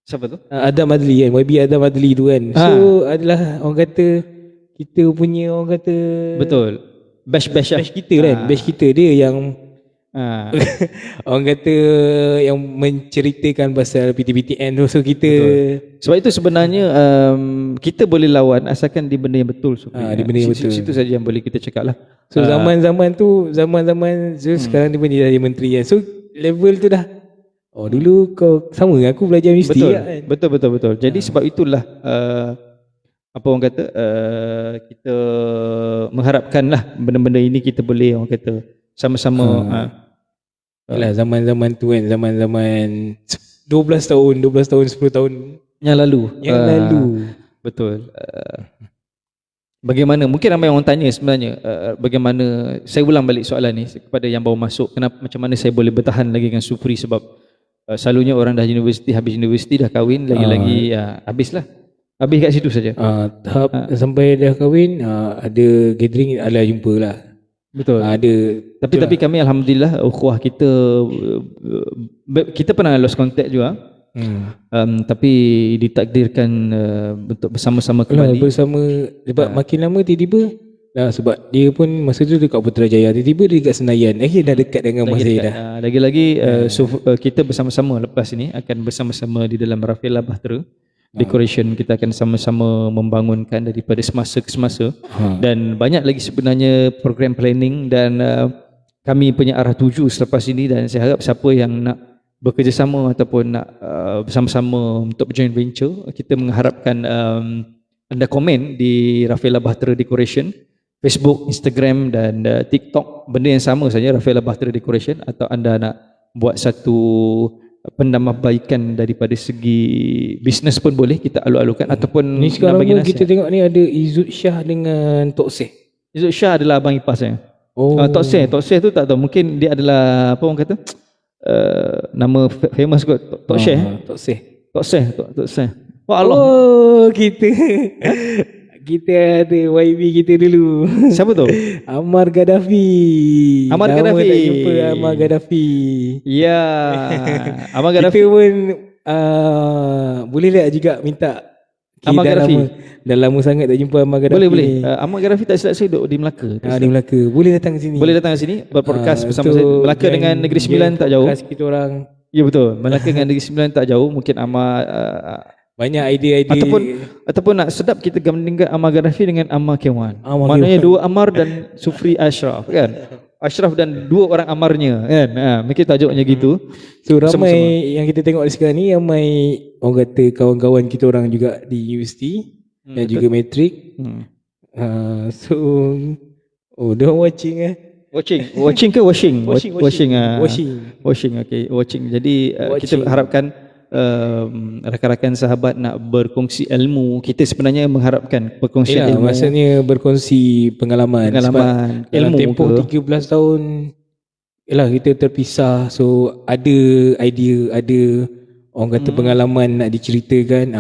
siapa tu? Adam Adli kan, YB Adam Adli tu kan. So adalah orang kata kita punya orang kata betul. Batch kita kan. Batch kita dia yang orang kata yang menceritakan pasal PTPTN tu. So kita sebab itu sebenarnya kita boleh lawan asalkan di benda yang betul. Di benda yang betul. Situ saja yang boleh kita cakap lah. So zaman-zaman sekarang dia pun jadi menteri kan. So level tu dah dulu kau sama dengan aku belajar mesti kan. Betul. Jadi sebab itulah apa orang kata kita mengharapkan lah benda-benda ini kita boleh orang kata sama-sama zaman-zaman tu kan, zaman-zaman 12 tahun 10 tahun yang lalu. Betul. Bagaimana, mungkin ramai orang tanya sebenarnya bagaimana, saya ulang balik soalan ni kepada yang baru masuk, macam mana saya boleh bertahan lagi dengan Supri, sebab selalunya orang dah universiti, habis universiti dah kahwin lagi-lagi habis kat situ saja. Tahap sampai dah kahwin ada gathering, jumpa lah. Betul. Ada. Tapi kami alhamdulillah ukhuwah kita kita pernah lost contact juga. Tapi ditakdirkan untuk bersama-sama kembali. Bersama sebab makin lama tiba-tiba sebab dia pun masa tu dekat Putrajaya, tiba-tiba dia dekat Senayan. Dah dekat dengan Masjid dah. Lagi-lagi kita bersama-sama lepas ini akan bersama-sama di dalam Rafilah Bahtera Decoration. Kita akan sama-sama membangunkan daripada semasa ke semasa. Dan banyak lagi sebenarnya program planning dan kami punya arah tuju selepas ini, dan saya harap siapa yang nak bekerjasama ataupun nak bersama-sama untuk joint venture, kita mengharapkan anda komen di Rafilah Bahtera Decoration Facebook, Instagram dan TikTok, benda yang sama saja, Rafilah Bahtera Decoration. Atau anda nak buat satu penambahbaikan daripada segi bisnes pun boleh, kita alu-alukan. Ataupun ni sekarang pun kita tengok ni ada Izzut Shah dengan Tok Seh. Izzut Shah adalah abang ipar saya. Tok Seh tu tak tahu, mungkin dia adalah apa orang kata nama famous kot, Tok Seh. Wah Allah. Kita ada YB kita dulu. Siapa tu? Ammar Gaddafi. Lama tak jumpa Ammar Gaddafi. Ya. Ammar Gaddafi. Kita pun boleh tak juga minta Ammar Gaddafi. Dah lama sangat tak jumpa Ammar Gaddafi. Boleh. Ammar Gaddafi tak silap saya duduk di Melaka. Di Melaka. Boleh datang ke sini. Boleh datang ke sini berpodcast bersama saya. Melaka dengan Negeri Sembilan tak jauh. Kita orang. Ya betul. Melaka dengan Negeri Sembilan tak jauh. Mungkin Ammar banyak idea-idea ataupun nak sedap, kita gandingkan Ammar Gaddafi dengan Ammar Kewan. Maknanya dua Ammar dan Sufri Ashraf kan. Ashraf dan dua orang Ammarnya kan. Mungkin tajuknya gitu. So ramai yang kita tengok sekarang ni, ramai orang kata kawan-kawan kita orang juga di universiti dan juga matrik. Dia watching Watching ke washing? Watching. Okay, watching. Jadi kita harapkan rakan-rakan sahabat nak berkongsi ilmu. Kita sebenarnya mengharapkan perkongsian ilmu. Maksudnya berkongsi pengalaman ilmu. Tempoh 13 tahun kita terpisah. So ada idea, ada orang kata pengalaman nak diceritakan.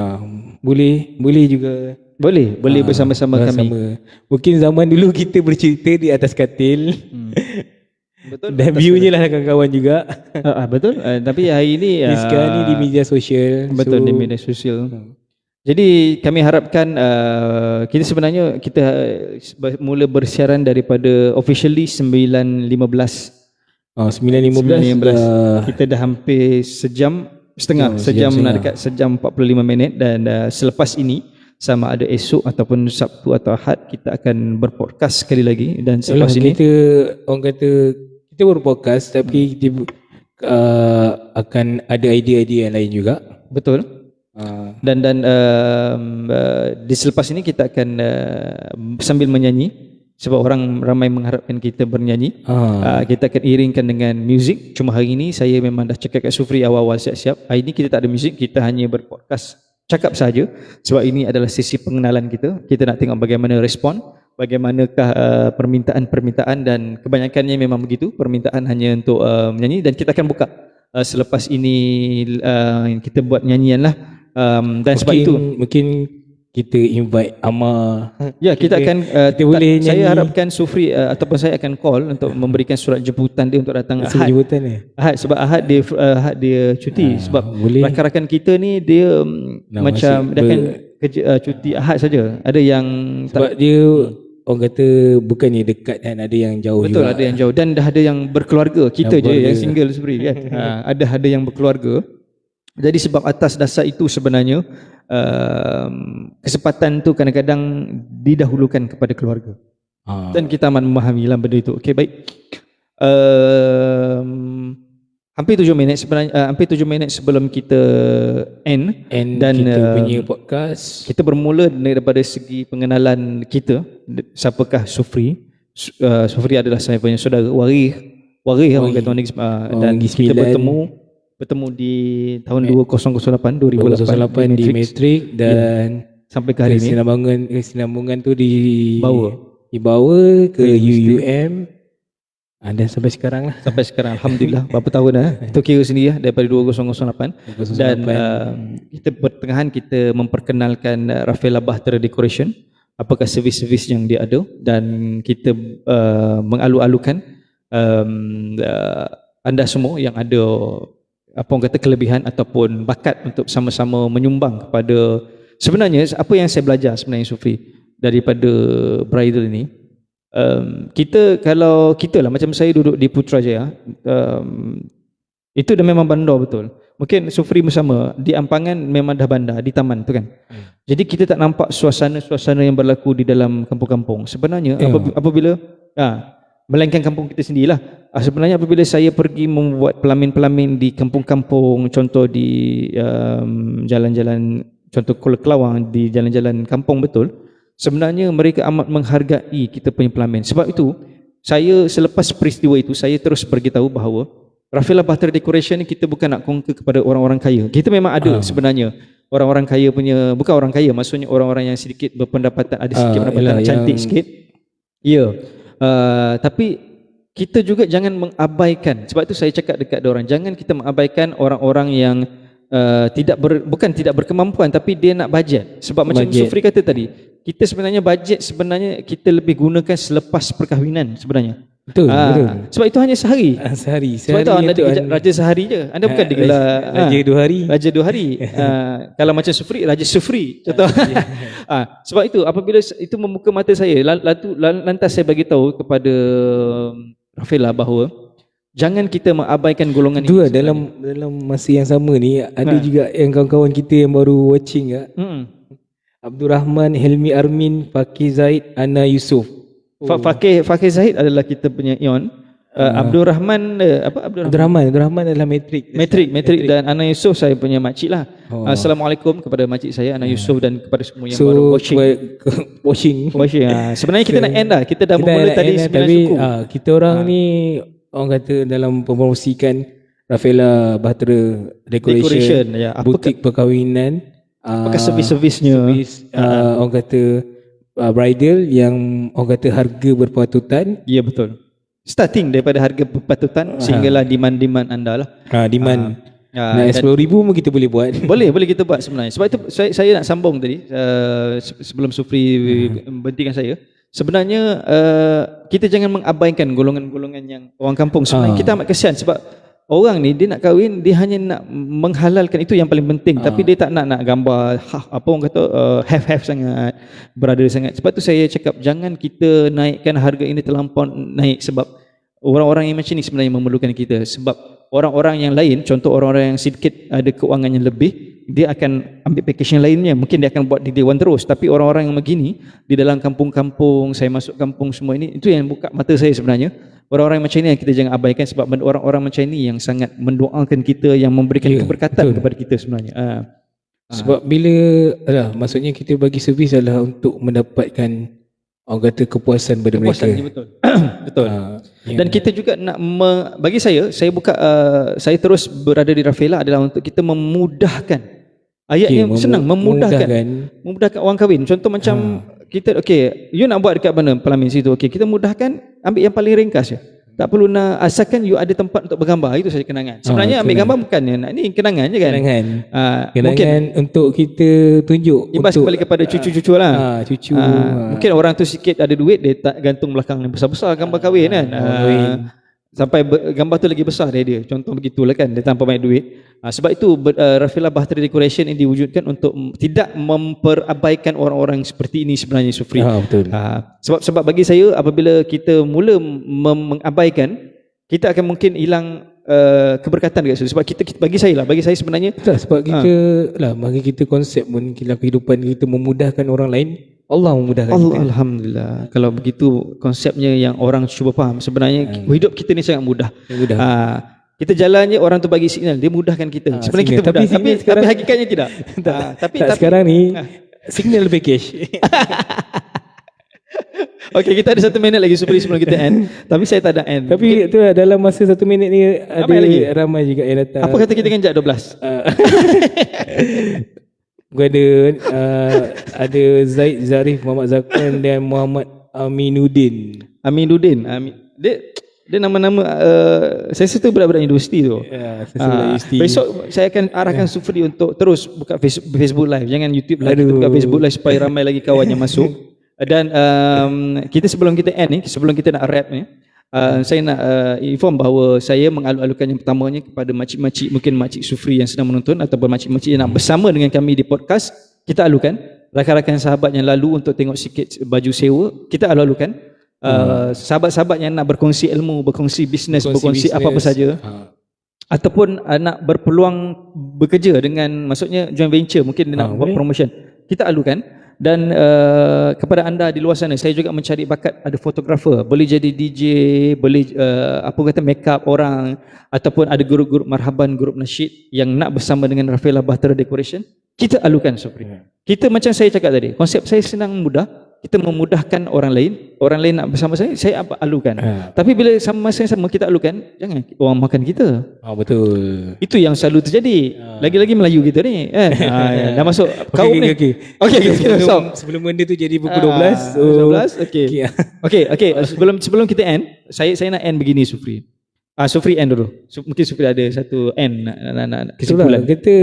Boleh juga. Boleh bersama-sama kami. Mungkin zaman dulu kita bercerita di atas katil. Betul. Dan view-nya lah kawan-kawan juga. Betul. Tapi hari ini sekarang ni di media sosial. Betul, di media sosial. Jadi kami harapkan kita sebenarnya kita mula bersiaran daripada officially 9.15. 9.15. Kita dah hampir sejam setengah. Sejam dekat sejam 45 minit. Dan selepas ini, sama ada esok ataupun Sabtu atau Ahad, kita akan berpodcast sekali lagi. Dan selepas ini kita orang kata kita berpodcast, tapi kita akan ada idea-idea yang lain juga. Betul. Dan di selepas ini kita akan sambil menyanyi, sebab orang ramai mengharapkan kita bernyanyi. Kita akan iringkan dengan muzik. Cuma hari ini saya memang dah cakap kat Sufri awal-awal siap-siap. Hari ini kita tak ada muzik, kita hanya berpodcast, cakap saja. Sebab ini adalah sesi pengenalan kita. Kita nak tengok bagaimana respon, bagaimanakah permintaan-permintaan, dan kebanyakannya memang begitu, permintaan hanya untuk menyanyi. Dan kita akan buka selepas ini kita buat nyanyian lah. Dan sebab itu mungkin kita invite Ammar. Ya, kita akan kita boleh nyanyi. Saya harapkan Sufri ataupun saya akan call untuk memberikan surat jemputan dia untuk datang Ahad. Ahad, sebab Ahad dia cuti. Sebab rakan-rakan kita ni dia macam dia akan kerja cuti Ahad saja. Ada yang sebab dia orang kata bukannya dekat kan, ada yang jauh. Betul, juga. Ada yang jauh dan dah ada yang berkeluarga. Kita je yang single Sufri kan. Ada yang berkeluarga. Jadi sebab atas dasar itu sebenarnya kesempatan tu kadang-kadang didahulukan kepada keluarga. Dan kita amat memahami lah benda itu. Okey, baik. Hampir 7 minit sebenarnya, hampir 7 minit sebelum kita end dan kita punya podcast. Kita bermula daripada segi pengenalan kita. Siapakah Sufri? Sufri adalah saya punya saudara Warih orang kata orang dan kita bertemu di tahun 2008 di Matrix dan sampai ke hari ini kesinambungan tu dibawa ke UUM dan sampai sekarang lah. Sampai sekarang alhamdulillah berapa tahun dah. Itu kira sendiri daripada 2008 dan kita pertengahan kita memperkenalkan Rafilah Bahtera Decoration apakah servis-servis yang dia ada, dan kita mengalu-alukan anda semua yang ada apa orang kata kelebihan ataupun bakat untuk sama-sama menyumbang kepada, sebenarnya apa yang saya belajar sebenarnya Sufri daripada bridal ini, kita kalau kita lah macam saya duduk di Putrajaya, itu dah memang bandar betul. Mungkin Sufri bersama di Ampangan memang dah bandar di taman tu kan. Jadi kita tak nampak suasana-suasana yang berlaku di dalam kampung-kampung. Sebenarnya apabila melainkan kampung kita sendirilah. Sebenarnya apabila saya pergi membuat pelamin-pelamin di kampung-kampung, contoh di jalan-jalan, contoh Kuala Kelawang, di jalan-jalan kampung betul, sebenarnya mereka amat menghargai kita punya pelamin. Sebab itu saya selepas peristiwa itu saya terus beritahu bahawa Rafilah Bahtera Decoration ni kita bukan nak conquer kepada orang-orang kaya. Kita memang ada sebenarnya orang-orang kaya punya, bukan orang kaya, maksudnya orang-orang yang sedikit berpendapatan, ada sedikit pendapatan, cantik sikit. Ya. Tapi kita juga jangan mengabaikan. Sebab itu saya cakap dekat orang, jangan kita mengabaikan orang-orang yang bukan tidak berkemampuan, tapi dia nak bajet. Sebab macam Sufri kata tadi, kita sebenarnya bajet sebenarnya kita lebih gunakan selepas perkahwinan sebenarnya. Betul, betul. Sebab itu hanya sehari. Sebab itu anda digelar raja sehari je. Anda bukan digelar raja 2 hari. Raja 2 hari. Kalau macam Sufri, raja Sufri contoh. Sebab itu apabila itu membuka mata saya, lantas saya bagi tahu kepada Rafilah bahawa jangan kita mengabaikan golongan itu. Dalam masa yang sama ni ada juga yang kawan-kawan kita yang baru watching Abdul Rahman, Helmi Armin, Fakir Zaid, Ana Yusof. Fakir Zahid adalah kita punya Ion. Abdul Rahman Abdul Rahman adalah Matrik dan Ana Yusof saya punya makcik lah. Assalamualaikum kepada makcik saya Ana Yusof dan kepada semua yang baru watching. Sebenarnya kita nak end dah. Kita dah memulai tadi 9 suku. Kita orang ni orang kata dalam mempromosikan Rafilah Bahtera Decoration butik perkahwinan. Apakah servis-servisnya? Orang kata bridal yang orang kata harga berpatutan. Ya betul. Starting daripada harga berpatutan sehinggalah demand anda lah. Demand. Nak 10,000 pun kita boleh buat. Boleh kita buat sebenarnya. Sebab itu saya nak sambung tadi sebelum Sufri berhentikan saya. Sebenarnya kita jangan mengabaikan golongan-golongan yang orang kampung. Sebenarnya kita amat kesian sebab orang ni dia nak kahwin, dia hanya nak menghalalkan, itu yang paling penting. Tapi dia tak nak gambar apa orang kata have sangat, berada sangat. Sebab tu saya cakap jangan kita naikkan harga ini terlampau naik, sebab orang-orang yang macam ni sebenarnya memerlukan kita. Sebab orang-orang yang lain, contoh orang-orang yang sedikit ada keuangan yang lebih, dia akan ambil package yang lainnya. Mungkin dia akan buat di Dewan terus. Tapi orang-orang yang begini di dalam kampung-kampung, saya masuk kampung semua ini, itu yang buka mata saya sebenarnya. Orang-orang macam ini yang kita jangan abaikan, sebab orang-orang macam ini yang sangat mendoakan kita, yang memberikan keberkatan kepada kita sebenarnya. Sebab bila maksudnya kita bagi servis adalah untuk mendapatkan orang kata kepuasan pada mereka. Betul. Betul. Dan kita juga nak bagi saya buka saya terus berada di Rafilah adalah untuk kita memudahkan. Ayatnya senang, memudahkan orang kahwin. Contoh macam kita you nak buat dekat mana pelamin situ, kita mudahkan, ambil yang paling ringkas je. Tak perlu nak, asalkan you ada tempat untuk bergambar, itu saja kenangan. Sebenarnya ambil gambar bukan nak ni kenangan je kan. Kenangan mungkin untuk kita tunjuk, ibas untuk kembali kepada cucu-cucu lah. Mungkin orang tu sikit ada duit, dia tak gantung belakang yang besar-besar gambar kahwin kan. Sampai gambar tu lagi besar dari dia. Contoh begitulah kan, dia tanpa banyak duit. Sebab itu Rafilah Bahtera Decoration ini diwujudkan untuk tidak memperabaikan orang-orang seperti ini sebenarnya, Sufri. Betul. Sebab bagi saya apabila kita mula mengabaikan, kita akan mungkin hilang keberkatan dekat situ. Sebab kita bagi saya sebenarnya sebab kita bagi kita konsep pun kehidupan kita memudahkan orang lain, Allah memudahkan kita. Alhamdulillah. Kalau begitu konsepnya yang orang cuba faham, sebenarnya hidup kita ni sangat mudah. Kita jalan je, orang tu bagi signal, dia mudahkan kita. Sebenarnya kita mudah, tapi hakikatnya tidak. Tapi sekarang ni signal package. Okey, kita ada 1 minit lagi sebelum kita end. Tapi saya tak ada end. Tapi tu dalam masa 1 minit ni ada ramai juga yang datang. Apa kata kita ganjak 12? Gua ada Zaid Zarif, Muhammad Zakwan dan Muhammad Aminuddin. Dia nama-nama saya rasa tu budak-budak universiti tu. Besok saya akan arahkan Sufri untuk terus buka Facebook Live. Jangan YouTube live, kita buka Facebook Live supaya ramai lagi kawan yang masuk. Dan kita sebelum kita end ni, sebelum kita nak wrap ni, saya nak inform bahawa saya mengalu-alukan yang pertamanya kepada makcik-makcik, mungkin makcik Sufri yang sedang menonton ataupun makcik-makcik yang nak bersama dengan kami di podcast, kita alukan. Rakan-rakan sahabat yang lalu untuk tengok sikit baju sewa, kita alu-alukan. Sahabat-sahabat yang nak berkongsi ilmu, berkongsi bisnes, berkongsi apa-apa saja, ataupun nak berpeluang bekerja dengan, maksudnya joint venture, mungkin dia nak buat promotion, kita alukan. Dan kepada anda di luar sana, saya juga mencari bakat, ada fotografer, boleh jadi DJ, boleh make up orang, ataupun ada grup-grup marhaban, grup nasyid yang nak bersama dengan Rafilah Bahtera Decoration, kita alukan Supri. Kita macam saya cakap tadi, konsep saya senang mudah, kita memudahkan orang lain nak bersama saya alukan. Tapi bila sama masa yang sama kita alukan, jangan orang makan kita. Betul. Itu yang selalu terjadi. Lagi-lagi Melayu kita ni. Dah masuk kaum ni. Okey. Sebelum benda tu jadi pukul 12. 12. Okey. Sebelum kita end, saya nak end begini Supri. Supri end dulu. Mungkin Supri ada satu end nak kesimpulan. Kita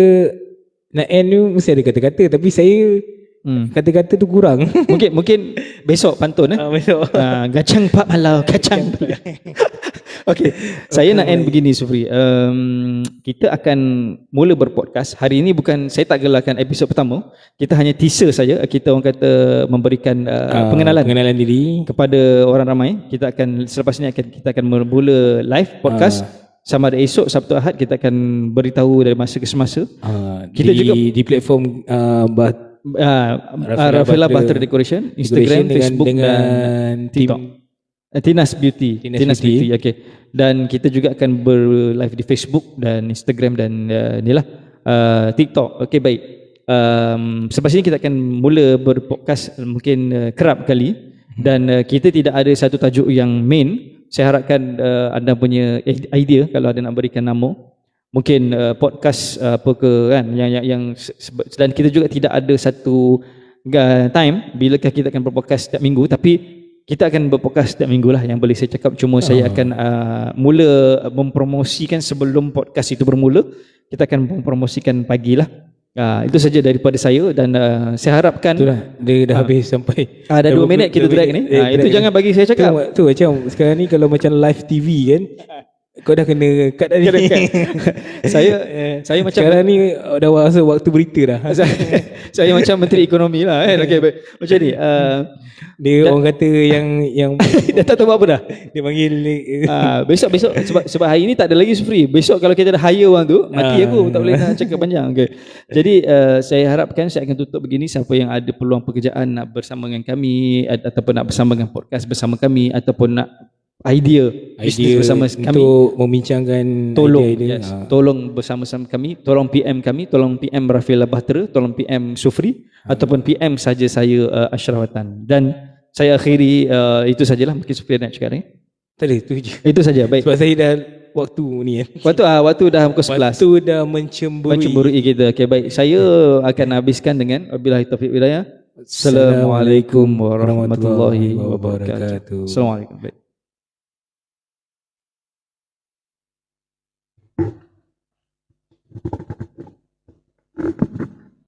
nak end tu mesti ada kata-kata, tapi saya kata-kata tu kurang. Mungkin besok pantun besok. Gacang Pak Malau, kacang. Okey. Saya nak end begini Sufri. Kita akan mula berpodcast. Hari ini bukan, saya tak gelarkan episod pertama. Kita hanya teaser saja. Kita orang kata memberikan pengenalan diri kepada orang ramai. Kita akan selepas ini kita akan mula live podcast. Sama ada esok Sabtu Ahad kita akan beritahu dari masa ke semasa. Kita juga di platform Rafilah Bahtera Decoration, Instagram, Facebook dan TikTok. Tinas Beauty. Okey. Dan kita juga akan ber-live di Facebook dan Instagram dan TikTok. Okey, baik. Selepas ini kita akan mula berpodcast mungkin kerap kali, dan kita tidak ada satu tajuk yang main. Saya harapkan anda punya idea kalau ada nak berikan nama. Mungkin podcast apa ke kan yang dan kita juga tidak ada satu time bilakah kita akan berpodcast setiap minggu, tapi kita akan berpodcast setiap minggu lah yang boleh saya cakap. Cuma saya akan mula mempromosikan sebelum podcast itu bermula. Kita akan mempromosikan pagi lah. Itu saja daripada saya, dan saya harapkan itulah, dia dah habis sampai dah 2 minit kita drag ni. Itu jangan bagi saya cakap. Tu macam sekarang ni kalau macam live TV kan, kau dah kena cut dah ni. Saya macam sekarang ni dah rasa waktu berita dah. Saya macam Menteri Ekonomi lah kan. Okey, baik. Macam ni. Dia orang kata yang dah tak tahu apa dah. Dia panggil besok sebab hari ni tak ada lagi free. Besok kalau kita dah hire orang tu, mati aku tak boleh nak cakap panjang. Okey. Jadi saya harapkan saya akan tutup begini. Siapa yang ada peluang pekerjaan nak bersama dengan kami ataupun nak bersama dengan podcast bersama kami, ataupun nak idea bersama kami untuk membincangkan idea. Tolong bersama-sama kami, tolong PM kami, tolong PM Rafilah Bahtera, tolong PM Sufri, ataupun PM saja saya Ashraf Watan. Dan saya akhiri itu sajalah. Mungkin Sufri nak cakap ni. Tak ada, itu je. Itu saja. Baik. Sebab saya dah waktu ni kan. Waktu dah pukul 11. Waktu dah mencemburui kita. Okey, baik. Saya akan habiskan dengan wabillahi taufiq hidayah. Assalamualaikum warahmatullahi wabarakatuh. Assalamualaikum. Baik.